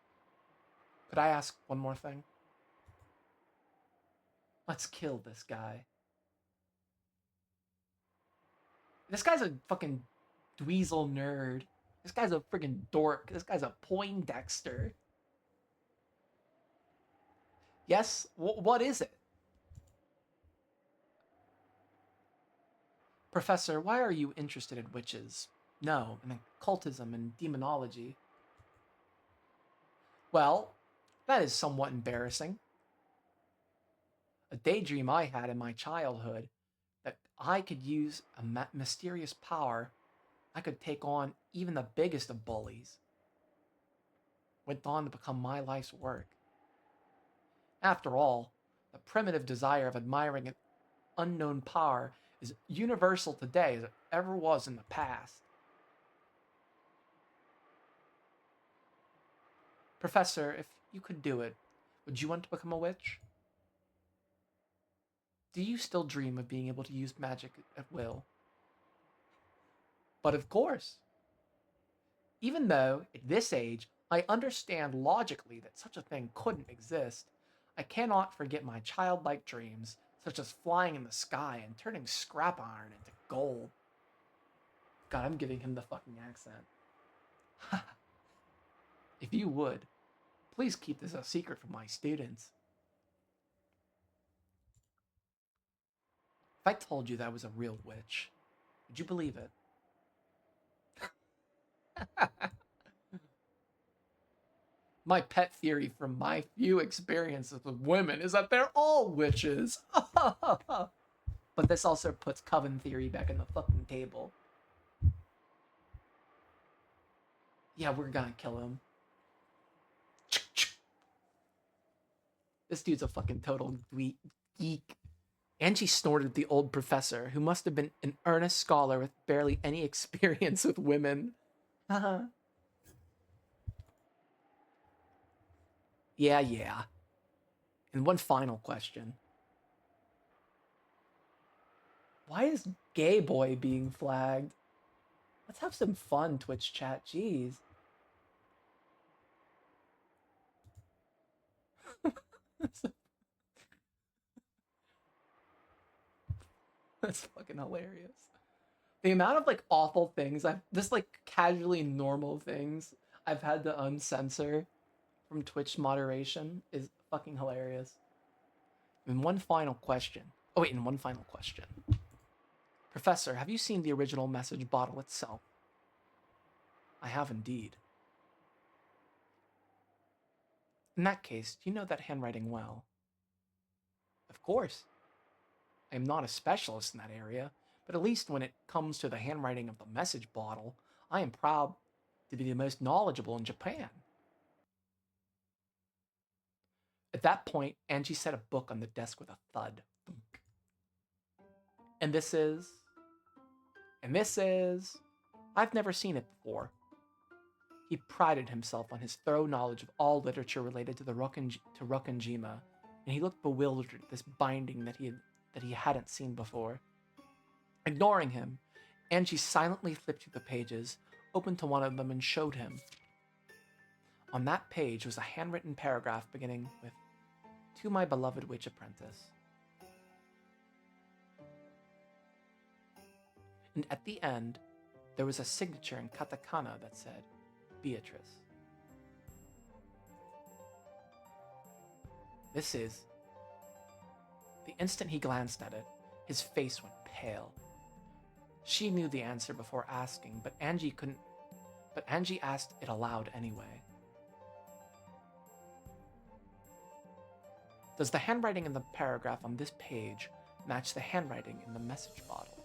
Could I ask one more thing? Let's kill this guy. This guy's a fucking dweezil nerd. This guy's a friggin' dork. This guy's a Poindexter. Yes? What is it? Professor, why are you interested in witches? No, in occultism and demonology. Well, that is somewhat embarrassing. A daydream I had in my childhood that I could use a mysterious power. I could take on even the biggest of bullies. Went on to become my life's work. After all, the primitive desire of admiring an unknown power is universal today as it ever was in the past. Professor, if you could do it, would you want to become a witch? Do you still dream of being able to use magic at will? But of course. Even though, at this age, I understand logically that such a thing couldn't exist, I cannot forget my childlike dreams, such as flying in the sky and turning scrap iron into gold. God, I'm giving him the fucking accent. If you would, please keep this a secret from my students. If I told you that I was a real witch, would you believe it? My pet theory from my few experiences with women is that they're all witches. But this also puts Coven theory back in the fucking table. Yeah, we're gonna kill him. This dude's a fucking total geek. Angie snorted at the old professor, who must have been an earnest scholar with barely any experience with women. Yeah, yeah. And one final question. Why is gay boy being flagged? Let's have some fun, Twitch chat. Jeez. That's fucking hilarious. The amount of like awful things I've just like casually normal things I've had to uncensor from Twitch moderation is fucking hilarious. And one final question. Oh wait, and one final question. Professor, have you seen the original message bottle itself? I have indeed. In that case, do you know that handwriting well? Of course. I am not a specialist in that area, but at least when it comes to the handwriting of the message bottle, I am proud to be the most knowledgeable in Japan. At that point, Angie set a book on the desk with a thud. And this is. And this is. I've never seen it before. He prided himself on his thorough knowledge of all literature related to Rokkenjima, and he looked bewildered at this binding that he hadn't seen before. Ignoring him, Angie silently flipped through the pages, opened to one of them, and showed him. On that page was a handwritten paragraph beginning with, "To my beloved witch apprentice." And at the end, there was a signature in katakana that said, Beatrice. This is. The instant he glanced at it, his face went pale. She knew the answer before asking, but Angie asked it aloud anyway. Does the handwriting in the paragraph on this page match the handwriting in the message bottle?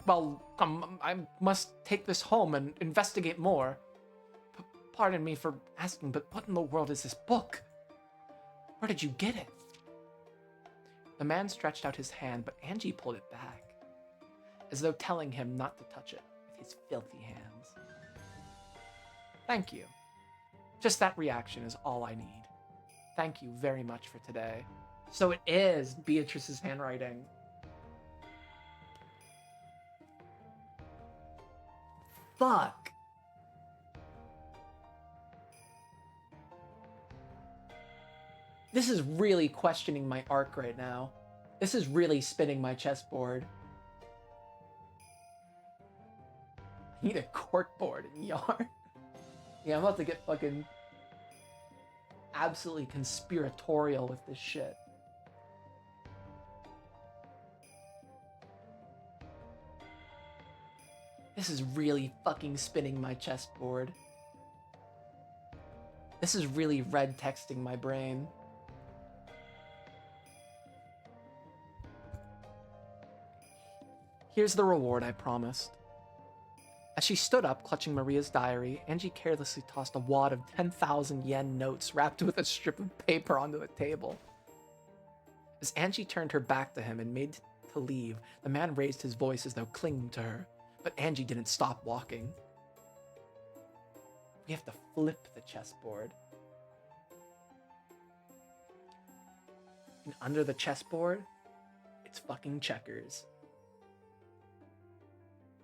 Well, I must take this home and investigate more. Pardon me for asking, but what in the world is this book? Where did you get it? The man stretched out his hand, but Angie pulled it back, as though telling him not to touch it with his filthy hands. Thank you. Just that reaction is all I need. Thank you very much for today. So it is Beatrice's handwriting. Fuck. This is really questioning my arc right now. This is really spinning my chessboard. I need a corkboard and yarn. Yeah, I'm about to get fucking absolutely conspiratorial with this shit. This is really fucking spinning my chessboard. This is really red texting my brain. Here's the reward I promised. As she stood up, clutching Maria's diary, Angie carelessly tossed a wad of 10,000 yen notes wrapped with a strip of paper onto the table. As Angie turned her back to him and made to leave, the man raised his voice as though clinging to her, but Angie didn't stop walking. We have to flip the chessboard. And under the chessboard, it's fucking checkers.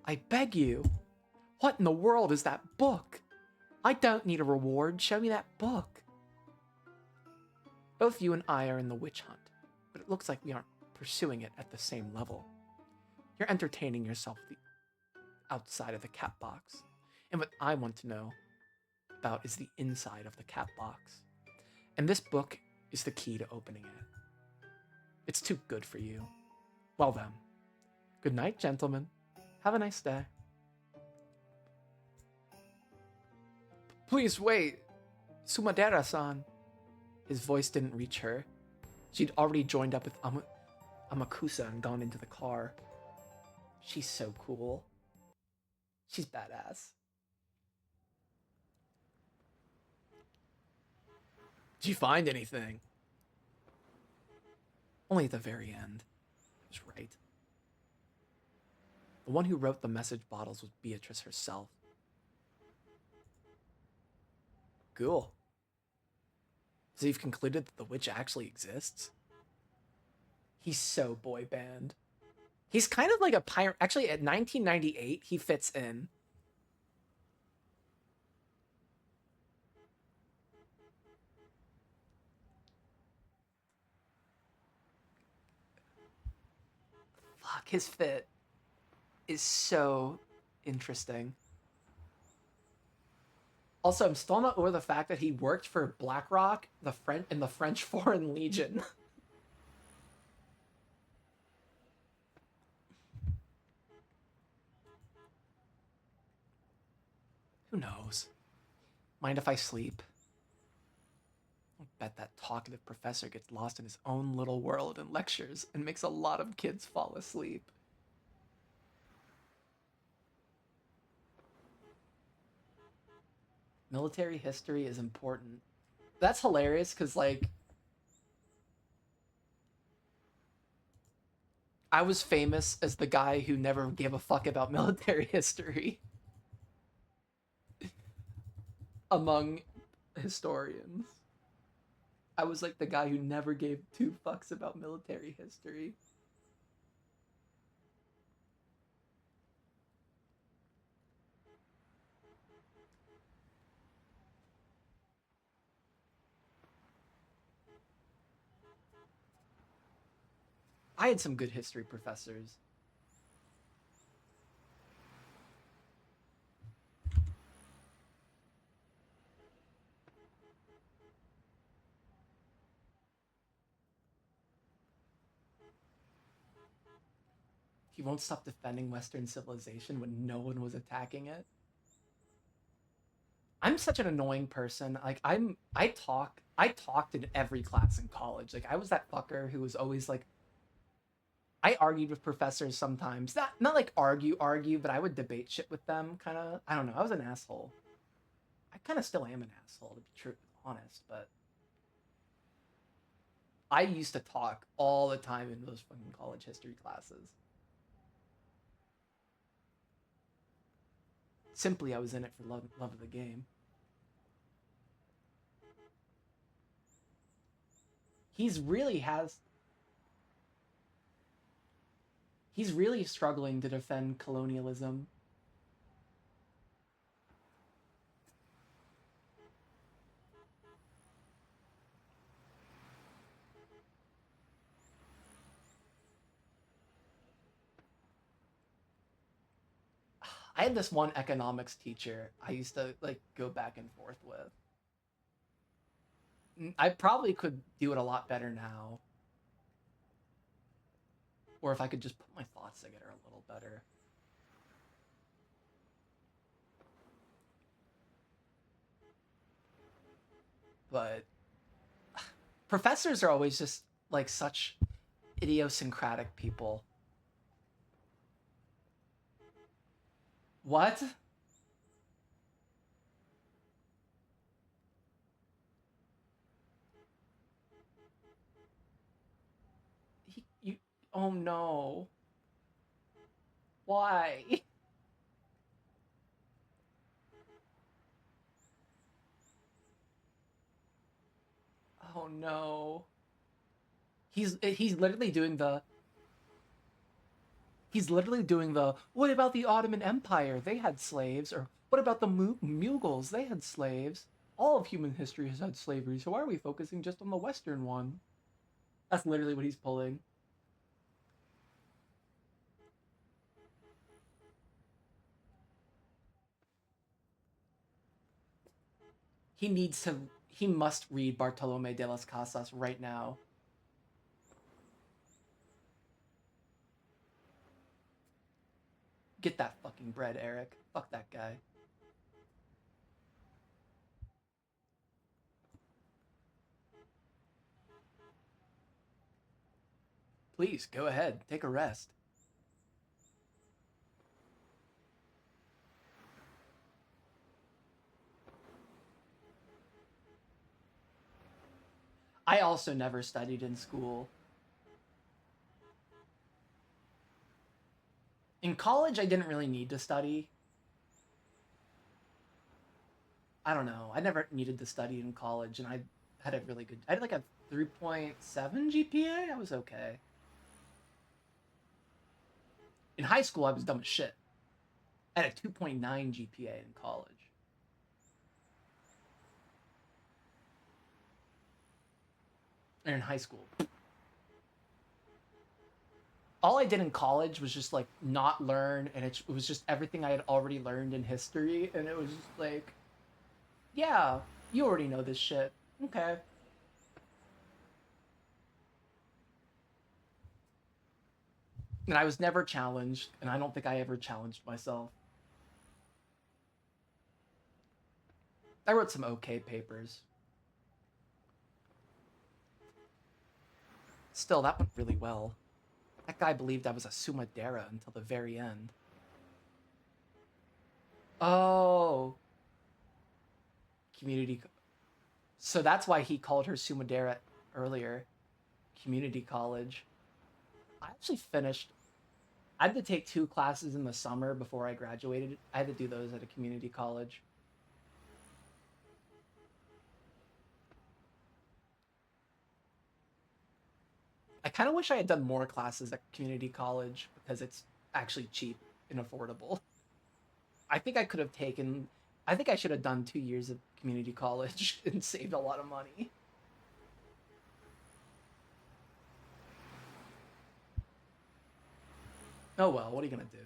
I beg you. What in the world is that book? I don't need a reward. Show me that book. Both you and I are in the witch hunt, but it looks like we aren't pursuing it at the same level. You're entertaining yourself outside of the cat box, and what I want to know about is the inside of the cat box. And this book is the key to opening it. It's too good for you. Well then, good night, gentlemen. Have a nice day. Please wait, Sumadera-san. His voice didn't reach her. She'd already joined up with Amakusa and gone into the car. She's so cool. She's badass. Did you find anything? Only at the very end. I was right. The one who wrote the message bottles was Beatrice herself. Cool. So you've concluded that the witch actually exists? He's so boy band. He's kind of like a pirate. Actually, at 1998, he fits in. Fuck, his fit is so interesting. Also, I'm still not over the fact that he worked for BlackRock, in the French Foreign Legion. Who knows? Mind if I sleep? I bet that talkative professor gets lost in his own little world in lectures and makes a lot of kids fall asleep. Military history is important. That's hilarious because, like, I was famous as the guy who never gave a fuck about military history among historians. I was like the guy who never gave two fucks about military history. I had some good history professors. He won't stop defending Western civilization when no one was attacking it. I'm such an annoying person. Like I talked in every class in college. Like I was that fucker who was always like I argued with professors sometimes. Not like argue, but I would debate shit with them, kind of. I don't know. I was an asshole. I kind of still am an asshole, to be true, honest, but I used to talk all the time in those fucking college history classes. Simply, I was in it for love of the game. He's really has. He's really struggling to defend colonialism. I had this one economics teacher I used to like go back and forth with. I probably could do it a lot better now, or if I could just put my thoughts together a little better. But professors are always just like such idiosyncratic people. What? You? Oh no! Why? Oh no! He's literally doing the he's literally doing the what about the Ottoman Empire? They had slaves. Or what about the Mughals? They had slaves. All of human history has had slavery, so why are we focusing just on the Western one? That's literally what he's pulling. He needs to. He must read Bartolome de las Casas right now. Get that fucking bread, Eric. Fuck that guy. Please go ahead. Take a rest. I also never studied in school. In college, I didn't really need to study. I don't know. I never needed to study in college, and I had a really good. I had like a 3.7 GPA. I was okay. In high school, I was dumb as shit. I had a 2.9 GPA in college. Or in high school. All I did in college was just like not learn, and it was just everything I had already learned in history, and it was just like, yeah, you already know this shit. Okay. And I was never challenged, and I don't think I ever challenged myself. I wrote some okay papers. Still, that went really well. That guy believed I was a Sumadera until the very end. Oh, community. So that's why he called her Sumadera earlier. Community college. I actually finished. I had to take 2 classes in the summer before I graduated. I had to do those at a community college. I kind of wish I had done more classes at community college because it's actually cheap and affordable. I think I could have taken. I think I should have done 2 years of community college and saved a lot of money. Oh well, what are you gonna do?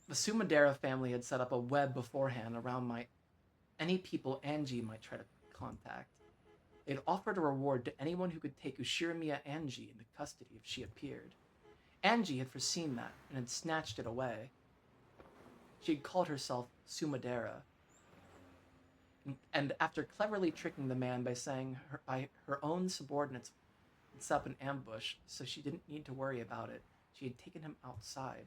The Sumadera family had set up a web beforehand around my any people Angie might try to contact. They'd offered a reward to anyone who could take Ushirimiya Angie into custody if she appeared. Angie had foreseen that and had snatched it away. She had called herself Sumadera, and after cleverly tricking the man by saying her own subordinates had set up an ambush so she didn't need to worry about it, she had taken him outside.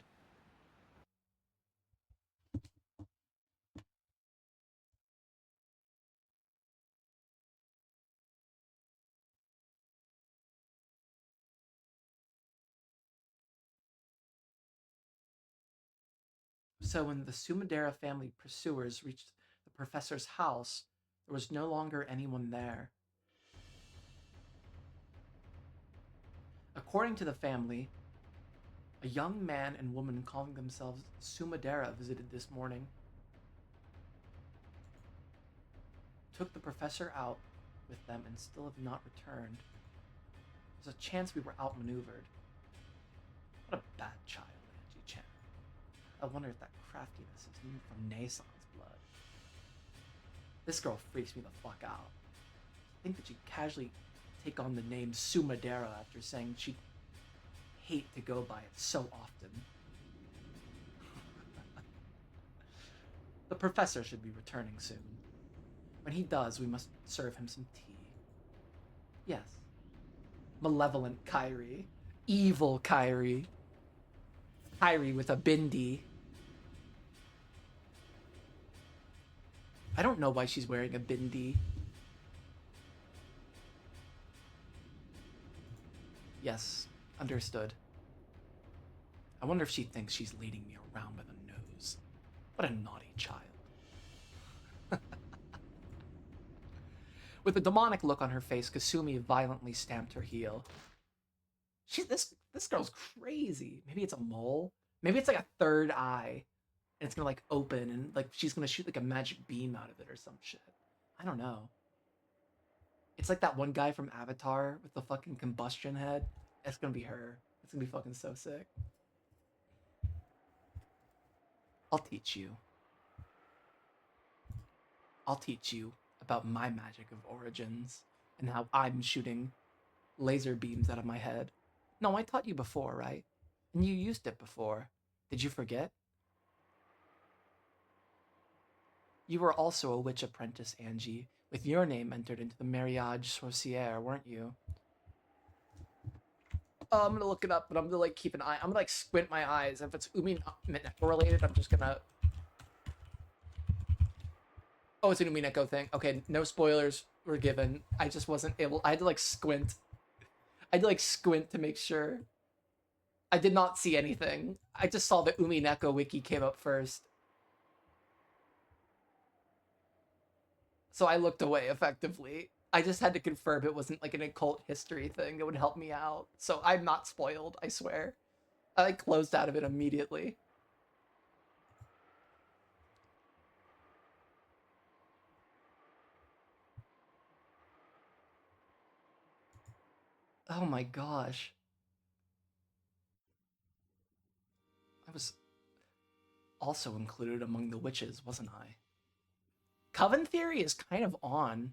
So when the Sumidera family pursuers reached the professor's house, there was no longer anyone there. According to the family, a young man and woman calling themselves Sumidera visited this morning, took the professor out with them, and still have not returned. There's a chance we were outmaneuvered. What a bad child, Angie-chan. I wonder if that craftiness is from Nason's blood. This girl freaks me the fuck out. I think that she'd casually take on the name Sumadera after saying she'd hate to go by it so often. The professor should be returning soon. When he does, we must serve him some tea. Yes. Malevolent Kairi. Evil Kairi. Kairi with a bindi. I don't know why she's wearing a bindi. Yes, understood. I wonder if she thinks she's leading me around by the nose. What a naughty child. With a demonic look on her face, Kasumi violently stamped her heel. This girl's crazy. Maybe it's a mole. Maybe it's like a third eye, and it's gonna like open and like she's gonna shoot like a magic beam out of it or some shit. I don't know. It's like that one guy from Avatar with the fucking combustion head. It's gonna be her. It's gonna be fucking so sick. I'll teach you. I'll teach you about my magic of origins and how I'm shooting laser beams out of my head. No, I taught you before, right? And you used it before. Did you forget? You were also a witch apprentice, Angie, with your name entered into the Mariage Sorcière, weren't you? Oh, I'm gonna look it up, but I'm gonna like keep an eye. I'm gonna like squint my eyes. If it's Umineko related, I'm just gonna. Oh, it's an Umineko thing. Okay, no spoilers were given. I just wasn't able. I had to like squint. I had to like squint to make sure. I did not see anything. I just saw the Umineko wiki came up first. So I looked away effectively. I just had to confirm it wasn't like an occult history thing that would help me out. So I'm not spoiled, I swear. I like closed out of it immediately. Oh my gosh. I was also included among the witches, wasn't I? Coven theory is kind of on.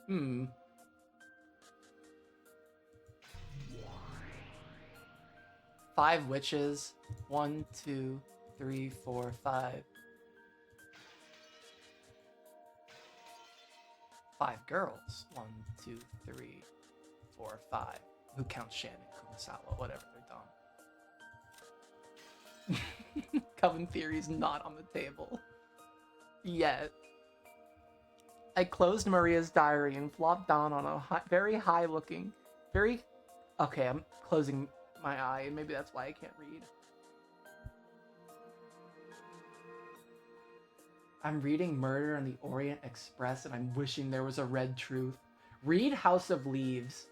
Hmm. Five witches. 1, 2, 3, 4, 5. 5 girls. 1, 2, 3, 4, 5. Who counts Shannon, Kumasawa, whatever, they're dumb. Coven theory's not on the table. Yet. I closed Maria's diary and flopped down on a very high looking, very... Okay, I'm closing my eye, and maybe that's why I can't read. I'm reading Murder on the Orient Express, and I'm wishing there was a red truth. Read House of Leaves.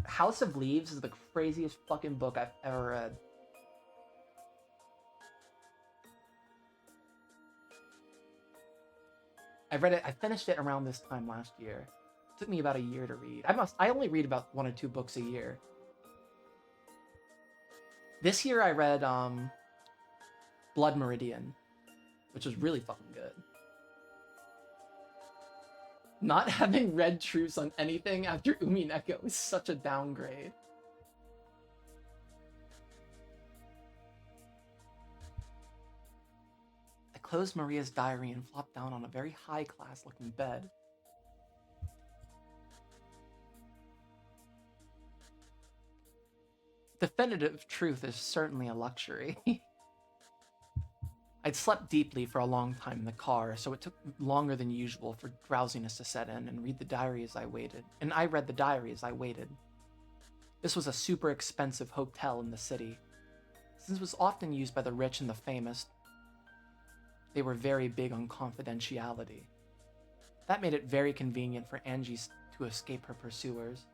House of Leaves is the craziest fucking book I've ever read. I finished it around this time last year. It took me about a year to read. I only read about 1 or 2 books a year. This year I read Blood Meridian, which was really fucking good. Not having red truce on anything after Umineko is such a downgrade. I closed Maria's diary and flopped down on a very high-class looking bed. Definitive truth is certainly a luxury. I'd slept deeply for a long time in the car, so it took longer than usual for drowsiness to set in and read the diary as I waited. And I read the diary as I waited. This was a super expensive hotel in the city. Since it was often used by the rich and the famous, they were very big on confidentiality. That made it very convenient for Angie to escape her pursuers.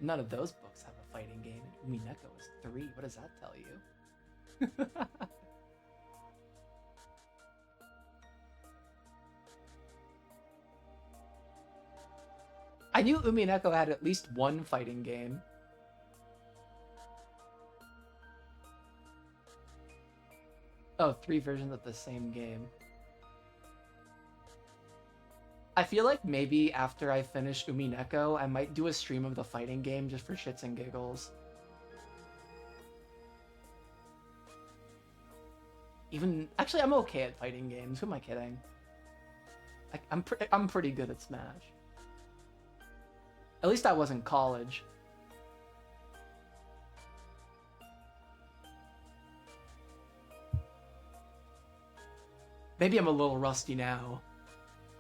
None of those books have a fighting game, and Umineko is 3. What does that tell you? I knew Umineko had at least one fighting game. Oh, 3 versions of the same game. I feel like maybe after I finish Umineko, I might do a stream of the fighting game just for shits and giggles. Actually, I'm okay at fighting games. Who am I kidding? I'm pretty good at Smash. At least I was in college. Maybe I'm a little rusty now.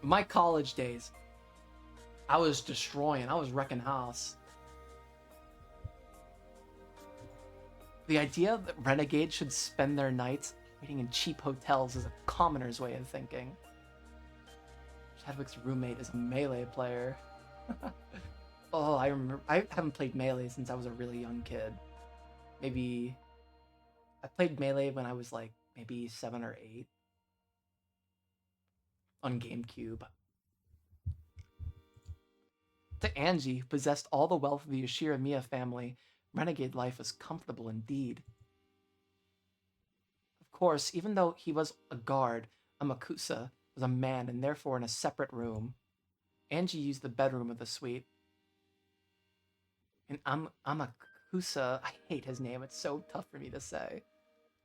My college days, I was destroying. I was wrecking house. The idea that renegades should spend their nights waiting in cheap hotels is a commoner's way of thinking. Chadwick's roommate is a Melee player. Oh, I remember. I haven't played Melee since I was a really young kid. Maybe I played Melee when I was like maybe 7 or 8 on GameCube. To Angie, who possessed all the wealth of the Yoshiramiya family, renegade life was comfortable indeed. Of course, even though he was a guard, Amakusa was a man and therefore in a separate room. Angie used the bedroom of the suite. And Amakusa, I hate his name, it's so tough for me to say.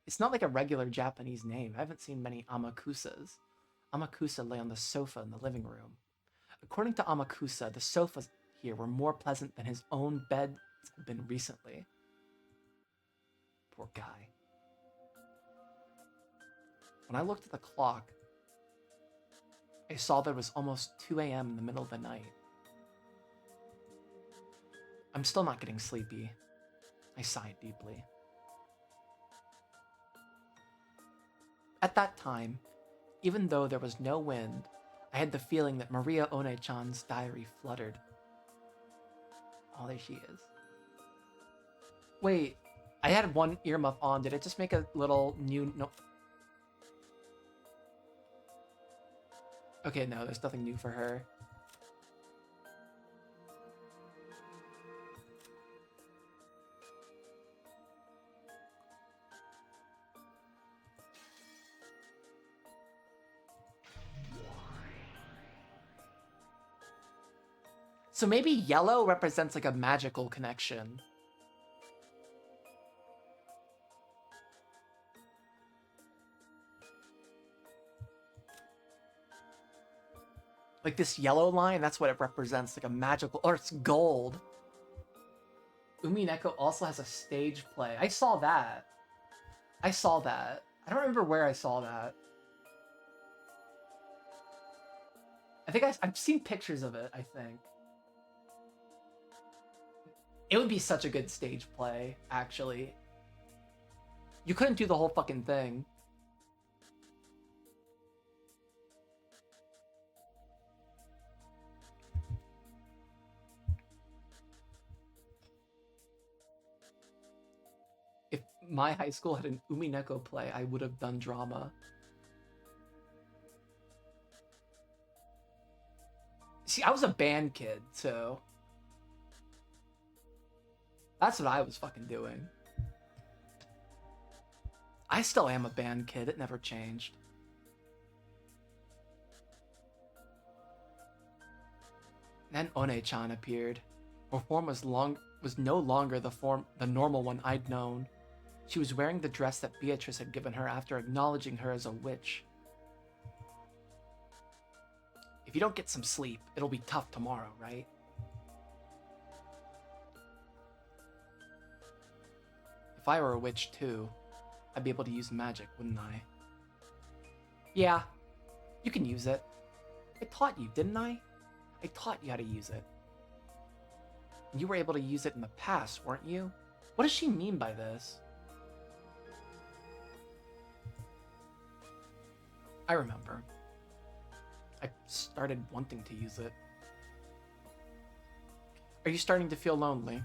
It's not like a regular Japanese name. I haven't seen many Amakusas. Amakusa lay on the sofa in the living room. According to Amakusa, the sofas here were more pleasant than his own beds had been recently. Poor guy. When I looked at the clock, I saw that it was almost 2 a.m. in the middle of the night. I'm still not getting sleepy. I sighed deeply. At that time, even though there was no wind, I had the feeling that Maria One-chan's diary fluttered. Oh, there she is. Wait, I had one earmuff on. Did it just make a little new no? Okay, no, there's nothing new for her. So maybe yellow represents like a magical connection. Like this yellow line, that's what it represents, like a magical, or it's gold. Umineko also has a stage play. I saw that. I don't remember where I saw that. I think I've seen pictures of it, I think. It would be such a good stage play, actually. You couldn't do the whole fucking thing. If my high school had an Umineko play, I would have done drama. See, I was a band kid, so... That's what I was fucking doing. I still am a band kid, it never changed. Then One-chan appeared. Her form was no longer the normal one I'd known. She was wearing the dress that Beatrice had given her after acknowledging her as a witch. If you don't get some sleep, it'll be tough tomorrow, right? If I were a witch too, I'd be able to use magic, wouldn't I? Yeah, you can use it. I taught you, didn't I? I taught you how to use it. You were able to use it in the past, weren't you? What does she mean by this? I remember. I started wanting to use it. Are you starting to feel lonely?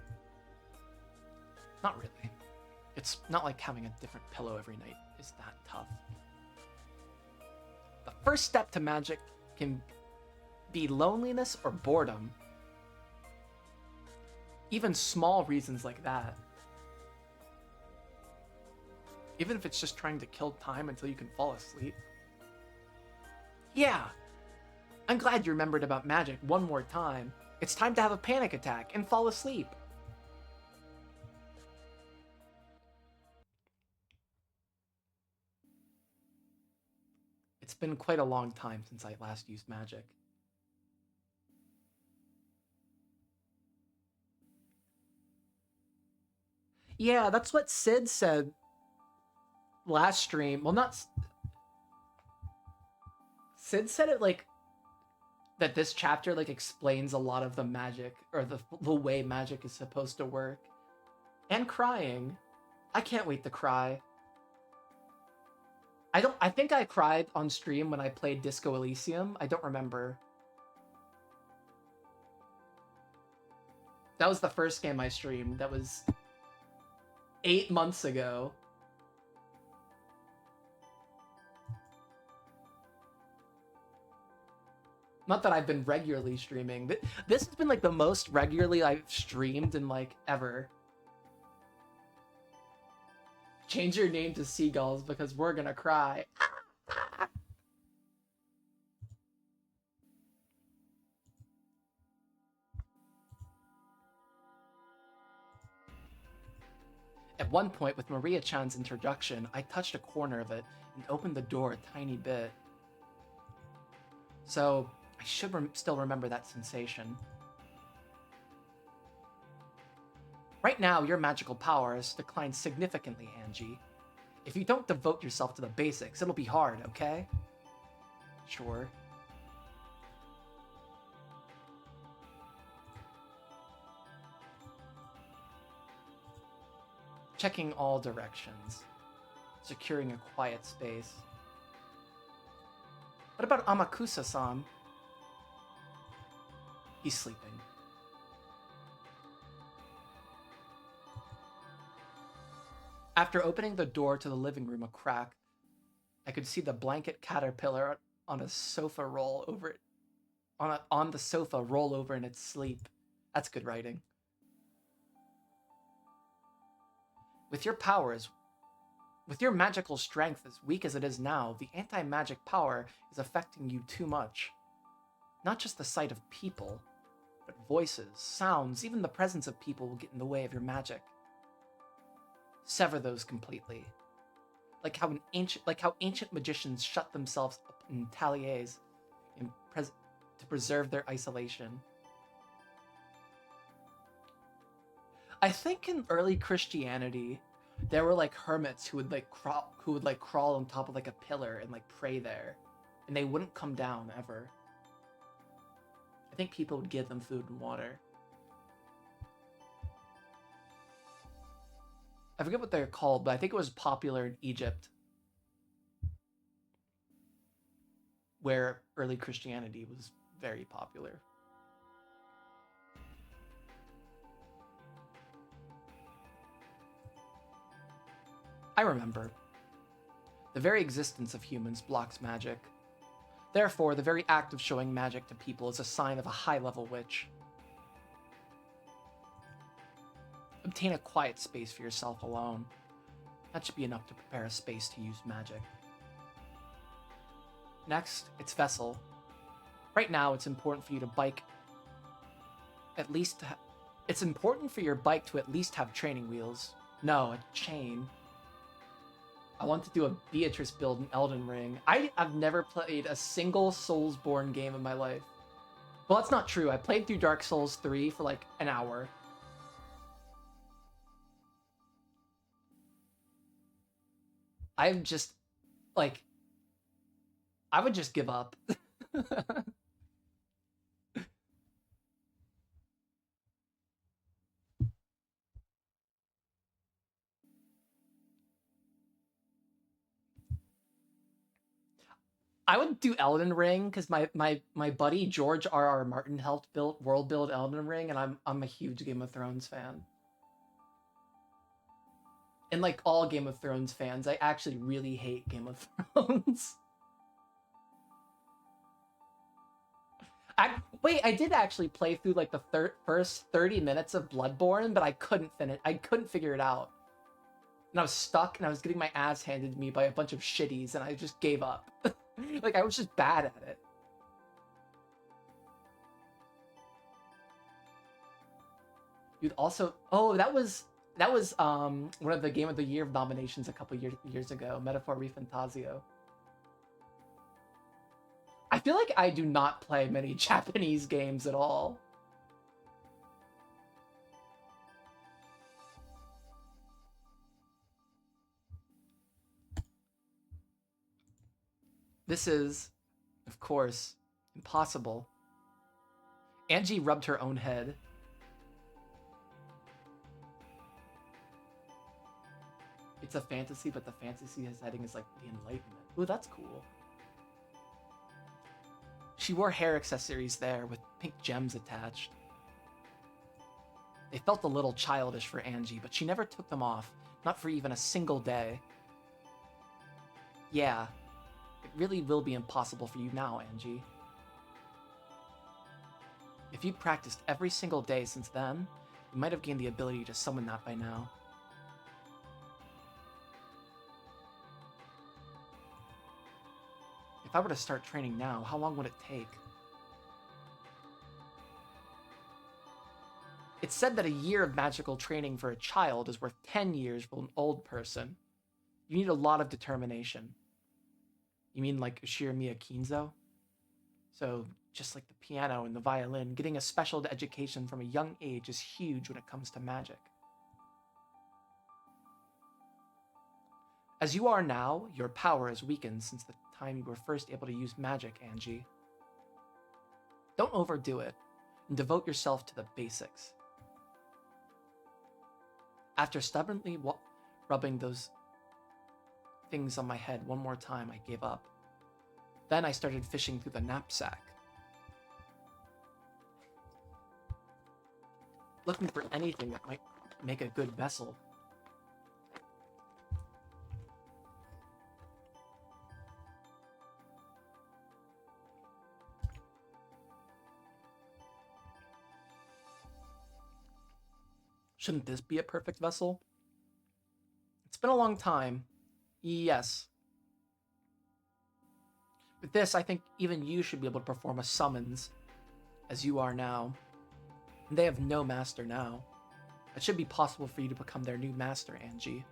Not really. It's not like having a different pillow every night is that tough. The first step to magic can be loneliness or boredom. Even small reasons like that. Even if it's just trying to kill time until you can fall asleep. Yeah, I'm glad you remembered about magic one more time. It's time to have a panic attack and fall asleep. It's been quite a long time since I last used magic. Yeah, that's what Sid said last stream. Well, not... Sid said it like... that this chapter like explains a lot of the magic, or the way magic is supposed to work. And crying. I can't wait to cry. I think I cried on stream when I played Disco Elysium. I don't remember. That was the first game I streamed. That was 8 months ago. Not that I've been regularly streaming. This has been like the most regularly I've streamed in like ever. Change your name to Seagulls because we're gonna cry. At one point, with Maria-chan's introduction, I touched a corner of it and opened the door a tiny bit. So, I should still remember that sensation. Right now, your magical power has declined significantly, Angie. If you don't devote yourself to the basics, it'll be hard, okay? Sure. Checking all directions. Securing a quiet space. What about Amakusa-san? He's sleeping. After opening the door to the living room a crack, I could see the blanket caterpillar on a sofa roll over it. On the sofa roll over in its sleep. That's good writing. With your powers, with your magical strength as weak as it is now, the anti-magic power is affecting you too much. Not just the sight of people, but voices, sounds, even the presence of people will get in the way of your magic. Sever those completely. Like how ancient magicians shut themselves up in ateliers to preserve their isolation. I think in early Christianity, there were like hermits who would crawl on top of like a pillar and like pray there, and they wouldn't come down ever. I think people would give them food and water. I forget what they're called, but I think it was popular in Egypt, where early Christianity was very popular. I remember. The very existence of humans blocks magic. Therefore, the very act of showing magic to people is a sign of a high-level witch. Obtain a quiet space for yourself alone. That should be enough to prepare a space to use magic. Next, it's Vessel. Right now, it's important for you to bike At least it's important for your bike to at least have training wheels. No, a chain. I want to do a Beatrice build in Elden Ring. I've never played a single Soulsborne game in my life. Well, that's not true. I played through Dark Souls 3 for like an hour. I'm just like I would just give up. I would do Elden Ring because my buddy George R. Martin helped build Elden Ring, and I'm a huge Game of Thrones fan. And like all Game of Thrones fans, I actually really hate Game of Thrones. I did actually play through like the first 30 minutes of Bloodborne, but I couldn't finish. I couldn't figure it out, and I was stuck, and I was getting my ass handed to me by a bunch of shitties, and I just gave up. Like I was just bad at it. You'd also that was one of the Game of the Year nominations a couple years ago, Metaphor Refantasio. I feel like I do not play many Japanese games at all. This is, of course, impossible. Angie rubbed her own head. It's a fantasy, but the fantasy setting is like the Enlightenment. Ooh, that's cool. She wore hair accessories there with pink gems attached. They felt a little childish for Angie, but she never took them off, not for even a single day. Yeah, it really will be impossible for you now, Angie. If you'd practiced every single day since then, you might have gained the ability to summon that by now. If I were to start training now, how long would it take? It's said that a year of magical training for a child is worth 10 years for an old person. You need a lot of determination. You mean like Ushirimiya Kinzo? So, just like the piano and the violin, getting a special education from a young age is huge when it comes to magic. As you are now, your power is weakened since the time you were first able to use magic, Angie. Don't overdo it, and devote yourself to the basics. After stubbornly rubbing those things on my head one more time, I gave up. Then I started fishing through the knapsack, looking for anything that might make a good vessel. Shouldn't this be a perfect vessel? It's been a long time. Yes. With this, I think even you should be able to perform a summons, as you are now. And they have no master now. It should be possible for you to become their new master, Angie.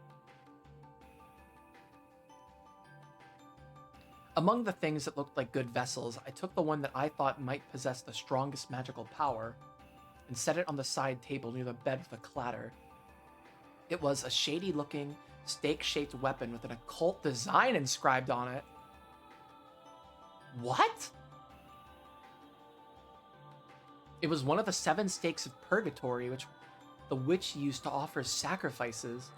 Among the things that looked like good vessels, I took the one that I thought might possess the strongest magical power, and set it on the side table near the bed with a clatter. It was a shady-looking, stake-shaped weapon with an occult design inscribed on it. What? It was one of the 7 stakes of purgatory, which the witch used to offer sacrifices.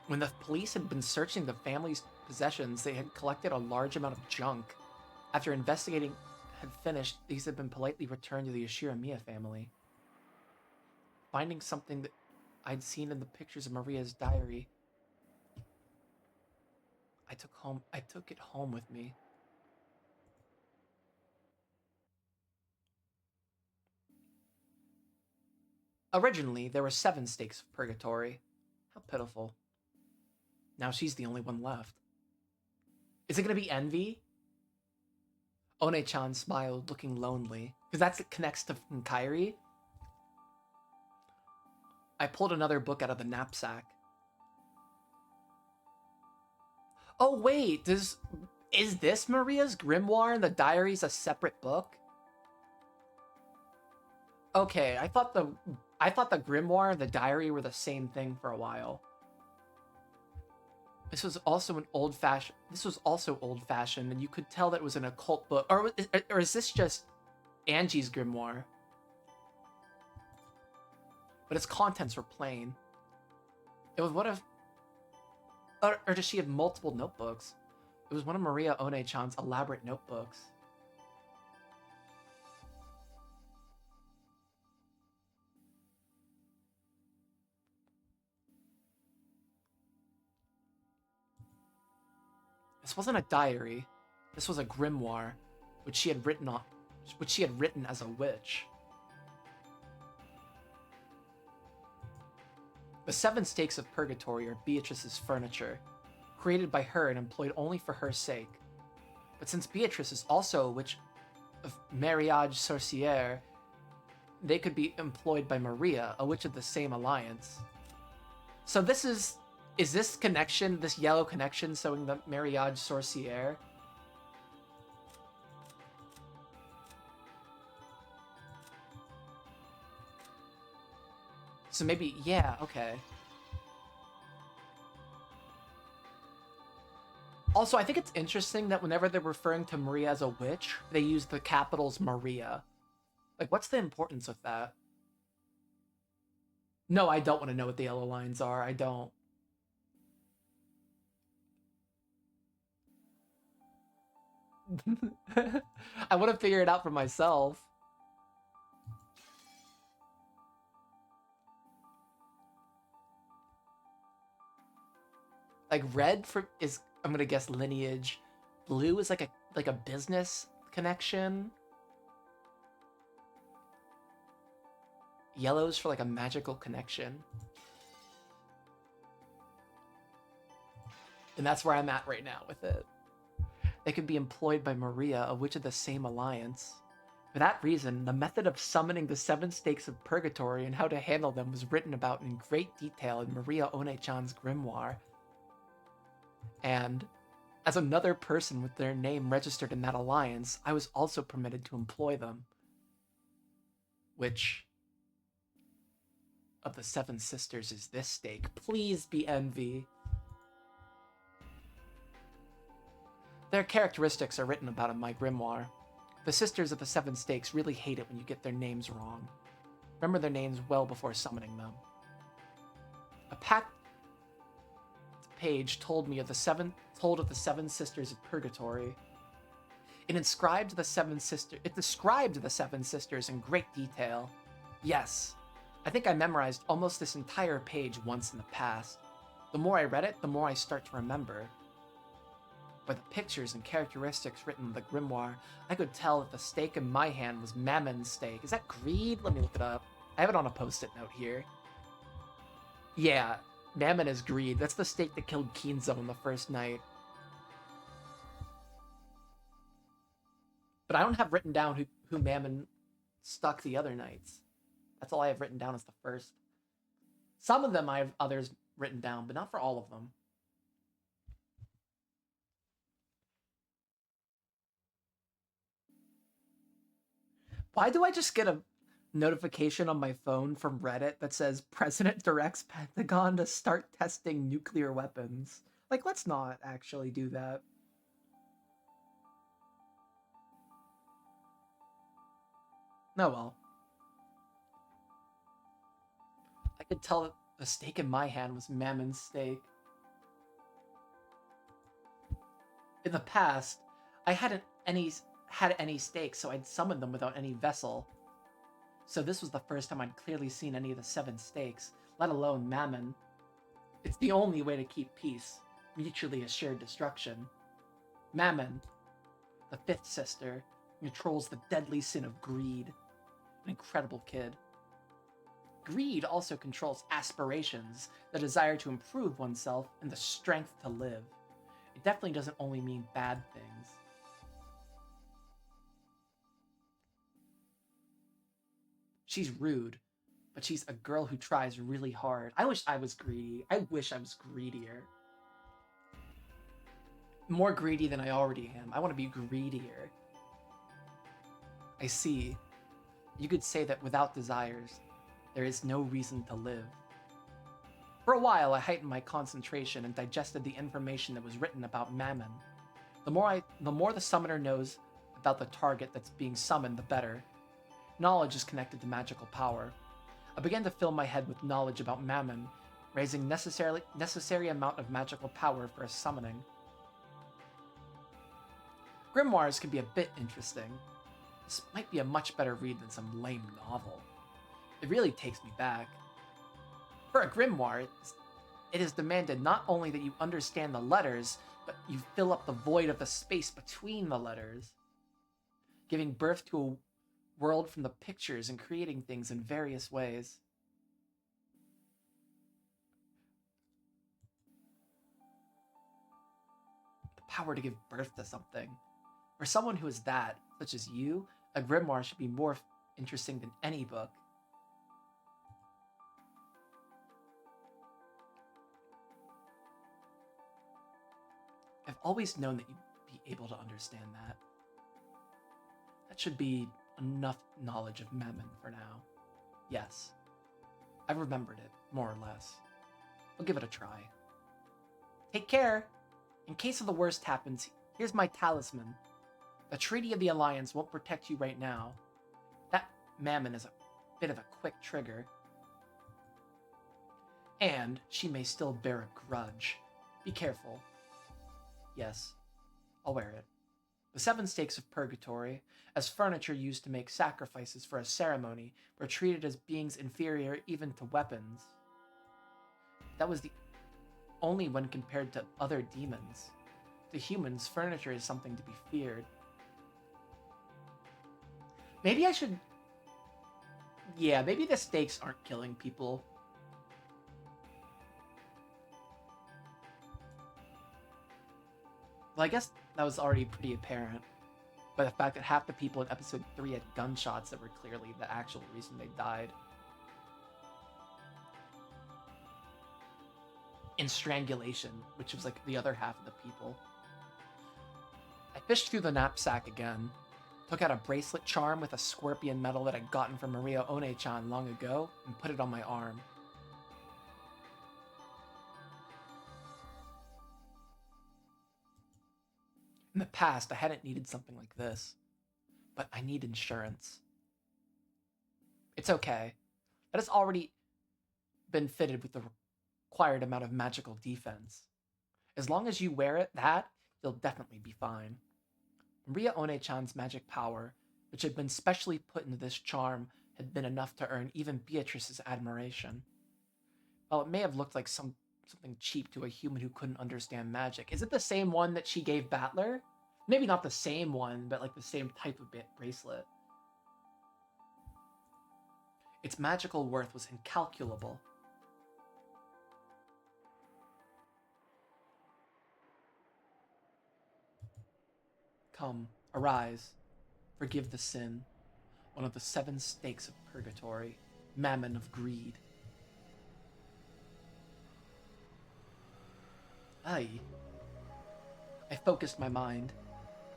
When the police had been searching the family's possessions, they had collected a large amount of junk. After investigating had finished, these had been politely returned to the Yoshiramiya family. Finding something that I'd seen in the pictures of Maria's diary, I took it home with me. Originally, there were 7 stakes of purgatory. How pitiful. Now she's the only one left. Is it gonna be Envy? One-chan smiled, looking lonely. Because that's it connects to Kairi. I pulled another book out of the knapsack. Oh wait, is this Maria's grimoire and the diary's a separate book? Okay, I thought the grimoire and the diary were the same thing for a while. This was also old-fashioned, and you could tell that it was an occult book. Or is this just Angie's grimoire? But its contents were plain. It was one of... Or does she have multiple notebooks? It was one of Maria One-chan's elaborate notebooks. This wasn't a diary. This was a grimoire, which she had written as a witch. The 7 Stakes of Purgatory are Beatrice's furniture, created by her and employed only for her sake. But since Beatrice is also a witch of mariage sorcière, they could be employed by Maria, a witch of the same alliance. So this is this connection, this yellow connection, showing the mariage sorcière? So maybe, yeah, okay. Also, I think it's interesting that whenever they're referring to Maria as a witch, they use the capitals Maria. Like, what's the importance of that? No, I don't want to know what the yellow lines are. I don't. I want to figure it out for myself. Like red is, I'm gonna guess, lineage. Blue is like a business connection. Yellow's for like a magical connection. And that's where I'm at right now with it. They could be employed by Maria, a witch of the same alliance. For that reason, the method of summoning the 7 Stakes of Purgatory and how to handle them was written about in great detail in Maria One-chan's grimoire. And as another person with their name registered in that alliance, I was also permitted to employ them. Which of the 7 sisters is this stake? Please be Envy. Their characteristics are written about in my grimoire. The sisters of the 7 Stakes really hate it when you get their names wrong. Remember their names well before summoning them. A packed page told of the 7 sisters of Purgatory. It described the 7 sisters in great detail. Yes, I think I memorized almost this entire page once in the past. The more I read it, the more I start to remember. By the pictures and characteristics written in the grimoire, I could tell that the stake in my hand was Mammon's stake. Is that greed? Let me look it up. I have it on a post-it note here. Yeah, Mammon is greed. That's the stake that killed Kinzo on the first night. But I don't have written down who Mammon stuck the other nights. That's all I have written down as the first. Some of them I have others written down, but not for all of them. Why do I just get a notification on my phone from Reddit that says President directs Pentagon to start testing nuclear weapons? Like, let's not actually do that. No, well. I could tell that the stake in my hand was Mammon's stake. In the past, I hadn't had any stakes, so I'd summoned them without any vessel. So this was the first time I'd clearly seen any of the 7 stakes, let alone Mammon. It's the only way to keep peace, mutually assured destruction. Mammon, the 5th sister, controls the deadly sin of greed. An incredible kid. Greed also controls aspirations, the desire to improve oneself, and the strength to live. It definitely doesn't only mean bad things. She's rude, but she's a girl who tries really hard. I wish I was greedy. I wish I was greedier. More greedy than I already am. I want to be greedier. I see. You could say that without desires, there is no reason to live. For a while, I heightened my concentration and digested the information that was written about Mammon. The more the summoner knows about the target that's being summoned, the better. Knowledge is connected to magical power. I began to fill my head with knowledge about Mammon, raising necessary amount of magical power for a summoning. Grimoires can be a bit interesting. This might be a much better read than some lame novel. It really takes me back. For a grimoire, it is demanded not only that you understand the letters, but you fill up the void of the space between the letters, giving birth to a world from the pictures and creating things in various ways. The power to give birth to something. For someone who is that, such as you, a grimoire should be more interesting than any book. I've always known that you'd be able to understand that. That should be enough knowledge of Mammon for now. Yes, I've remembered it, more or less. I'll give it a try. Take care! In case of the worst happens, here's my talisman. The Treaty of the Alliance won't protect you right now. That Mammon is a bit of a quick trigger. And she may still bear a grudge. Be careful. Yes, I'll wear it. The 7 stakes of purgatory, as furniture used to make sacrifices for a ceremony, were treated as beings inferior even to weapons. That was the only when compared to other demons. To humans, furniture is something to be feared. Maybe I should... Yeah, maybe the stakes aren't killing people. Well, I guess that was already pretty apparent by the fact that half the people in episode 3 had gunshots that were clearly the actual reason they died. In strangulation, which was like the other half of the people. I fished through the knapsack again, took out a bracelet charm with a scorpion medal that I'd gotten from Maria One-chan long ago, and put it on my arm. In the past, I hadn't needed something like this, but I need insurance. It's okay. That has already been fitted with the required amount of magical defense. As long as you wear it, you'll definitely be fine. Maria One-chan's magic power, which had been specially put into this charm, had been enough to earn even Beatrice's admiration. While it may have looked like something cheap to a human who couldn't understand magic, is it the same one that she gave Battler? Maybe not the same one, but like the same type of bracelet. Its magical worth was incalculable. Come, arise, forgive the sin, one of the 7 stakes of purgatory, Mammon of greed. I focused my mind.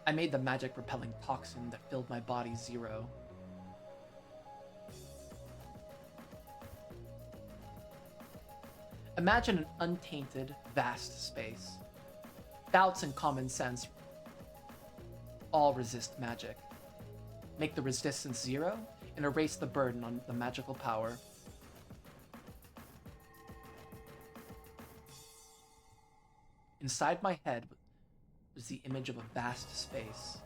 I made the magic-repelling toxin that filled my body 0. Imagine an untainted, vast space. Doubts and common sense all resist magic. Make the resistance 0 and erase the burden on the magical power. Inside my head was the image of a vast space.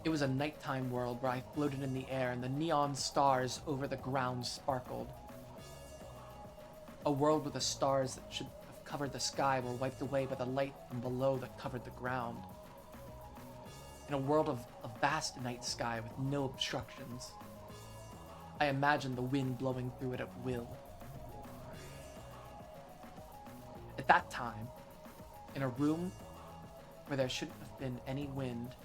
It was a nighttime world where I floated in the air and the neon stars over the ground sparkled. A world where the stars that should have covered the sky were wiped away by the light from below that covered the ground. In a world of a vast night sky with no obstructions. I imagined the wind blowing through it at will. At that time, in a room where there shouldn't have been any wind,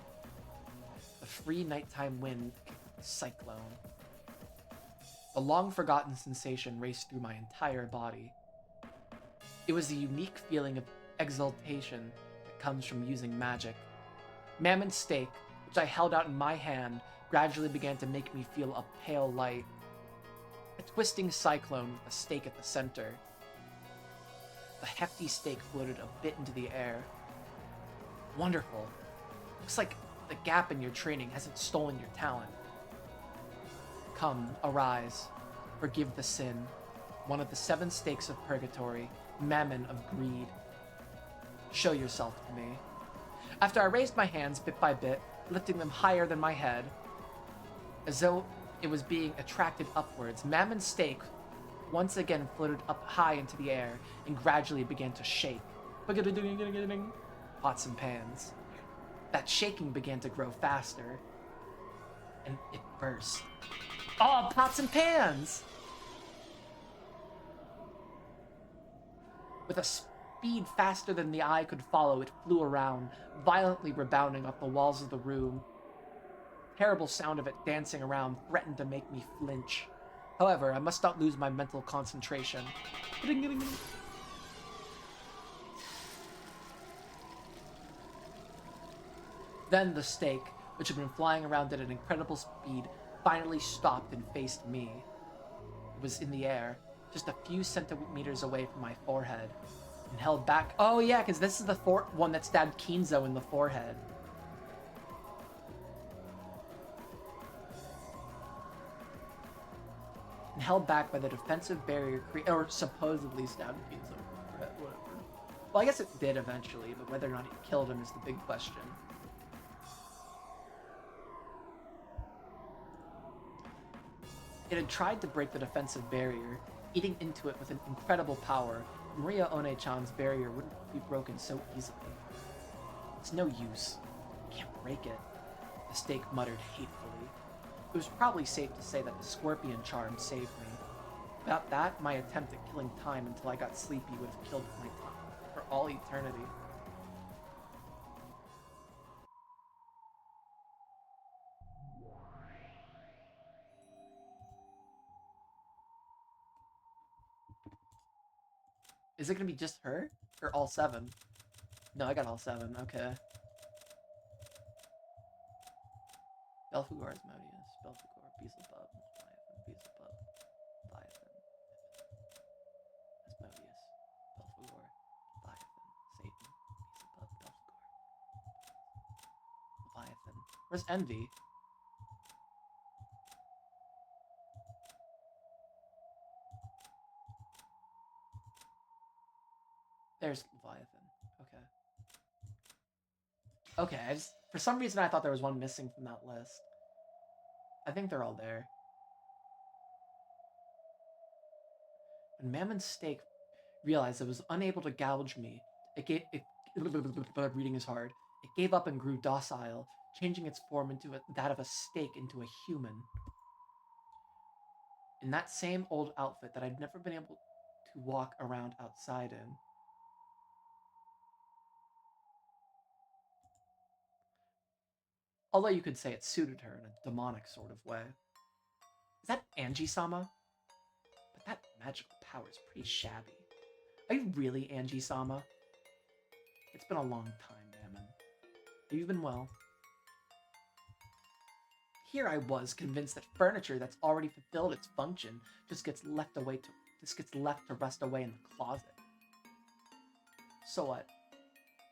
the free nighttime wind kicked a cyclone. A long-forgotten sensation raced through my entire body. It was the unique feeling of exultation that comes from using magic. Mammon's steak, which I held out in my hand, gradually began to make me feel a pale light. A twisting cyclone with a stake at the center. The hefty stake floated a bit into the air. Wonderful. Looks like the gap in your training hasn't stolen your talent. Come, arise. Forgive the sin. One of the 7 stakes of purgatory, Mammon of greed. Show yourself to me. After I raised my hands bit by bit, lifting them higher than my head, as though it was being attracted upwards, Mammon's stake once again floated up high into the air and gradually began to shake. Pots and pans. That shaking began to grow faster, and it burst. Oh, pots and pans! With a speed faster than the eye could follow, it flew around, violently rebounding off the walls of the room. The terrible sound of it dancing around threatened to make me flinch. However, I must not lose my mental concentration. Then the stake, which had been flying around at an incredible speed, finally stopped and faced me. It was in the air, just a few centimeters away from my forehead, and held back. Oh yeah, because this is the one that stabbed Kinzo in the forehead. And held back by the defensive barrier or supposedly stabbed Kinzo. Whatever. Well, I guess it did eventually, but whether or not it killed him is the big question. It had tried to break the defensive barrier, eating into it with an incredible power. Maria One-chan's barrier wouldn't be broken so easily. It's no use. Can't break it. The stake muttered hatefully. It was probably safe to say that the scorpion charm saved me. Without that, my attempt at killing time until I got sleepy would have killed my time for all eternity. Is it gonna be just her? Or all 7? No, I got all 7, okay. Belphegor, Asmodeus, Belphegor, Beelzebub, Leviathan, Beelzebub, Leviathan, Asmodeus, Belphegor, Leviathan, Satan, Beelzebub, Belphegor, Leviathan. Where's Envy? There's Leviathan. Okay. Okay, for some reason I thought there was one missing from that list. I think they're all there. When Mammon's stake realized it was unable to gouge me, reading is hard. It gave up and grew docile, changing its form into that of a stake into a human. In that same old outfit that I'd never been able to walk around outside in. Although you could say it suited her in a demonic sort of way. Is that Angie-sama? But that magical power is pretty shabby. Are you really Angie-sama? It's been a long time, Mammon. Have you been well? Here I was convinced that furniture that's already fulfilled its function just gets left to rust away in the closet. So what?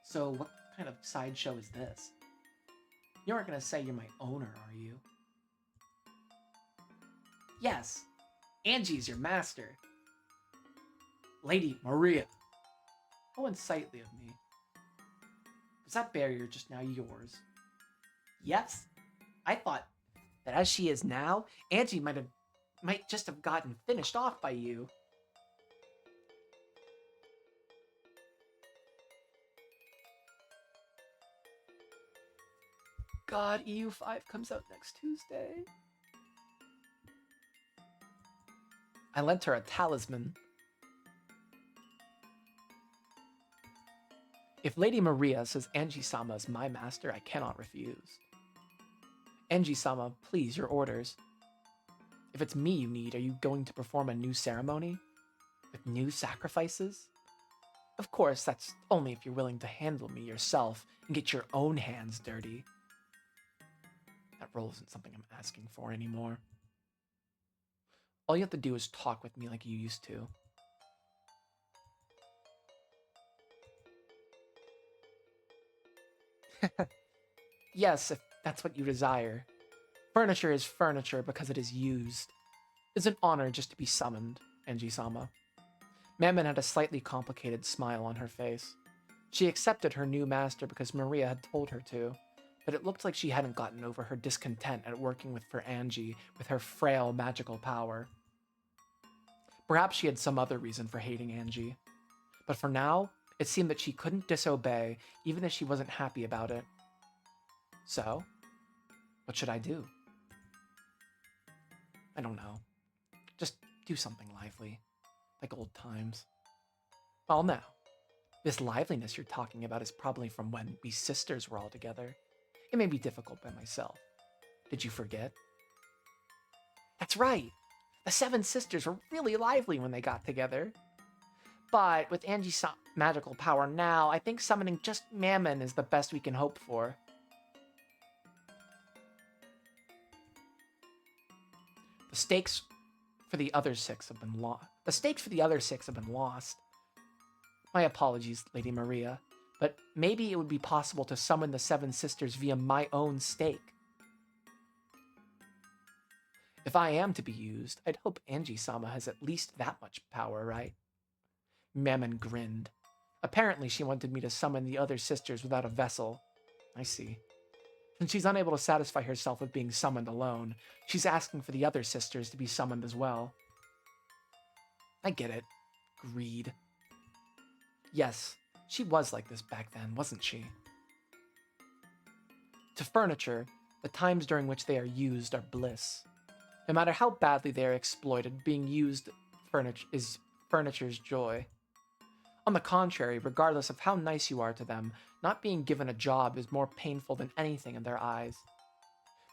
So what kind of sideshow is this? You aren't gonna say you're my owner, are you? Yes, Angie's your master. Lady Maria. How unsightly of me. Was that barrier just now yours? Yes. I thought that as she is now, Angie might just have gotten finished off by you. God, EU5 comes out next Tuesday. I lent her a talisman. If Lady Maria says Angie-sama is my master, I cannot refuse. Angie-sama, please, your orders. If it's me you need, are you going to perform a new ceremony? With new sacrifices? Of course, that's only if you're willing to handle me yourself and get your own hands dirty. That role isn't something I'm asking for anymore. All you have to do is talk with me like you used to. Yes, if that's what you desire. Furniture is furniture because it is used. It's an honor just to be summoned, Anji-sama. Mammon had a slightly complicated smile on her face. She accepted her new master because Maria had told her to, but it looked like she hadn't gotten over her discontent at working for Angie with her frail magical power. Perhaps she had some other reason for hating Angie, but for now, it seemed that she couldn't disobey even if she wasn't happy about it. So, what should I do? I don't know. Just do something lively, like old times. Well, now, this liveliness you're talking about is probably from when we sisters were all together. It may be difficult by myself. Did you forget? That's right. The seven sisters were really lively when they got together. But with Angie's magical power now, I think summoning just Mammon is the best we can hope for. The stakes for the other six have been lost. The stakes for the other six have been lost. My apologies, Lady Maria, but maybe it would be possible to summon the seven sisters via my own stake. If I am to be used, I'd hope Angie-sama has at least that much power, right? Mammon grinned. Apparently, she wanted me to summon the other sisters without a vessel. I see. Since she's unable to satisfy herself with being summoned alone, she's asking for the other sisters to be summoned as well. I get it. Greed. Yes, she was like this back then, wasn't she? To furniture, the times during which they are used are bliss. No matter how badly they are exploited, being used is furniture's joy. On the contrary, regardless of how nice you are to them, not being given a job is more painful than anything in their eyes.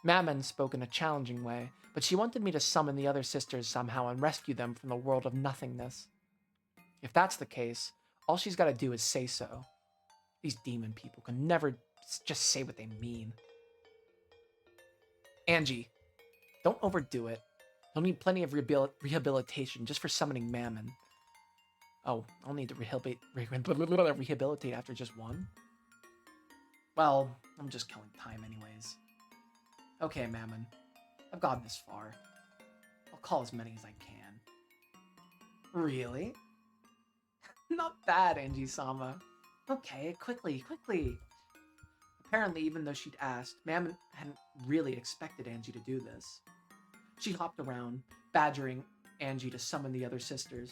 Mammon spoke in a challenging way, but she wanted me to summon the other sisters somehow and rescue them from the world of nothingness. If that's the case, all she's got to do is say so. These demon people can never just say what they mean. Angie, don't overdo it. You'll need plenty of rehabilitation just for summoning Mammon. Oh, I'll need to rehabilitate after just one? Well, I'm just killing time anyways. Okay, Mammon. I've gotten this far. I'll call as many as I can. Really? Not bad, Angie-sama. Okay, quickly. Apparently, even though she'd asked, Mammon hadn't really expected Angie to do this. She hopped around, badgering Angie to summon the other sisters.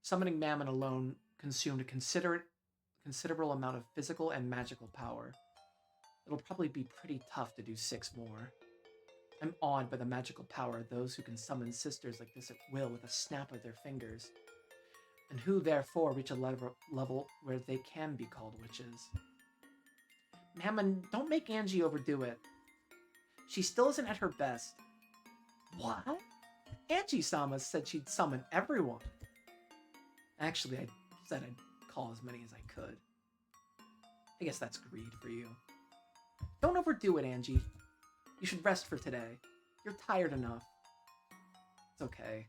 Summoning Mammon alone consumed a considerable amount of physical and magical power. It'll probably be pretty tough to do 6 more. I'm awed by the magical power of those who can summon sisters like this at will with a snap of their fingers, and who therefore reach a level where they can be called witches. Mammon, don't make Angie overdo it. She still isn't at her best. What? Angie-sama said she'd summon everyone. Actually, I said I'd call as many as I could. I guess that's greed for you. Don't overdo it, Angie. You should rest for today. You're tired enough. It's okay.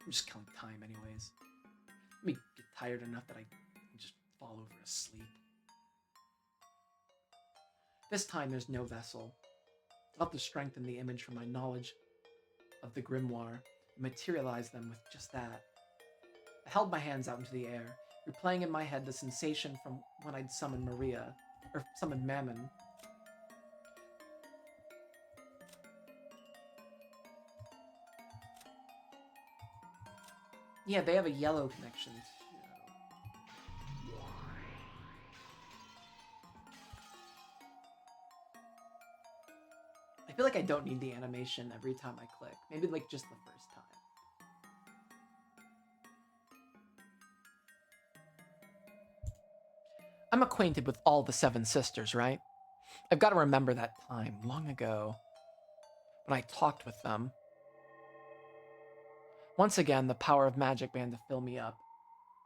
I'm just killing time anyways. Let me get tired enough that I can just fall over asleep. This time there's no vessel. I'll have to strengthen the image from my knowledge of the grimoire and materialize them with just that. I held my hands out into the air, replaying in my head the sensation from when I'd summoned Mammon. Yeah, they have a yellow connection too. I feel like I don't need the animation every time I click. Maybe like just the first time. I'm acquainted with all the 7 sisters, right? I've got to remember that time long ago when I talked with them. Once again, the power of magic began to fill me up.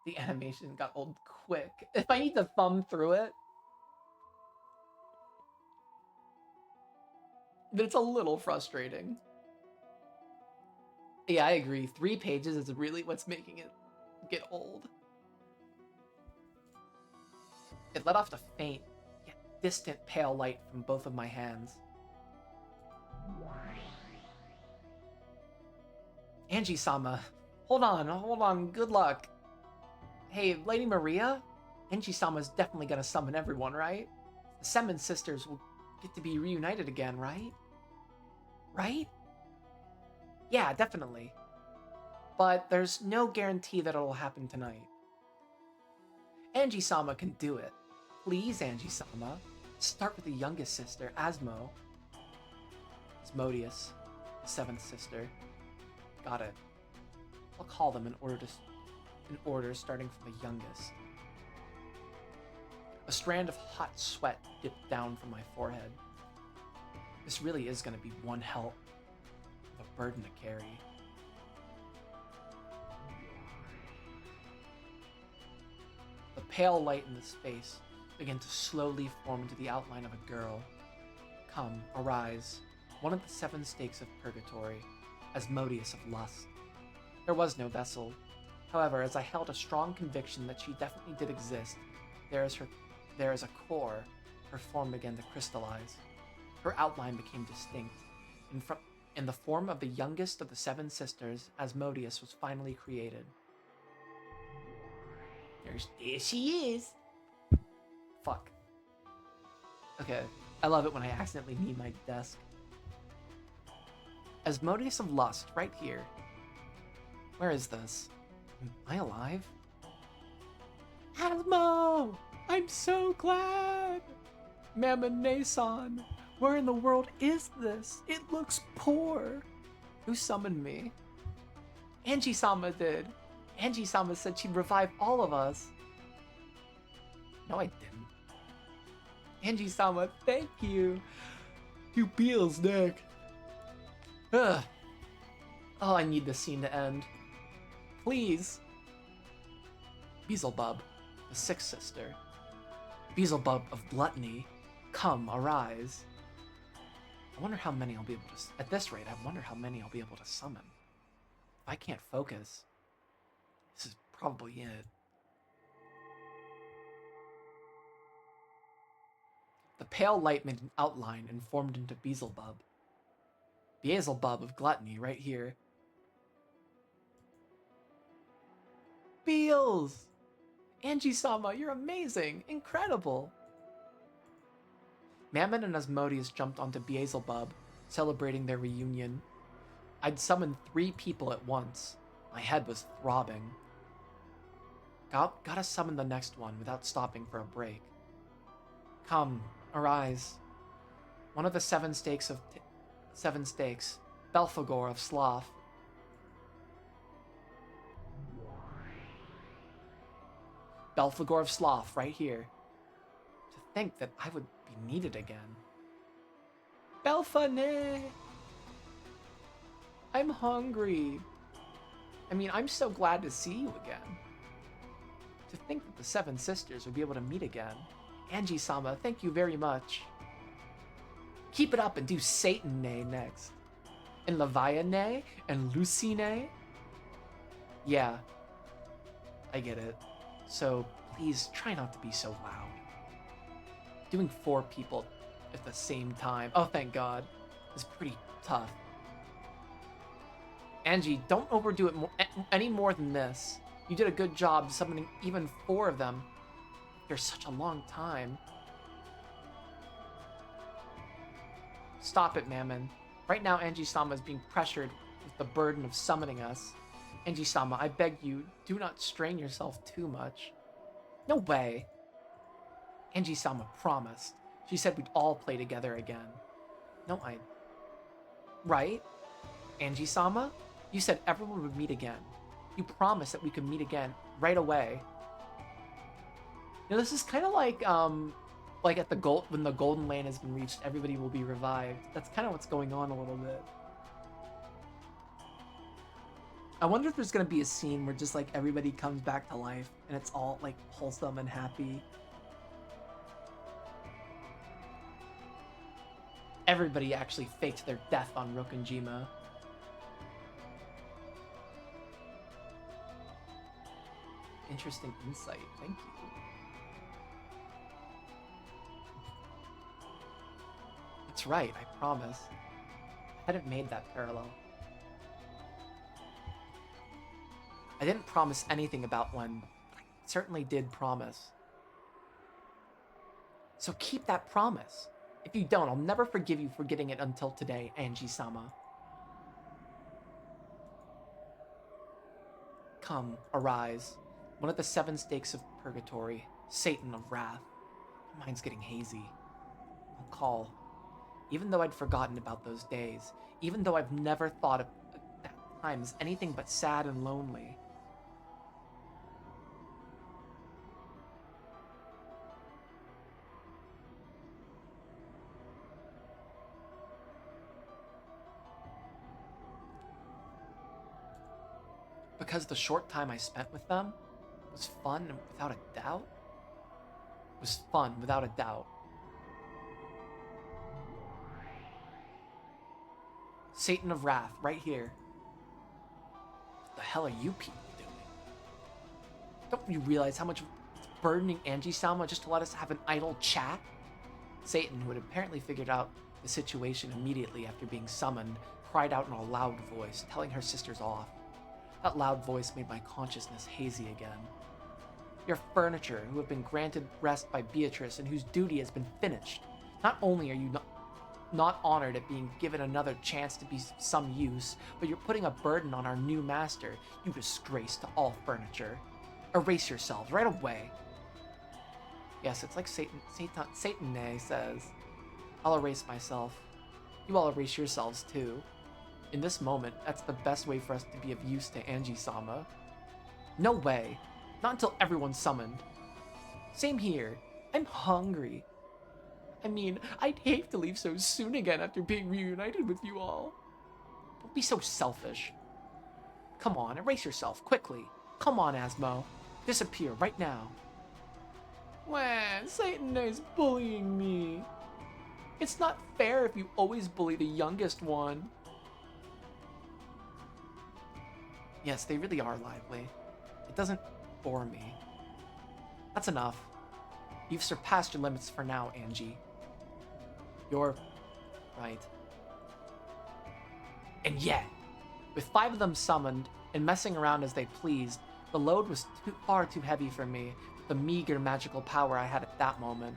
The animation got old quick. If I need to thumb through it, then it's a little frustrating. Yeah, I agree. 3 pages is really what's making it get old. It let off a faint, yet distant pale light from both of my hands. Angie-sama, hold on, good luck. Hey, Lady Maria? Angie-sama's definitely gonna summon everyone, right? The Seven Sisters will get to be reunited again, right? Right? Yeah, definitely. But there's no guarantee that it'll happen tonight. Angie-sama can do it. Please, Angie-sama. Start with the youngest sister, Asmodeus, the 7th sister. Got it. I'll call them in order starting from the youngest. A strand of hot sweat dipped down from my forehead. This really is going to be one hell of a burden to carry. The pale light in the space began to slowly form into the outline of a girl. Come, arise, one of the 7 stakes of purgatory, Asmodeus of lust. There was no vessel. However, as I held a strong conviction that she definitely did exist, there is a core, her form began to crystallize. Her outline became distinct. In the form of the youngest of the 7 sisters, Asmodeus was finally created. There she is. Fuck. Okay, I love it when I accidentally need my desk. Asmodeus of Lust, right here. Where is this? Am I alive? Asmo! I'm so glad! Mamane-san, where in the world is this? It looks poor. Who summoned me? Angie-sama did. Angie-sama said she'd revive all of us. No, I didn't. Angie-sama, thank you. You Beel's neck. Ugh. Oh, I need this scene to end. Please. Beelzebub, the 6th sister. Beelzebub of gluttony, come, arise. I wonder how many I'll be able to... At this rate, I wonder how many I'll be able to summon. If I can't focus, this is probably it. The pale light made an outline and formed into Beelzebub. Beelzebub of gluttony, right here. Beels! Angie-sama, you're amazing! Incredible! Mammon and Asmodeus jumped onto Beelzebub, celebrating their reunion. I'd summoned 3 people at once. My head was throbbing. Gotta summon the next one without stopping for a break. Come, arise. One of the 7 stakes, Belphegor of Sloth. Belphegor of Sloth, right here. To think that I would be needed again. Belphane! I'm hungry. I mean, I'm so glad to see you again. To think that the 7 sisters would be able to meet again. Angie-sama, thank you very much. Keep it up and do Satan-ne next. And Leviane and Lucine. Yeah, I get it. So please try not to be so loud. Doing 4 people at the same time, oh thank God, is pretty tough. Angie, don't overdo it any more than this. You did a good job summoning even 4 of them. There's such a long time. Stop it, Mammon. Right now, Angie-sama is being pressured with the burden of summoning us. Angie-sama, I beg you, do not strain yourself too much. No way. Angie-sama promised. She said we'd all play together again. No, Right? Angie-sama? You said everyone would meet again. You promised that we could meet again right away. Now this is kind of like at when the Golden Land has been reached, everybody will be revived. That's kind of what's going on a little bit. I wonder if there's gonna be a scene where just like everybody comes back to life and it's all like wholesome and happy. Everybody actually faked their death on Rokunjima. Interesting insight. Thank you. That's right, I promise. I hadn't made that parallel. I didn't promise anything about when. I certainly did promise. So keep that promise. If you don't, I'll never forgive you for getting it until today, Angie-sama. Come, arise. One of the 7 stakes of purgatory, Satan of wrath. My mind's getting hazy. I'll call. Even though I'd forgotten about those days, even though I've never thought of that time as anything but sad and lonely. Because the short time I spent with them was fun and without a doubt. Was fun without a doubt. Satan of Wrath, right here. What the hell are you people doing? Don't you realize how much it's burdening Angie-sama just to let us have an idle chat? Satan, who had apparently figured out the situation immediately after being summoned, cried out in a loud voice, telling her sisters off. That loud voice made my consciousness hazy again. Your furniture, who have been granted rest by Beatrice and whose duty has been finished. Not only are you not honored at being given another chance to be some use, but you're putting a burden on our new master, you disgrace to all furniture. Erase yourselves right away. Yes, it's like Satan says. I'll erase myself. You all erase yourselves too. In this moment, that's the best way for us to be of use to Angie-sama. No way. Not until everyone's summoned. Same here. I'm hungry. I mean, I'd hate to leave so soon again after being reunited with you all. Don't be so selfish. Come on, erase yourself, quickly. Come on, Asmo. Disappear right now. When Satan is bullying me. It's not fair if you always bully the youngest one. Yes, they really are lively. It doesn't bore me. That's enough. You've surpassed your limits for now, Angie. You're right. And yet, with 5 of them summoned and messing around as they pleased, the load was far too heavy for me, with the meager magical power I had at that moment.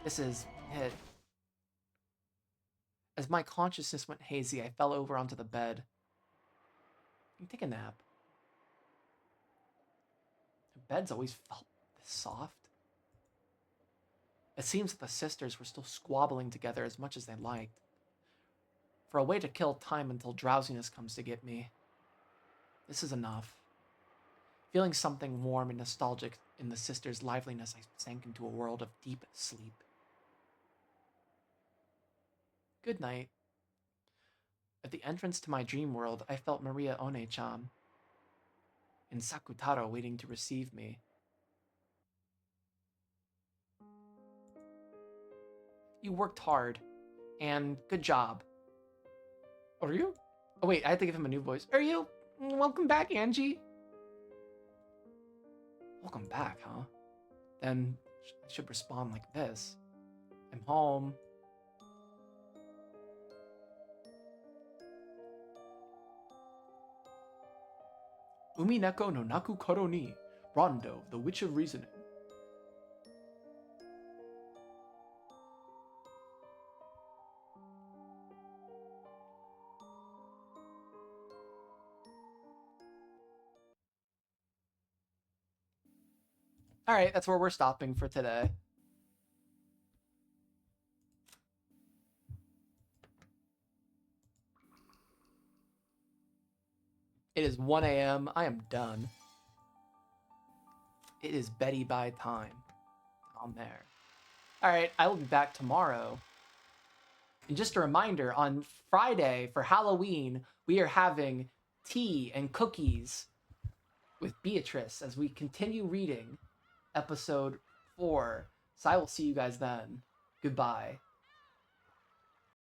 This is it. As my consciousness went hazy, I fell over onto the bed. You take a nap. The bed's always felt this soft. It seems that the sisters were still squabbling together as much as they liked. For a way to kill time until drowsiness comes to get me. This is enough. Feeling something warm and nostalgic in the sisters' liveliness, I sank into a world of deep sleep. Good night. At the entrance to my dream world, I felt Maria One-chan and Sakutaro waiting to receive me. You worked hard, and good job. Uryu? Oh wait, I have to give him a new voice. Uryu, welcome back, Angie. Welcome back, huh? Then I should respond like this. I'm home. Umineko no Naku Koro ni, Rondo, the Witch of Reasoning. Alright, that's where we're stopping for today. It is 1 a.m. I am done. It is Betty Bye time. On there. Alright, I will be back tomorrow. And just a reminder, on Friday for Halloween, we are having tea and cookies with Beatrice as we continue reading episode 4. So I will see you guys then. Goodbye.